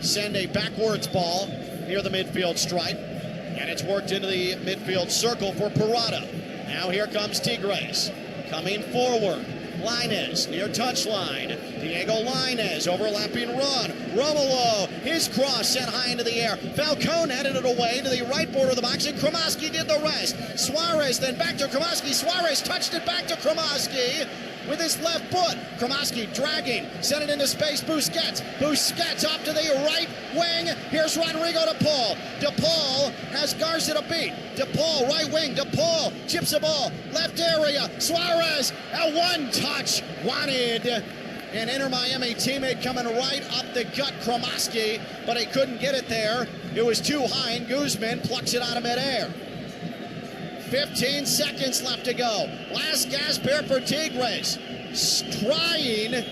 send a backwards ball near the midfield stripe. And it's worked into the midfield circle for Parada. Now here comes Tigres. Coming forward. Lainez near touchline. Diego Lainez overlapping run. Romolo, his cross sent high into the air. Falcone headed it away to the right border of the box, and Kromoski did the rest. Suarez then back to Kromoski. Suarez touched it back to Kromoski with his left foot. Kromoski dragging, sent it into space. Busquets off to the right wing. Here's Rodrigo DePaul. DePaul has Garza beat. DePaul, right wing. DePaul chips the ball, left area. Suarez, a one touch wanted. An Inter Miami teammate coming right up the gut, Kromoski, but he couldn't get it there. It was too high, and Guzman plucks it out of midair. 15 seconds left to go. Last gasp here for Tigres. Trying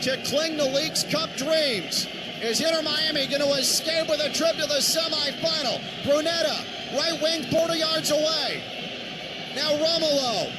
to cling to Leagues Cup dreams. Is Inter Miami going to escape with a trip to the semifinal? Brunetta, right wing, 40 yards away. Now Romolo,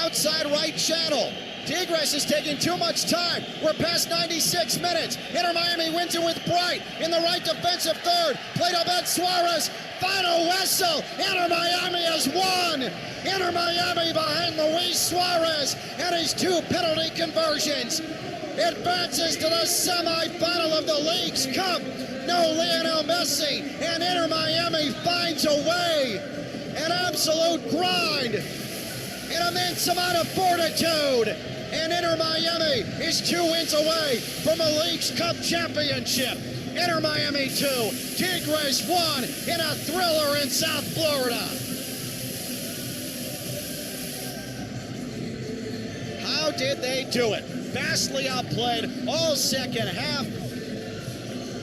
outside right channel. Tigres is taking too much time. We're past 96 minutes. Inter Miami wins it with Bright in the right defensive third. Played up at Suarez. Final whistle. Inter Miami has won. Inter Miami behind Luis Suarez and his 2 penalty conversions advances to the semifinal of the Leagues Cup. No Lionel Messi, and Inter Miami finds a way. An absolute grind. An immense amount of fortitude. And Inter Miami is 2 wins away from a Leagues Cup championship. Inter Miami 2, Tigres 1 in a thriller in South Florida. How did they do it? Vastly outplayed all second half.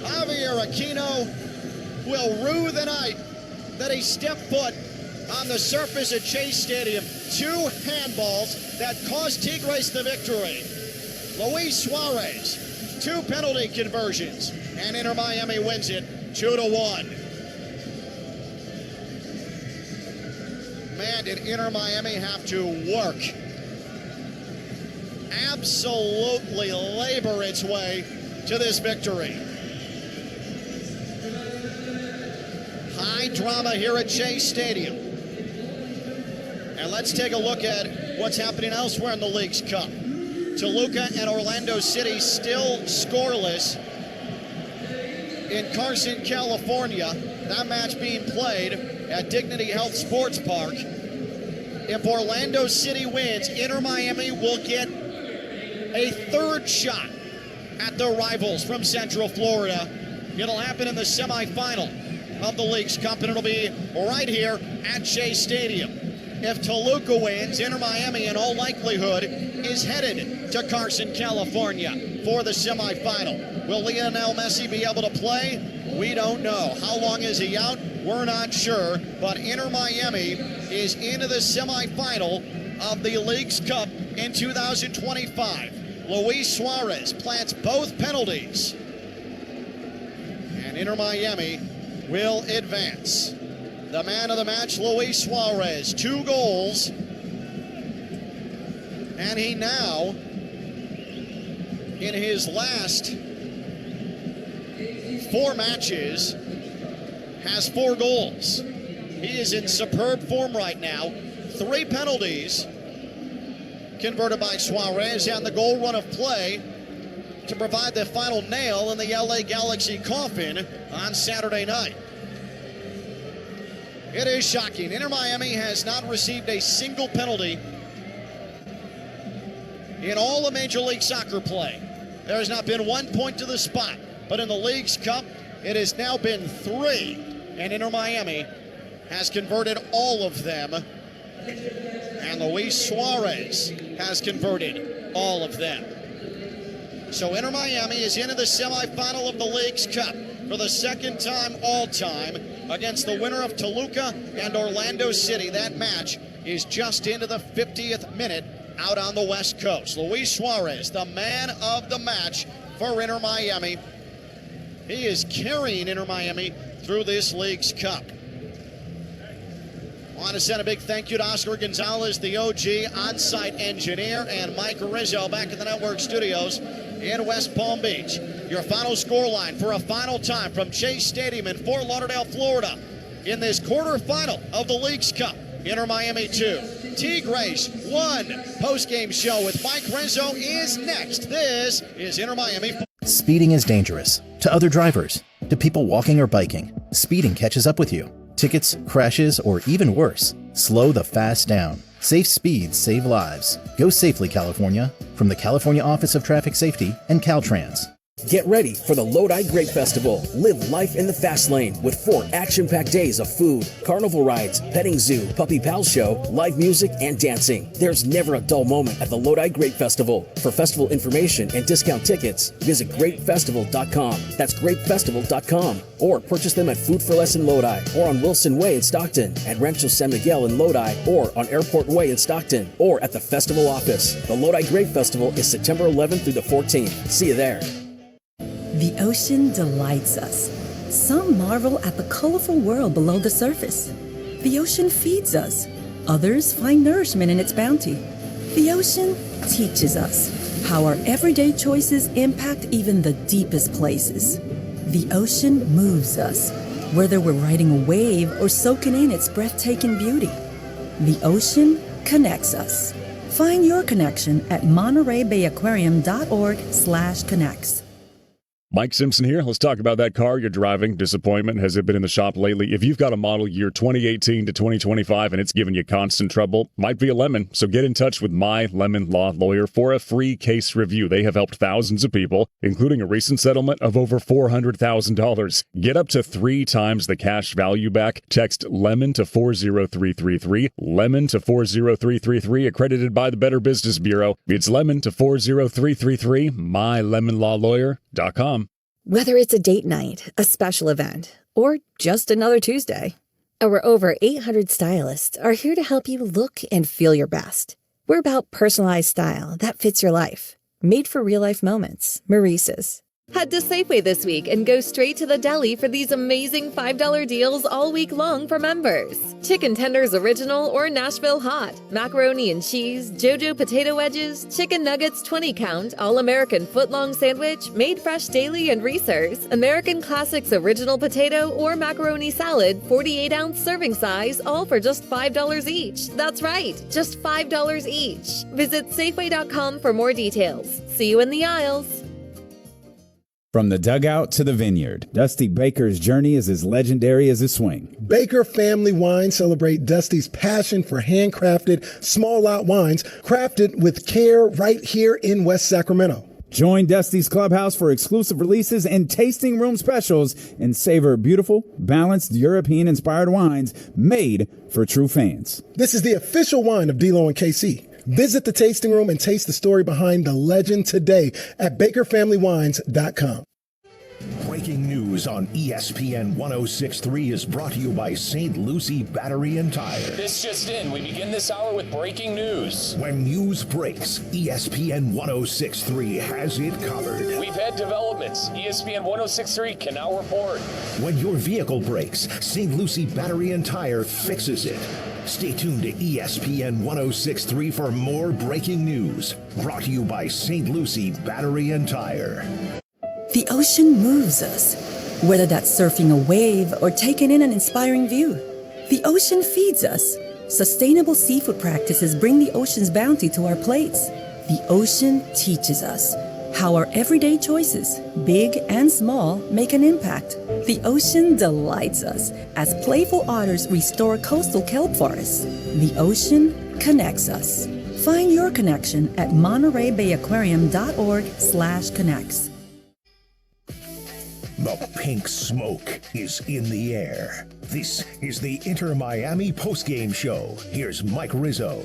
Javier Aquino will rue the night that he stepped foot on the surface at Chase Stadium. 2 handballs that cost Tigres the victory. Luis Suarez, 2 penalty conversions, and Inter Miami wins it 2-1. Man, did Inter Miami have to work. Absolutely labor its way to this victory. High drama here at Chase Stadium. And let's take a look at what's happening elsewhere in the Leagues Cup. Toluca and Orlando City still scoreless in Carson, California. That match being played at Dignity Health Sports Park. If Orlando City wins, Inter Miami will get a 3rd shot at their rivals from Central Florida. It'll happen in the semifinal of the Leagues Cup, and it'll be right here at Chase Stadium. If Toluca wins, Inter Miami in all likelihood is headed to Carson, California for the semifinal. Will Lionel Messi be able to play? We don't know. How long is he out? We're not sure. But Inter Miami is into the semifinal of the Leagues Cup in 2025. Luis Suarez plants both penalties. And Inter Miami will advance. The man of the match, Luis Suarez, 2 goals. And he now, in his last 4 matches, has 4 goals. He is in superb form right now. 3 penalties converted by Suarez, and the goal run of play to provide the final nail in the LA Galaxy coffin on Saturday night. It is shocking. Inter Miami has not received a single penalty in all of Major League Soccer play. There has not been 1 point to the spot, but in the Leagues Cup, it has now been 3, and Inter Miami has converted all of them, and Luis Suarez has converted all of them. So Inter Miami is into the semifinal of the Leagues Cup for the 2nd time all time against the winner of Toluca and Orlando City. That match is just into the 50th minute out on the West Coast. Luis Suarez, the man of the match for Inter Miami. He is carrying Inter Miami through this Leagues Cup. I want to send a big thank you to Oscar Gonzalez, the OG on-site engineer, and Mike Rizzo back in the network studios in West Palm Beach. Your final scoreline for a final time from Chase Stadium in Fort Lauderdale, Florida, in this quarterfinal of the Leagues Cup. Inter Miami 2, Tigres 1. Post-game show with Mike Rizzo is next. This is Inter Miami. Speeding is dangerous. To other drivers, to people walking or biking, speeding catches up with you. Tickets, crashes, or even worse, slow the fast down. Safe speeds save lives. Go safely, California. From the California Office of Traffic Safety and Caltrans. Get ready for the Lodi Grape Festival. Live life in the fast lane with 4 action-packed days of food, carnival rides, petting zoo, puppy pal show, live music, and dancing. There's never a dull moment at the Lodi Grape Festival. For festival information and discount tickets, visit grapefestival.com. That's grapefestival.com. Or purchase them at Food for Less in Lodi, or on Wilson Way in Stockton, at Rancho San Miguel in Lodi, or on Airport Way in Stockton, or at the festival office. The Lodi Grape Festival is September 11th through the 14th. See you there. The ocean delights us. Some marvel at the colorful world below the surface. The ocean feeds us. Others find nourishment in its bounty. The ocean teaches us how our everyday choices impact even the deepest places. The ocean moves us, whether we're riding a wave or soaking in its breathtaking beauty. The ocean connects us. Find your connection at MontereyBayAquarium.org/connects. Mike Simpson here. Let's talk about that car you're driving. Disappointment. Has it been in the shop lately? If you've got a model year 2018 to 2025 and it's giving you constant trouble, might be a lemon. So get in touch with My Lemon Law Lawyer for a free case review. They have helped thousands of people, including a recent settlement of over $400,000. Get up to 3 times the cash value back. Text LEMON to 40333. LEMON to 40333. Accredited by the Better Business Bureau. It's LEMON to 40333. MyLemonLawLawyer.com. Whether it's a date night, a special event, or just another Tuesday, our over 800 stylists are here to help you look and feel your best. We're about personalized style that fits your life. Made for real-life moments. Maurice's. Head to Safeway this week and go straight to the deli for these amazing $5 deals all week long for members. Chicken tenders original or Nashville hot, macaroni and cheese, JoJo potato wedges, chicken nuggets 20 count, all-American footlong sandwich, made fresh daily and Reese's, American Classics original potato or macaroni salad, 48-ounce serving size, all for just $5 each. That's right, just $5 each. Visit Safeway.com for more details. See you in the aisles. From the dugout to the vineyard, Dusty Baker's journey is as legendary as his swing. Baker Family Wines celebrate Dusty's passion for handcrafted, small lot wines crafted with care right here in West Sacramento. Join Dusty's Clubhouse for exclusive releases and tasting room specials and savor beautiful, balanced, European-inspired wines made for true fans. This is the official wine of D-Lo and KC. Visit the tasting room and taste the story behind the legend today at BakerFamilyWines.com. Breaking news on ESPN 106.3 is brought to you by St. Lucie Battery and Tire. This just in. We begin this hour with breaking news. When news breaks, ESPN 106.3 has it covered. We've had developments. ESPN 106.3 can now report. When your vehicle breaks, St. Lucie Battery and Tire fixes it. Stay tuned to ESPN 106.3 for more breaking news. Brought to you by St. Lucie Battery and Tire. The ocean moves us, whether that's surfing a wave or taking in an inspiring view. The ocean feeds us. Sustainable seafood practices bring the ocean's bounty to our plates. The ocean teaches us how our everyday choices, big and small, make an impact. The ocean delights us as playful otters restore coastal kelp forests. The ocean connects us. Find your connection at MontereyBayAquarium.org/connects. The pink smoke is in the air. This is the Inter Miami postgame show. Here's Mike Rizzo.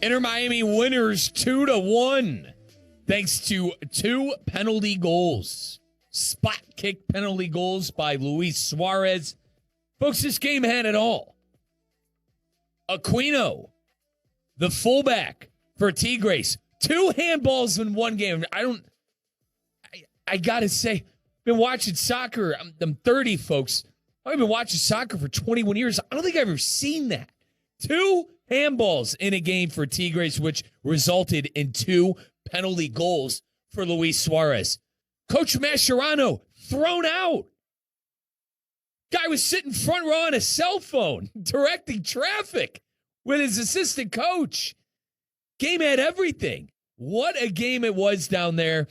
Inter Miami winners 2-1, thanks to 2 penalty goals. Spot kick penalty goals by Luis Suarez. Folks, this game had it all. Aquino, the fullback for Tigres, 2 handballs in one game. I gotta say, been watching soccer. I'm 30, folks. I've been watching soccer for 21 years. I don't think I've ever seen that. 2 handballs in a game for Tigres, which resulted in 2 penalty goals for Luis Suarez. Coach Mascherano thrown out. Guy was sitting front row on a cell phone, directing traffic with his assistant coach. Game had everything. What a game it was down there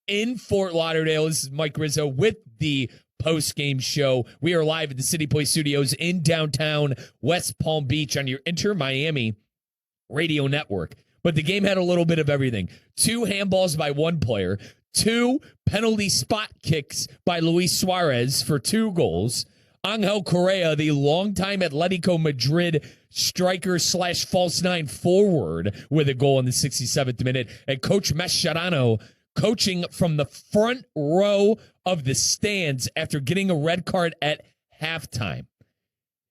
in Fort Lauderdale. This is Mike Rizzo with the post-game show. We are live at the City Place Studios in downtown West Palm Beach on your Inter Miami radio network. But the game had a little bit of everything. 2 handballs by one player, 2 penalty spot kicks by Luis Suarez for 2 goals. Angel Correa, the longtime Atletico Madrid striker / false 9 forward, with a goal in the 67th minute. And Coach Mascherano coaching from the front row of the stands after getting a red card at halftime.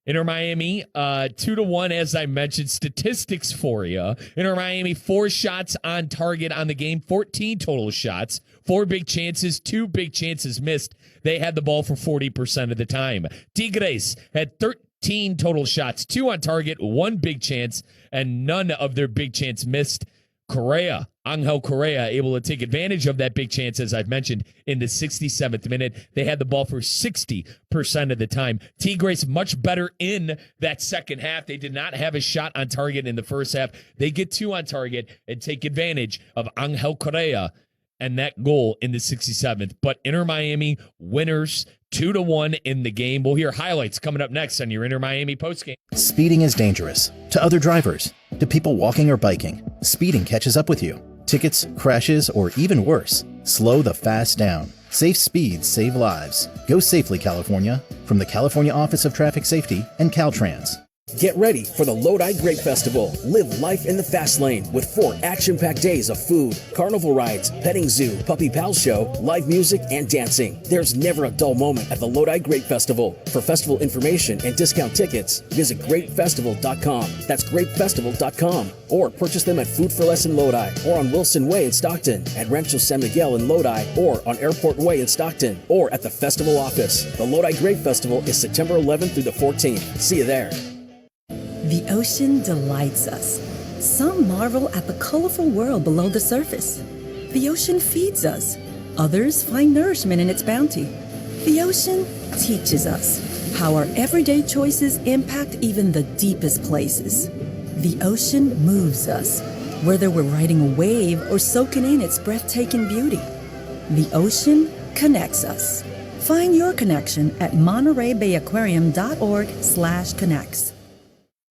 Inter Miami, 2-1, as I mentioned. Statistics for you. Inter Miami, 4 shots on target on the game, 14 total shots, 4 big chances, 2 big chances missed. They had the ball for 40% of the time. Tigres had 13 total shots, 2 on target, 1 big chance, and none of their big chance missed. Angel Correa, able to take advantage of that big chance, as I've mentioned, in the 67th minute. They had the ball for 60% of the time. Tigres much better in that second half. They did not have a shot on target in the first half. They get 2 on target and take advantage of Angel Correa and that goal in the 67th. But Inter Miami winners 2-1 in the game. We'll hear highlights coming up next on your Inter Miami postgame. Speeding is dangerous. To other drivers, to people walking or biking, speeding catches up with you. Tickets, crashes, or even worse, slow the fast down. Safe speeds save lives. Go safely, California. From the California Office of Traffic Safety and Caltrans. Get ready for the Lodi Grape Festival. Live life in the fast lane with 4 action-packed days of food, carnival rides, petting zoo, puppy pal show, live music, and dancing. There's never a dull moment at the Lodi Grape Festival. For festival information and discount tickets, visit grapefestival.com. That's grapefestival.com. Or purchase them at Food for Less in Lodi, or on Wilson Way in Stockton, at Rancho San Miguel in Lodi, or on Airport Way in Stockton, or at the festival office. The Lodi Grape Festival is September 11th through the 14th. See you there. The ocean delights us. Some marvel at the colorful world below the surface. The ocean feeds us. Others find nourishment in its bounty. The ocean teaches us how our everyday choices impact even the deepest places. The ocean moves us, whether we're riding a wave or soaking in its breathtaking beauty. The ocean connects us. Find your connection at MontereyBayAquarium.org/connects.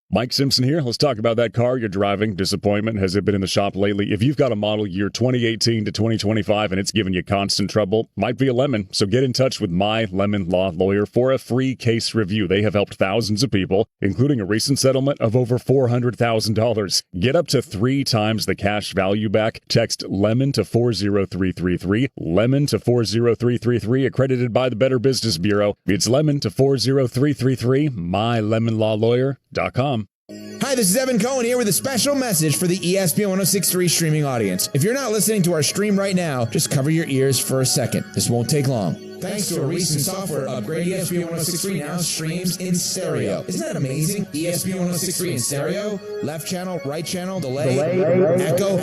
Mike Simpson here. Let's talk about that car you're driving. Disappointment. Has it been in the shop lately? If you've got a model year 2018 to 2025 and it's giving you constant trouble, might be a lemon. So get in touch with My Lemon Law Lawyer for a free case review. They have helped thousands of people, including a recent settlement of over $400,000. Get up to 3 times the cash value back. Text LEMON to 40333. LEMON to 40333. Accredited by the Better Business Bureau. It's LEMON to 40333. MyLemonLawLawyer.com. Hi, this is Evan Cohen here with a special message for the ESPN 1063 streaming audience. If you're not listening to our stream right now, just cover your ears for a second. This won't take long. Thanks to a recent software upgrade, ESPN 1063 now streams in stereo. Isn't that amazing? ESPN 1063 in stereo, left channel, right channel, delay, echo.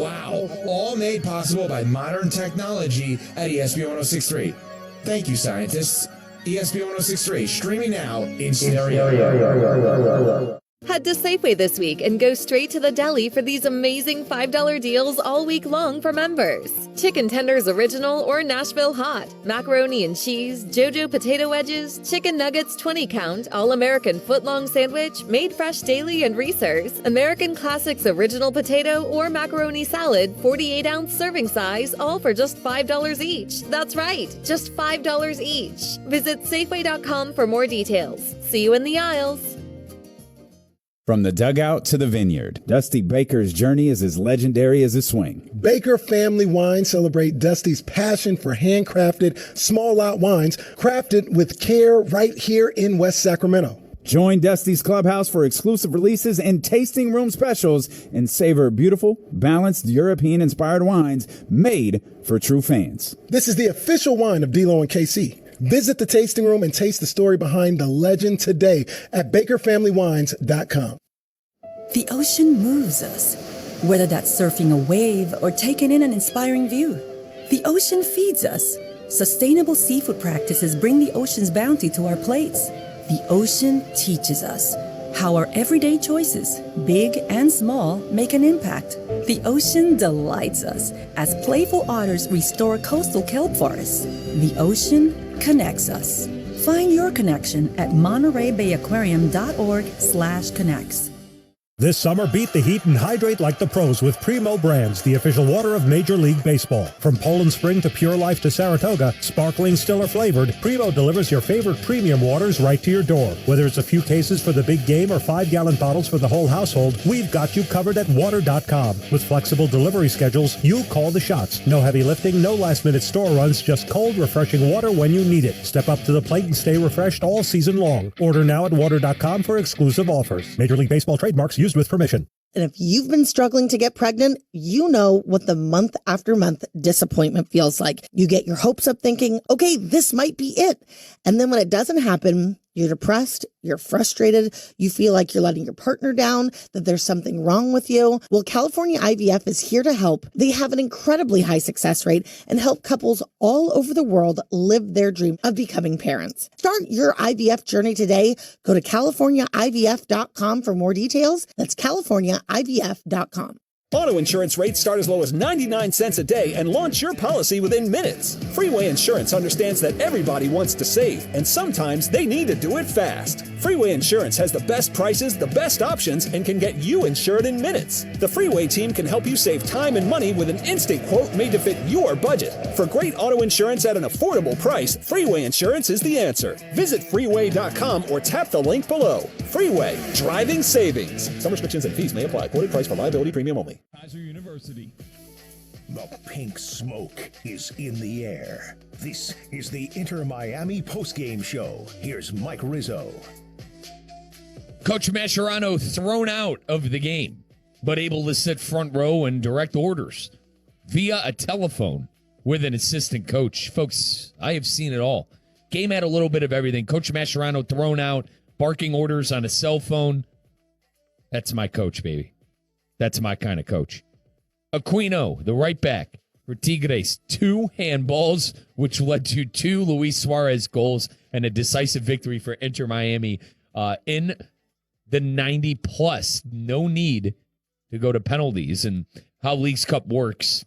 Wow. All made possible by modern technology at ESPN 1063. Thank you, scientists. ESPN 1063, streaming now in stereo. Head to Safeway this week and go straight to the deli for these amazing $5 deals all week long for members. Chicken tenders original or Nashville hot, macaroni and cheese, JoJo potato wedges, chicken nuggets 20 count, all-American footlong sandwich, made fresh daily and Reese's, American Classics original potato or macaroni salad, 48-ounce serving size, all for just $5 each. That's right, just $5 each. Visit Safeway.com for more details. See you in the aisles. From the dugout to the vineyard, Dusty Baker's journey is as legendary as his swing. Baker Family Wines celebrate Dusty's passion for handcrafted, small lot wines crafted with care right here in West Sacramento. Join Dusty's Clubhouse for exclusive releases and tasting room specials and savor beautiful, balanced, European-inspired wines made for true fans. This is the official wine of D-Lo and KC. Visit the tasting room and taste the story behind the legend today at BakerFamilyWines.com. The ocean moves us, whether that's surfing a wave or taking in an inspiring view. The ocean feeds us. Sustainable seafood practices bring the ocean's bounty to our plates. The ocean teaches us how our everyday choices, big and small, make an impact. The ocean delights us as playful otters restore coastal kelp forests. The ocean connects us. Find your connection at MontereyBayAquarium.org/connects. This summer, beat the heat and hydrate like the pros with Primo Brands, the official water of Major League Baseball. From Poland Spring to Pure Life to Saratoga, sparkling, still, or flavored, Primo delivers your favorite premium waters right to your door. Whether it's a few cases for the big game or 5-gallon bottles for the whole household, we've got you covered at water.com. With flexible delivery schedules, you call the shots. No heavy lifting, no last-minute store runs, just cold, refreshing water when you need it. Step up to the plate and stay refreshed all season long. Order now at water.com for exclusive offers. Major League Baseball trademarks used with permission. And if you've been struggling to get pregnant, you know what the month after month disappointment feels like. You get your hopes up thinking, okay, this might be it. And then when it doesn't happen, you're depressed, you're frustrated, you feel like you're letting your partner down, that there's something wrong with you. Well, California IVF is here to help. They have an incredibly high success rate and help couples all over the world live their dream of becoming parents. Start your IVF journey today. Go to CaliforniaIVF.com for more details. That's CaliforniaIVF.com. Auto insurance rates start as low as 99 cents a day and launch your policy within minutes. Freeway Insurance understands that everybody wants to save, and sometimes they need to do it fast. Freeway Insurance has the best prices, the best options, and can get you insured in minutes. The Freeway team can help you save time and money with an instant quote made to fit your budget. For great auto insurance at an affordable price, Freeway Insurance is the answer. Visit freeway.com or tap the link below. Freeway, driving savings. Some restrictions and fees may apply. Quoted price for liability premium only. Kaiser University. The pink smoke is in the air. This is the Inter Miami postgame show. Here's Mike Rizzo. Coach Mascherano thrown out of the game, but able to sit front row and direct orders via a telephone with an assistant coach. Folks, I have seen it all. Game had a little bit of everything. Coach Mascherano thrown out, barking orders on a cell phone. That's my coach, baby. That's my kind of coach. Aquino, the right back for Tigres, 2 handballs, which led to 2 Luis Suarez goals and a decisive victory for Inter Miami in the 90-plus. No need to go to penalties. And how Leagues Cup works,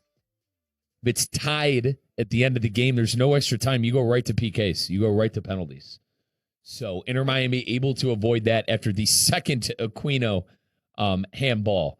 if it's tied at the end of the game, there's no extra time. You go right to PKs. You go right to penalties. So Inter Miami able to avoid that after the second Aquino handball.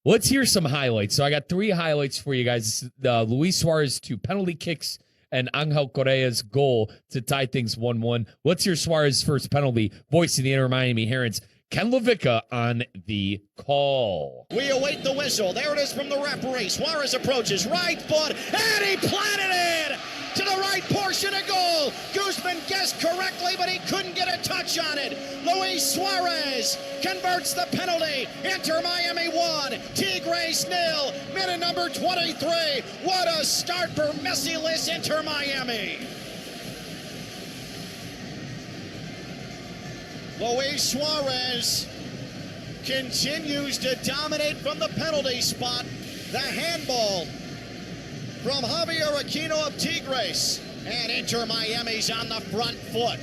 Let's hear some highlights. So I got 3 highlights for you guys. Luis Suarez 2 penalty kicks and Angel Correa's goal to tie things 1-1. Let's hear Suarez's first penalty. Voice of the Inter Miami Herons, Ken LaVicka on the call. We await the whistle. There it is from the referee. Suarez approaches, right foot, and he planted it to the right portion of goal. Guzman guessed correctly, but he couldn't get a touch on it. Luis Suarez converts the penalty. Inter Miami 1, Tigres 0. Minute number 23. What a start for Messi-less Inter Miami. Luis Suarez continues to dominate from the penalty spot. The handball from Javier Aquino of Tigres, and Inter Miami's on the front foot.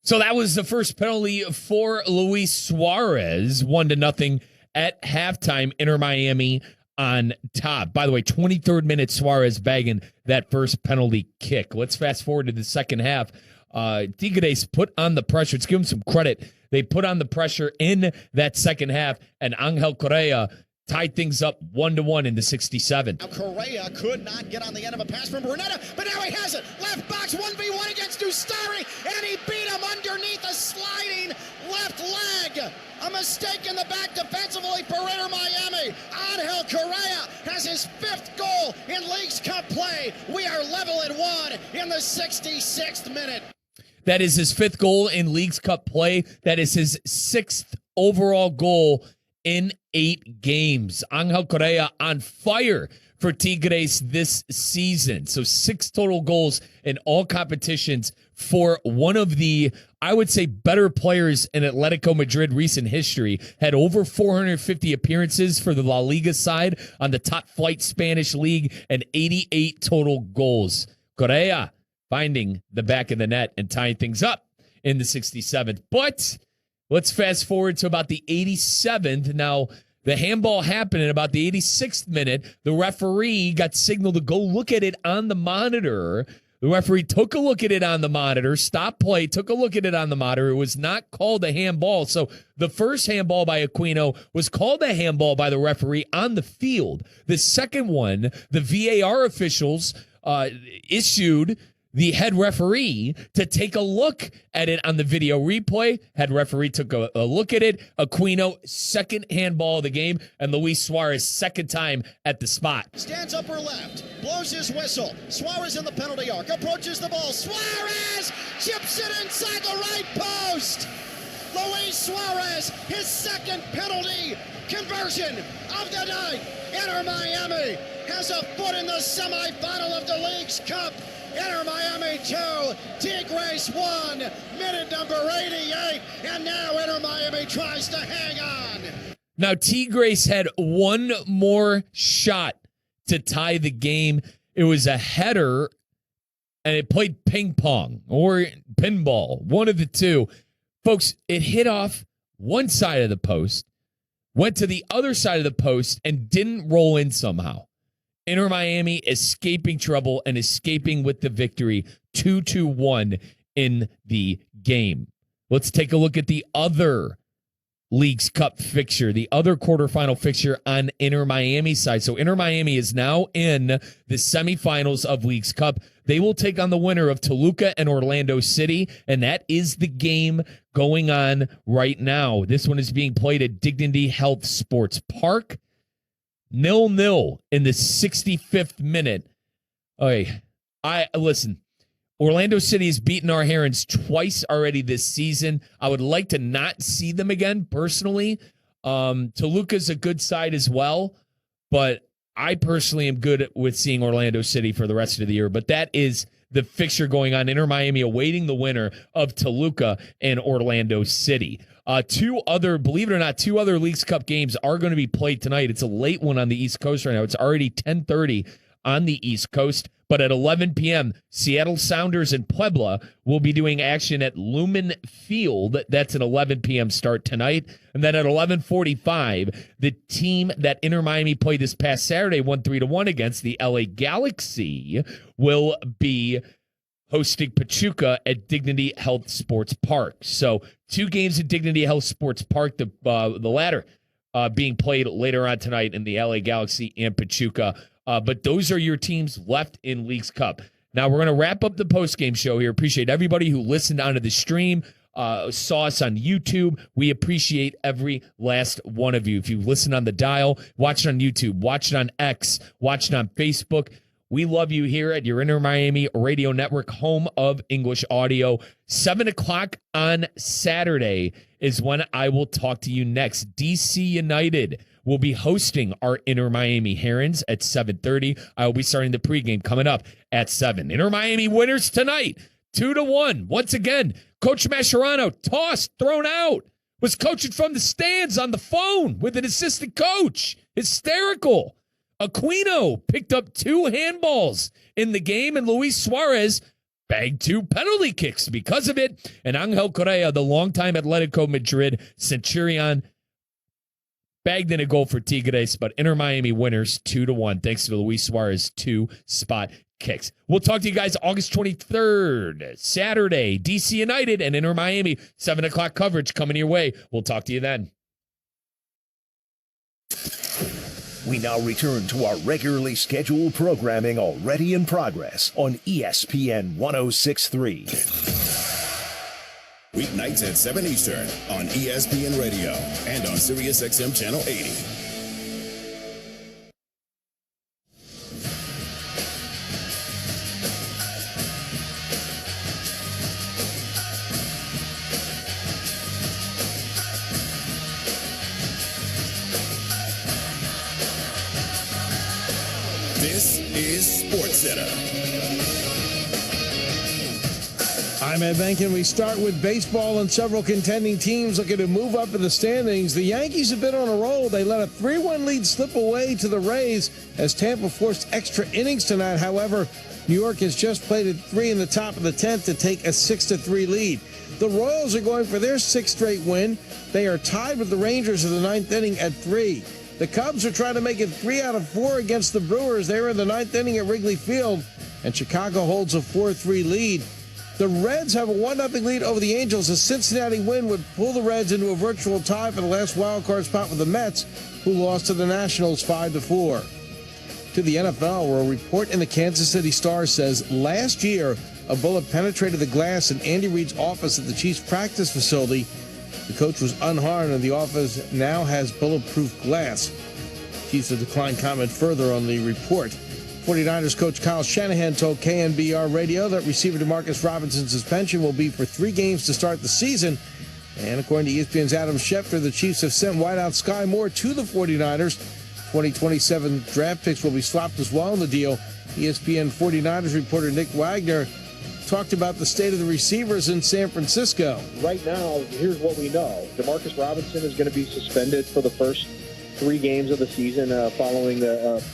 So that was the first penalty for Luis Suarez, 1-0 at halftime. Inter Miami on top. By the way, 23rd minute, Suarez bagging that first penalty kick. Let's fast forward to the second half. Tigres put on the pressure. Let's give them some credit. They put on the pressure in that second half, and Angel Correa tied things up 1-1 in the 67th. Now Correa could not get on the end of a pass from Brunetta, but now he has it. Left box, 1v1 against Ustari, and he beat him underneath a sliding left leg. A mistake in the back defensively for Inter Miami. Angel Correa has his 5th goal in Leagues Cup play. We are level at 1 in the 66th minute. That is his 5th goal in Leagues Cup play. That is his 6th overall goal in 8 games. Angel Correa on fire for Tigres this season. So 6 total goals in all competitions for one of the, I would say, better players in Atletico Madrid recent history. Had over 450 appearances for the La Liga side on the top flight Spanish league and 88 total goals. Correa finding the back of the net and tying things up in the 67th. But let's fast forward to about the 87th. Now, The handball happened in about the 86th minute. The referee got signaled to go look at it on the monitor. The referee took a look at it on the monitor, stopped play, took a look at it on the monitor. It was not called a handball. So the first handball by Aquino was called a handball by the referee on the field. The second one, the VAR officials issued the head referee to take a look at it on the video replay. Head referee took a look at it. Aquino, second handball of the game, and Luis Suarez, second time at the spot. Stands upper left, blows his whistle. Suarez in the penalty arc, approaches the ball. Suarez chips it inside the right post. Luis Suarez, his second penalty conversion of the night. Inter Miami has a foot in the semifinal of the League's Cup. Inter Miami 2, Tigres 1, minute number 88, and now Inter Miami tries to hang on. Now, Tigres had one more shot to tie the game. It was a header, and it played ping pong or pinball, one of the two. Folks, it hit off one side of the post, went to the other side of the post, and didn't roll in somehow. Inter Miami escaping trouble and escaping with the victory, 2-1 in the game. Let's take a look at the other League's Cup fixture, the other quarterfinal fixture on Inter Miami's side. So Inter Miami is now in the semifinals of League's Cup. They will take on the winner of Toluca and Orlando City, and that is the game going on right now. This one is being played at Dignity Health Sports Park. 0-0 in the 65th minute. Okay, listen. Orlando City has beaten our Herons twice already this season. I would like to not see them again, personally. Toluca's a good side as well, but I personally am good with seeing Orlando City for the rest of the year. But that is the fixture going on. Inter Miami awaiting the winner of Toluca and Orlando City. Believe it or not, two other Leagues Cup games are going to be played tonight. It's a late one on the East Coast right now. It's already 10:30 on the East Coast. But at 11 p.m., Seattle Sounders and Puebla will be doing action at Lumen Field. That's an 11 p.m. start tonight. And then at 11:45, the team that Inter Miami played this past Saturday, 1-3-1 against the LA Galaxy, will be hosting Pachuca at Dignity Health Sports Park. So 2 games at Dignity Health Sports Park, the latter being played later on tonight in the LA Galaxy and Pachuca. But those are your teams left in Leagues Cup. Now we're going to wrap up the post-game show here. Appreciate everybody who listened onto the stream, saw us on YouTube. We appreciate every last one of you. If you listen on the dial, watch it on YouTube, watch it on X, watch it on Facebook. We love you here at your Inter Miami Radio Network, home of English audio. 7 o'clock on Saturday is when I will talk to you next. DC United will be hosting our Inter Miami Herons at 7:30. I will be starting the pregame coming up at 7. Inter Miami winners tonight, 2-1. Once again, Coach Mascherano, tossed, thrown out, was coaching from the stands on the phone with an assistant coach. Hysterical. Aquino picked up 2 handballs in the game, and Luis Suarez bagged 2 penalty kicks because of it. And Angel Correa, the longtime Atletico Madrid Centurion, bagged in a goal for Tigres, but Inter Miami winners 2-1 thanks to Luis Suarez 2 spot kicks. We'll talk to you guys August 23rd, Saturday, DC United and Inter Miami, 7 o'clock coverage coming your way. We'll talk to you then. We now return to our regularly scheduled programming already in progress on ESPN 106.3. Weeknights at 7 Eastern on ESPN Radio and on Sirius XM Channel 80. This is SportsCenter. I'm Ed Benkin. We start with baseball and several contending teams looking to move up in the standings. The Yankees have been on a roll. They let a 3-1 lead slip away to the Rays as Tampa forced extra innings tonight. However, New York has just played at 3 in the top of the 10th to take a 6-3 lead. The Royals are going for their 6th straight win. They are tied with the Rangers in the 9th inning at 3. The Cubs are trying to make it 3 out of 4 against the Brewers. They're in the 9th inning at Wrigley Field, and Chicago holds a 4-3 lead. The Reds have a 1-0 lead over the Angels. A Cincinnati win would pull the Reds into a virtual tie for the last wildcard spot with the Mets, who lost to the Nationals 5-4. To the NFL, where a report in the Kansas City Star says last year a bullet penetrated the glass in Andy Reid's office at the Chiefs practice facility. The coach was unharmed, and the office now has bulletproof glass. Chiefs have declined comment further on the report. 49ers coach Kyle Shanahan told KNBR Radio that receiver Demarcus Robinson's suspension will be for 3 games to start the season. And according to ESPN's Adam Schefter, the Chiefs have sent wideout Sky Moore to the 49ers. 2027 draft picks will be swapped as well in the deal. ESPN 49ers reporter Nick Wagner talked about the state of the receivers in San Francisco. Right now, here's what we know. Demarcus Robinson is going to be suspended for the first 3 games of the season following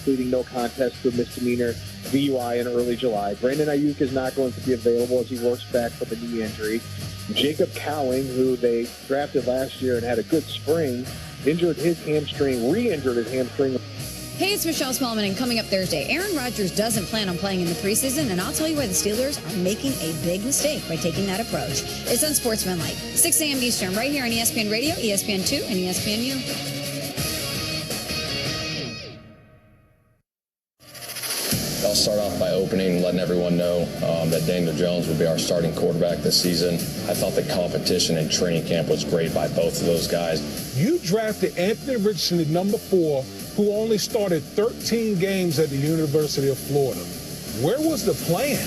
pleading no contest to a misdemeanor DUI in early July. Brandon Ayuk is not going to be available as he works back from a knee injury. Jacob Cowing, who they drafted last year and had a good spring, re-injured his hamstring. Hey, it's Michelle Smallman, and coming up Thursday, Aaron Rodgers doesn't plan on playing in the preseason, and I'll tell you why the Steelers are making a big mistake by taking that approach. It's Unsportsmanlike, 6 a.m. Eastern, right here on ESPN Radio, ESPN2, and ESPNU. I'll start off by letting everyone know that Daniel Jones will be our starting quarterback this season. I thought the competition in training camp was great by both of those guys. You drafted Anthony Richardson at number 4, who only started 13 games at the University of Florida. Where was the plan?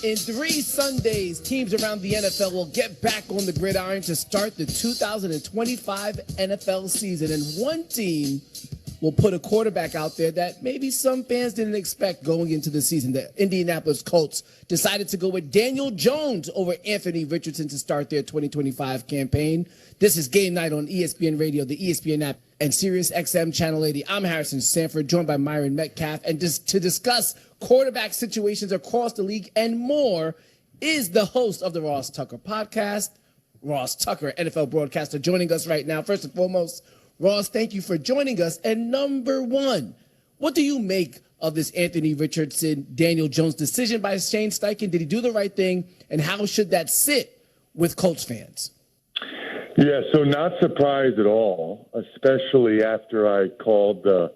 In 3 Sundays, teams around the NFL will get back on the gridiron to start the 2025 NFL season. And one team will put a quarterback out there that maybe some fans didn't expect going into the season. The Indianapolis Colts decided to go with Daniel Jones over Anthony Richardson to start their 2025 campaign. This is Game Night on ESPN Radio, the ESPN app, and Sirius XM Channel 80. I'm Harrison Sanford, joined by Myron Metcalf. And just to discuss quarterback situations across the league and more is the host of the Ross Tucker podcast, Ross Tucker, NFL broadcaster, joining us right now. First and foremost, Ross, thank you for joining us. And number one, what do you make of this Anthony Richardson, Daniel Jones decision by Shane Steichen? Did he do the right thing? And how should that sit with Colts fans? Yeah, so not surprised at all, especially after I called the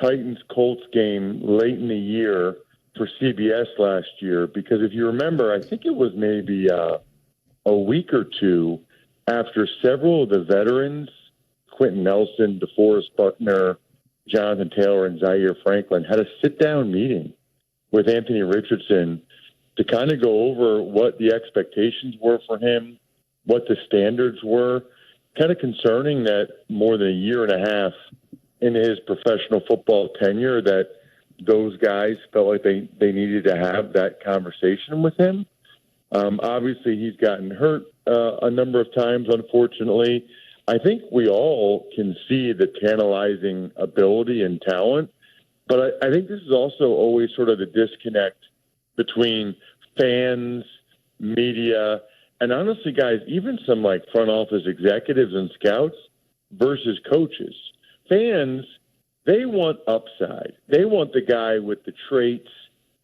Titans-Colts game late in the year for CBS last year, because if you remember, I think it was maybe a week or two after several of the veterans, Quentin Nelson, DeForest Buckner, Jonathan Taylor, and Zaire Franklin, had a sit-down meeting with Anthony Richardson to kind of go over what the expectations were for him, what the standards were. Kind of concerning that more than a year and a half into his professional football tenure that those guys felt like they needed to have that conversation with him. Obviously, he's gotten hurt a number of times, unfortunately. I think we all can see the tantalizing ability and talent, but I think this is also always sort of the disconnect between fans, media, and honestly, guys, even some like front office executives and scouts versus coaches. Fans, they want upside. They want the guy with the traits.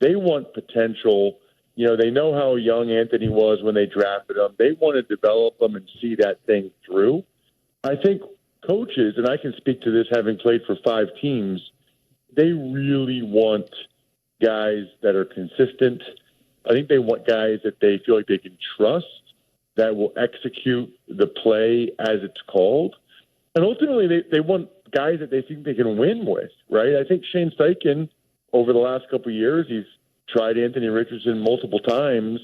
They want potential. You know, they know how young Anthony was when they drafted him. They want to develop him and see that thing through. I think coaches, and I can speak to this having played for 5 teams, they really want guys that are consistent. I think they want guys that they feel like they can trust, that will execute the play as it's called. And ultimately, they want guys that they think they can win with, right? I think Shane Steichen, over the last couple of years, he's tried Anthony Richardson multiple times,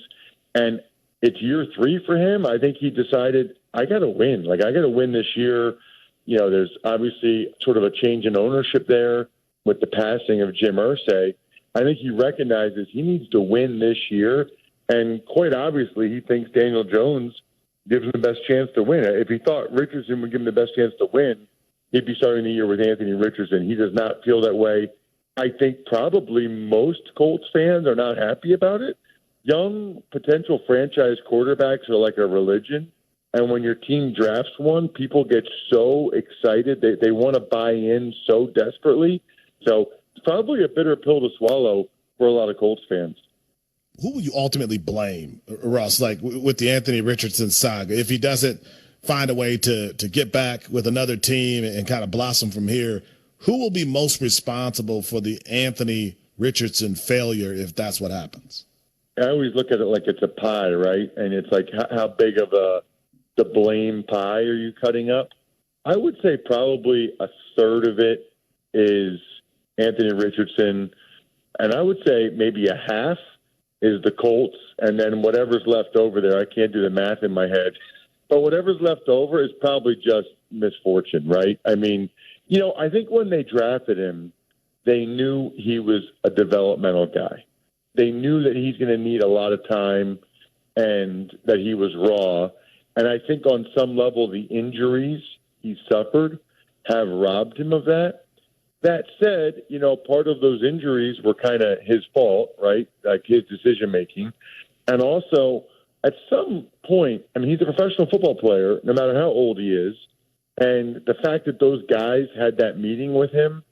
and it's year 3 for him. I think he decided I got to win. Like, I got to win this year. You know, there's obviously sort of a change in ownership there with the passing of Jim Irsay. I think he recognizes he needs to win this year. And quite obviously, he thinks Daniel Jones gives him the best chance to win. If he thought Richardson would give him the best chance to win, he'd be starting the year with Anthony Richardson. He does not feel that way. I think probably most Colts fans are not happy about it. Young potential franchise quarterbacks are like a religion. And when your team drafts one, people get so excited. They want to buy in so desperately. So it's probably a bitter pill to swallow for a lot of Colts fans. Who will you ultimately blame, Ross, like with the Anthony Richardson saga? If he doesn't find a way to get back with another team and kind of blossom from here, who will be most responsible for the Anthony Richardson failure if that's what happens? I always look at it like it's a pie, right? And it's like, how big of the blame pie are you cutting up? I would say probably a third of it is Anthony Richardson, and I would say maybe a half is the Colts, and then whatever's left over there, I can't do the math in my head, but whatever's left over is probably just misfortune, right? I mean, you know, I think when they drafted him, they knew he was a developmental guy. They knew that he's going to need a lot of time and that he was raw. And I think on some level, the injuries he suffered have robbed him of that. That said, you know, part of those injuries were kind of his fault, right? Like his decision-making. And also, at some point, I mean, he's a professional football player, no matter how old he is. And the fact that those guys had that meeting with him,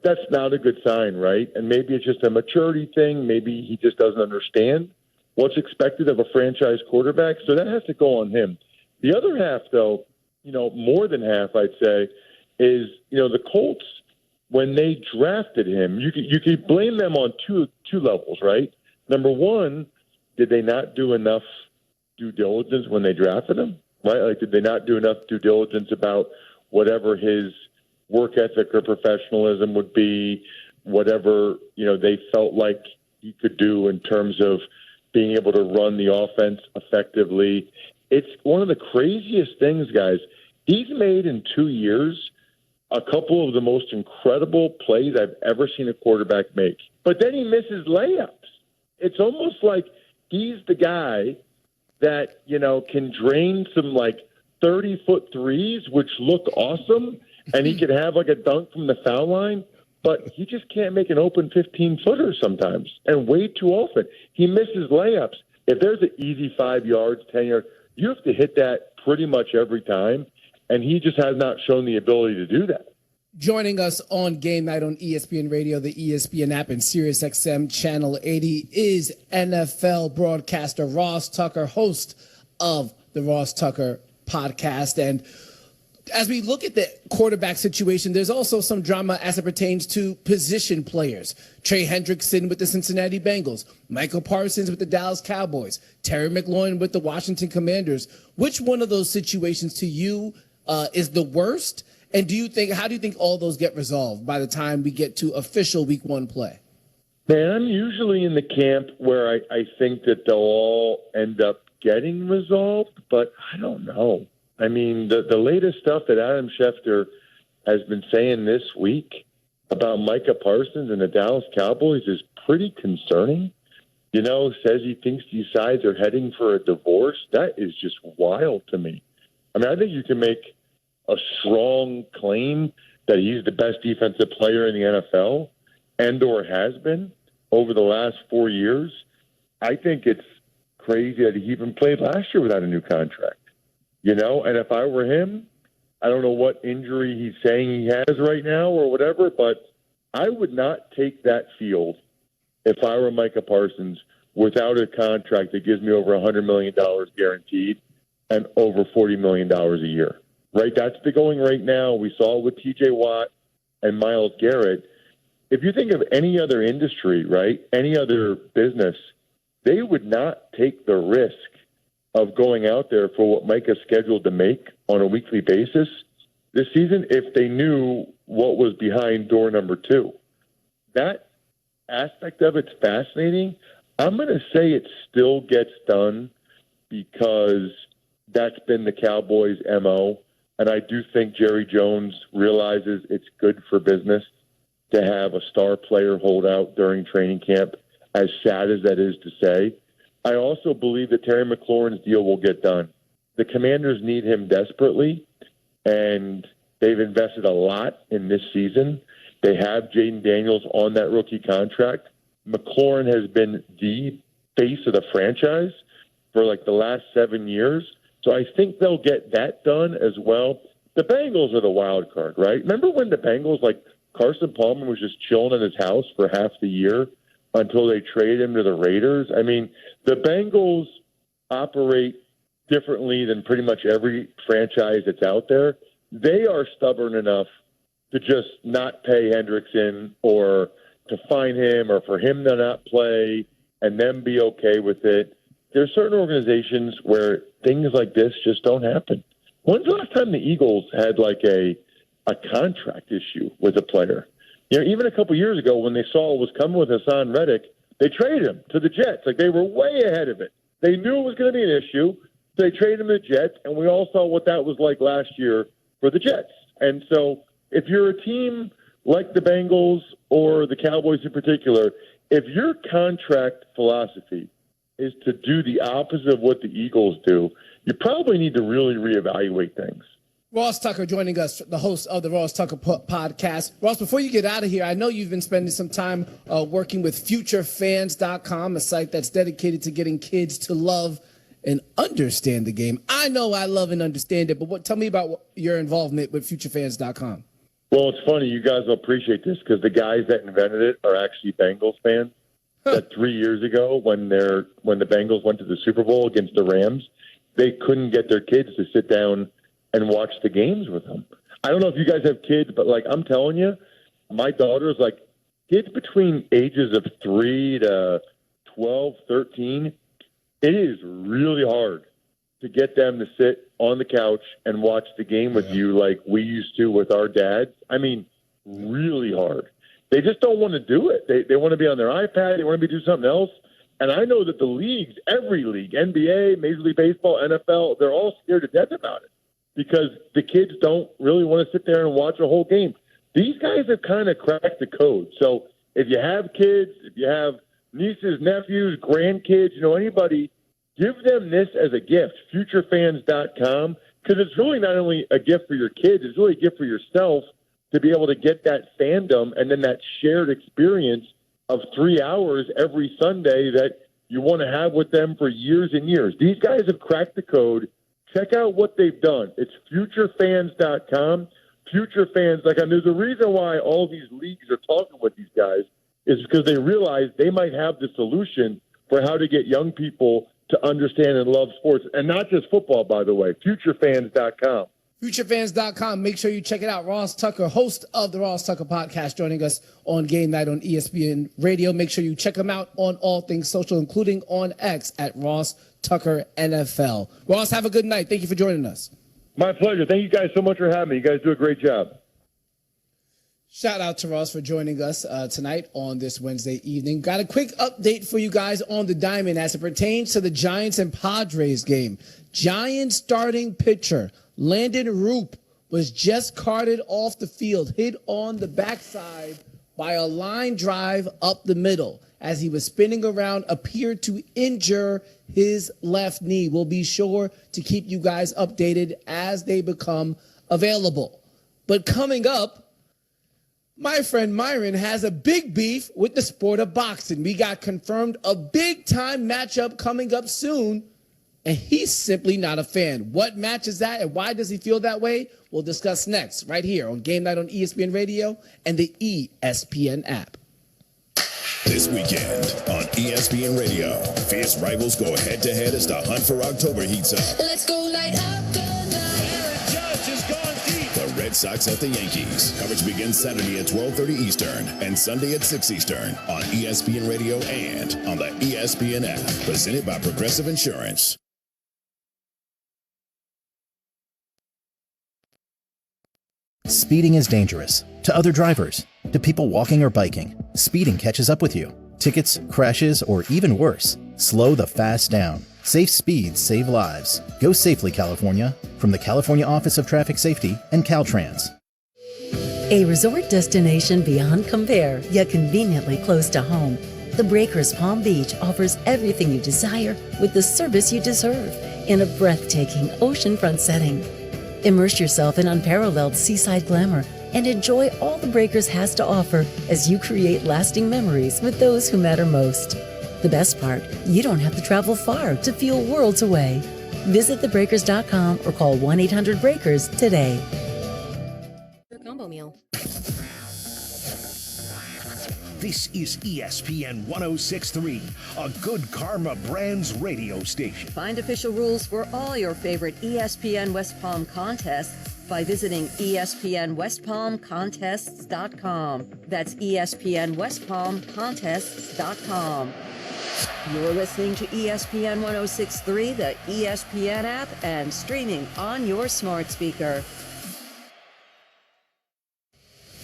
that's not a good sign, right? And maybe it's just a maturity thing. Maybe he just doesn't understand what's expected of a franchise quarterback. So that has to go on him. The other half, though, you know, more than half, I'd say, is, you know, the Colts, when they drafted him, you could blame them on two levels, right? Number one, did they not do enough due diligence when they drafted him, right? Like, did they not do enough due diligence about whatever his work ethic or professionalism would be, whatever, you know, they felt like he could do in terms of being able to run the offense effectively? It's one of the craziest things, guys. He's made in 2 years a couple of the most incredible plays I've ever seen a quarterback make. But then he misses layups. It's almost like he's the guy that, you know, can drain some like 30-foot threes, which look awesome, and he could have like a dunk from the foul line, but he just can't make an open 15-footer sometimes, and way too often. He misses layups. If there's an easy 5 yards, 10 yards, you have to hit that pretty much every time, and he just has not shown the ability to do that. Joining us on Game Night on ESPN Radio, the ESPN app, and SiriusXM Channel 80 is NFL broadcaster Ross Tucker, host of the Ross Tucker podcast. And as we look at the quarterback situation, there's also some drama as it pertains to position players. Trey Hendrickson with the Cincinnati Bengals, Michael Parsons with the Dallas Cowboys, Terry McLaurin with the Washington Commanders. Which one of those situations to you is the worst? And how do you think all those get resolved by the time we get to official week one play? Man, I'm usually in the camp where I think that they'll all end up getting resolved, but I don't know. I mean, the latest stuff that Adam Schefter has been saying this week about Micah Parsons and the Dallas Cowboys is pretty concerning. You know, says he thinks these sides are heading for a divorce. That is just wild to me. I mean, I think you can make a strong claim that he's the best defensive player in the NFL and or has been over the last 4 years. I think it's crazy that he even played last year without a new contract. You know, and if I were him, I don't know what injury he's saying he has right now or whatever, but I would not take that field if I were Micah Parsons without a contract that gives me over $100 million guaranteed and over $40 million a year. Right? That's the going right now. We saw it with TJ Watt and Myles Garrett. If you think of any other industry, right, any other business, they would not take the risk of going out there for what Micah's scheduled to make on a weekly basis this season if they knew what was behind door number 2. That aspect of it's fascinating. I'm going to say it still gets done because that's been the Cowboys' MO. And I do think Jerry Jones realizes it's good for business to have a star player hold out during training camp, as sad as that is to say. I also believe that Terry McLaurin's deal will get done. The Commanders need him desperately, and they've invested a lot in this season. They have Jaden Daniels on that rookie contract. McLaurin has been the face of the franchise for like the last 7 years. So I think they'll get that done as well. The Bengals are the wild card, right? Remember when the Bengals, like Carson Palmer was just chilling in his house for half the year until they traded him to the Raiders? I mean, the Bengals operate differently than pretty much every franchise that's out there. They are stubborn enough to just not pay Hendrickson or to fine him or for him to not play and then be okay with it. There's certain organizations where things like this just don't happen. When's the last time the Eagles had like a contract issue with a player? You know, even a couple years ago when they saw what was coming with Hassan Reddick, they traded him to the Jets. Like, they were way ahead of it. They knew it was going to be an issue. So they traded him to the Jets, and we all saw what that was like last year for the Jets. And so if you're a team like the Bengals or the Cowboys in particular, if your contract philosophy is to do the opposite of what the Eagles do, you probably need to really reevaluate things. Ross Tucker joining us, the host of the Ross Tucker podcast. Ross, before you get out of here, I know you've been spending some time working with FutureFans.com, a site that's dedicated to getting kids to love and understand the game. I know I love and understand it, but tell me about your involvement with FutureFans.com. Well, it's funny. You guys will appreciate this because the guys that invented it are actually Bengals fans. That 3 years ago, when the Bengals went to the Super Bowl against the Rams, they couldn't get their kids to sit down and watch the games with them. I don't know if you guys have kids, but like I'm telling you, my daughter's like kids between ages of 3 to 12, 13. It is really hard to get them to sit on the couch and watch the game with you like we used to with our dads. I mean, really hard. They just don't want to do it. They want to be on their iPad. They want to be doing something else. And I know that the leagues, every league, NBA, Major League Baseball, NFL, they're all scared to death about it because the kids don't really want to sit there and watch a whole game. These guys have kind of cracked the code. So if you have kids, if you have nieces, nephews, grandkids, anybody, give them this as a gift, futurefans.com, because it's really not only a gift for your kids, it's really a gift for yourself to be able to get that fandom and then that shared experience of 3 hours every Sunday that you want to have with them for years and years. These guys have cracked the code. Check out what they've done. It's futurefans.com. Future fans, there's a reason why all these leagues are talking with these guys is because they realize they might have the solution for how to get young people to understand and love sports. And not just football, by the way. Futurefans.com. FutureFans.com. Make sure you check it out. Ross Tucker, host of the Ross Tucker podcast, joining us on Game Night on ESPN Radio. Make sure you check him out on all things social, including on X at Ross Tucker NFL. Ross, have a good night. Thank you for joining us. My pleasure. Thank you guys so much for having me. You guys do a great job. Shout out to Ross for joining us tonight on this Wednesday evening. Got a quick update for you guys on the diamond as it pertains to the Giants and Padres game. Giants starting pitcher Landon Roop was just carted off the field, hit on the backside by a line drive up the middle. As he was spinning around, appeared to injure his left knee. We'll be sure to keep you guys updated as they become available. But coming up, my friend Myron has a big beef with the sport of boxing. We got confirmed a big-time matchup coming up soon, and he's simply not a fan. What match is that, and why does he feel that way? We'll discuss next, right here on Game Night on ESPN Radio and the ESPN app. This weekend on ESPN Radio, fierce rivals go head-to-head as the hunt for October heats up. Let's go light up the night. Aaron Judge has gone deep. The Red Sox at the Yankees. Coverage begins Saturday at 12:30 Eastern and Sunday at 6 Eastern on ESPN Radio and on the ESPN app. Presented by Progressive Insurance. Speeding is dangerous. To other drivers, to people walking or biking, speeding catches up with you. Tickets, crashes, or even worse, slow the fast down. Safe speeds save lives. Go safely, California. From the California Office of Traffic Safety and Caltrans. A resort destination beyond compare, yet conveniently close to home. The Breakers Palm Beach offers everything you desire with the service you deserve in a breathtaking oceanfront setting. Immerse yourself in unparalleled seaside glamour and enjoy all the Breakers has to offer as you create lasting memories with those who matter most. The best part, you don't have to travel far to feel worlds away. Visit thebreakers.com or call 1-800-BREAKERS today. Combo meal. This is ESPN 106.3, a Good Karma Brands radio station. Find official rules for all your favorite ESPN West Palm contests by visiting ESPNWestPalmContests.com. That's ESPNWestPalmContests.com. You're listening to ESPN 106.3, the ESPN app, and streaming on your smart speaker.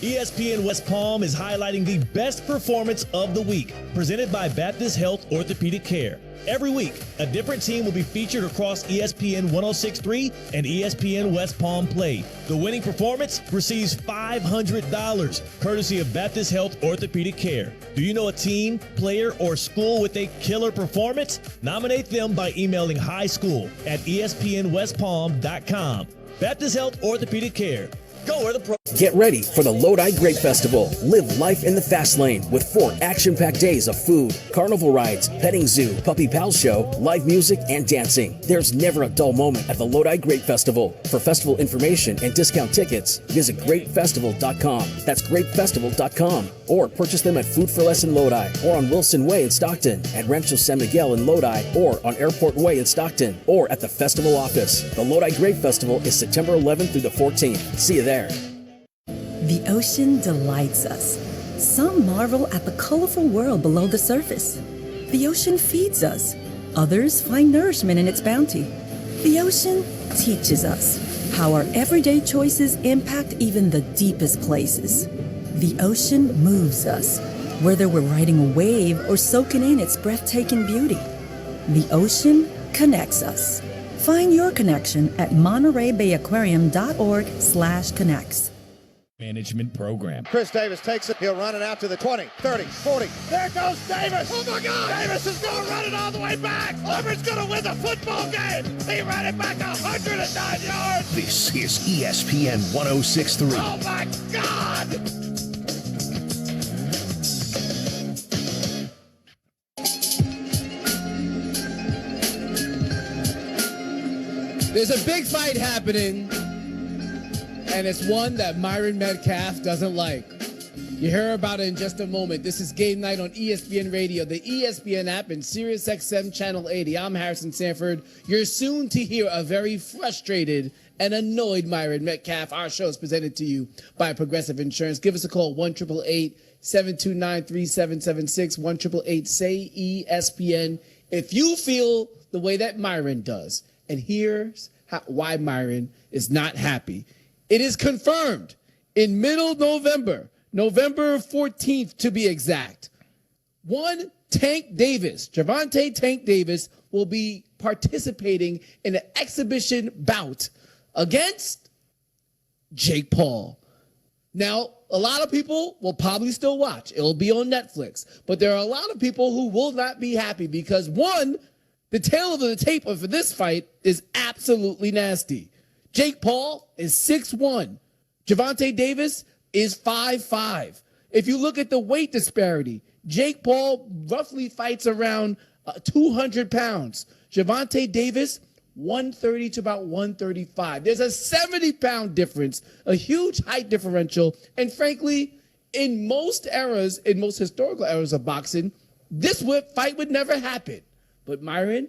ESPN West Palm is highlighting the best performance of the week, presented by Baptist Health Orthopedic Care. Every week, a different team will be featured across ESPN 106.3 and ESPN West Palm Play. The winning performance receives $500, courtesy of Baptist Health Orthopedic Care. Do you know a team, player, or school with a killer performance? Nominate them by emailing highschool@espnwestpalm.com. Baptist Health Orthopedic Care. Go where the pro. Get ready for the Lodi Grape Festival. Live life in the fast lane with 4 action-packed days of food, carnival rides, petting zoo, puppy pal show, live music, and dancing. There's never a dull moment at the Lodi Grape Festival. For festival information and discount tickets, visit grapefestival.com. That's grapefestival.com. Or purchase them at Food for Less in Lodi, or on Wilson Way in Stockton, at Rancho San Miguel in Lodi, or on Airport Way in Stockton, or at the festival office. The Lodi Grape Festival is September 11th through the 14th. See you there. The ocean delights us. Some marvel at the colorful world below the surface. The ocean feeds us. Others find nourishment in its bounty. The ocean teaches us how our everyday choices impact even the deepest places. The ocean moves us, whether we're riding a wave or soaking in its breathtaking beauty. The ocean connects us. Find your connection at MontereyBayAquarium.org/connects. Management program. Chris Davis takes it. He'll run it out to the 20, 30, 40. There goes Davis. Oh, my God. Davis is going to run it all the way back. Auburn's going to win the football game. He ran it back 109 yards. This is ESPN 106.3. Oh, my God. There's a big fight happening, and it's one that Myron Metcalf doesn't like. You hear about it in just a moment. This is Game Night on ESPN Radio, the ESPN app, and SiriusXM Channel 80. I'm Harrison Sanford. You're soon to hear a very frustrated and annoyed Myron Metcalf. Our show is presented to you by Progressive Insurance. Give us a call, 1-888-729-3776, 1-888-SAY-ESPN, if you feel the way that Myron does. And here's why Myron is not happy. It is confirmed in middle November, November 14th to be exact. One Tank Davis, Gervonta Tank Davis, will be participating in an exhibition bout against Jake Paul. Now, a lot of people will probably still watch. It'll be on Netflix. But there are a lot of people who will not be happy because, one, the tail of the tape for this fight is absolutely nasty. Jake Paul is 6'1". Gervonta Davis is 5'5". If you look at the weight disparity, Jake Paul roughly fights around 200 pounds. Gervonta Davis, 130 to about 135. There's a 70-pound difference, a huge height differential. And frankly, in most eras, in most historical eras of boxing, this fight would never happen. But Myron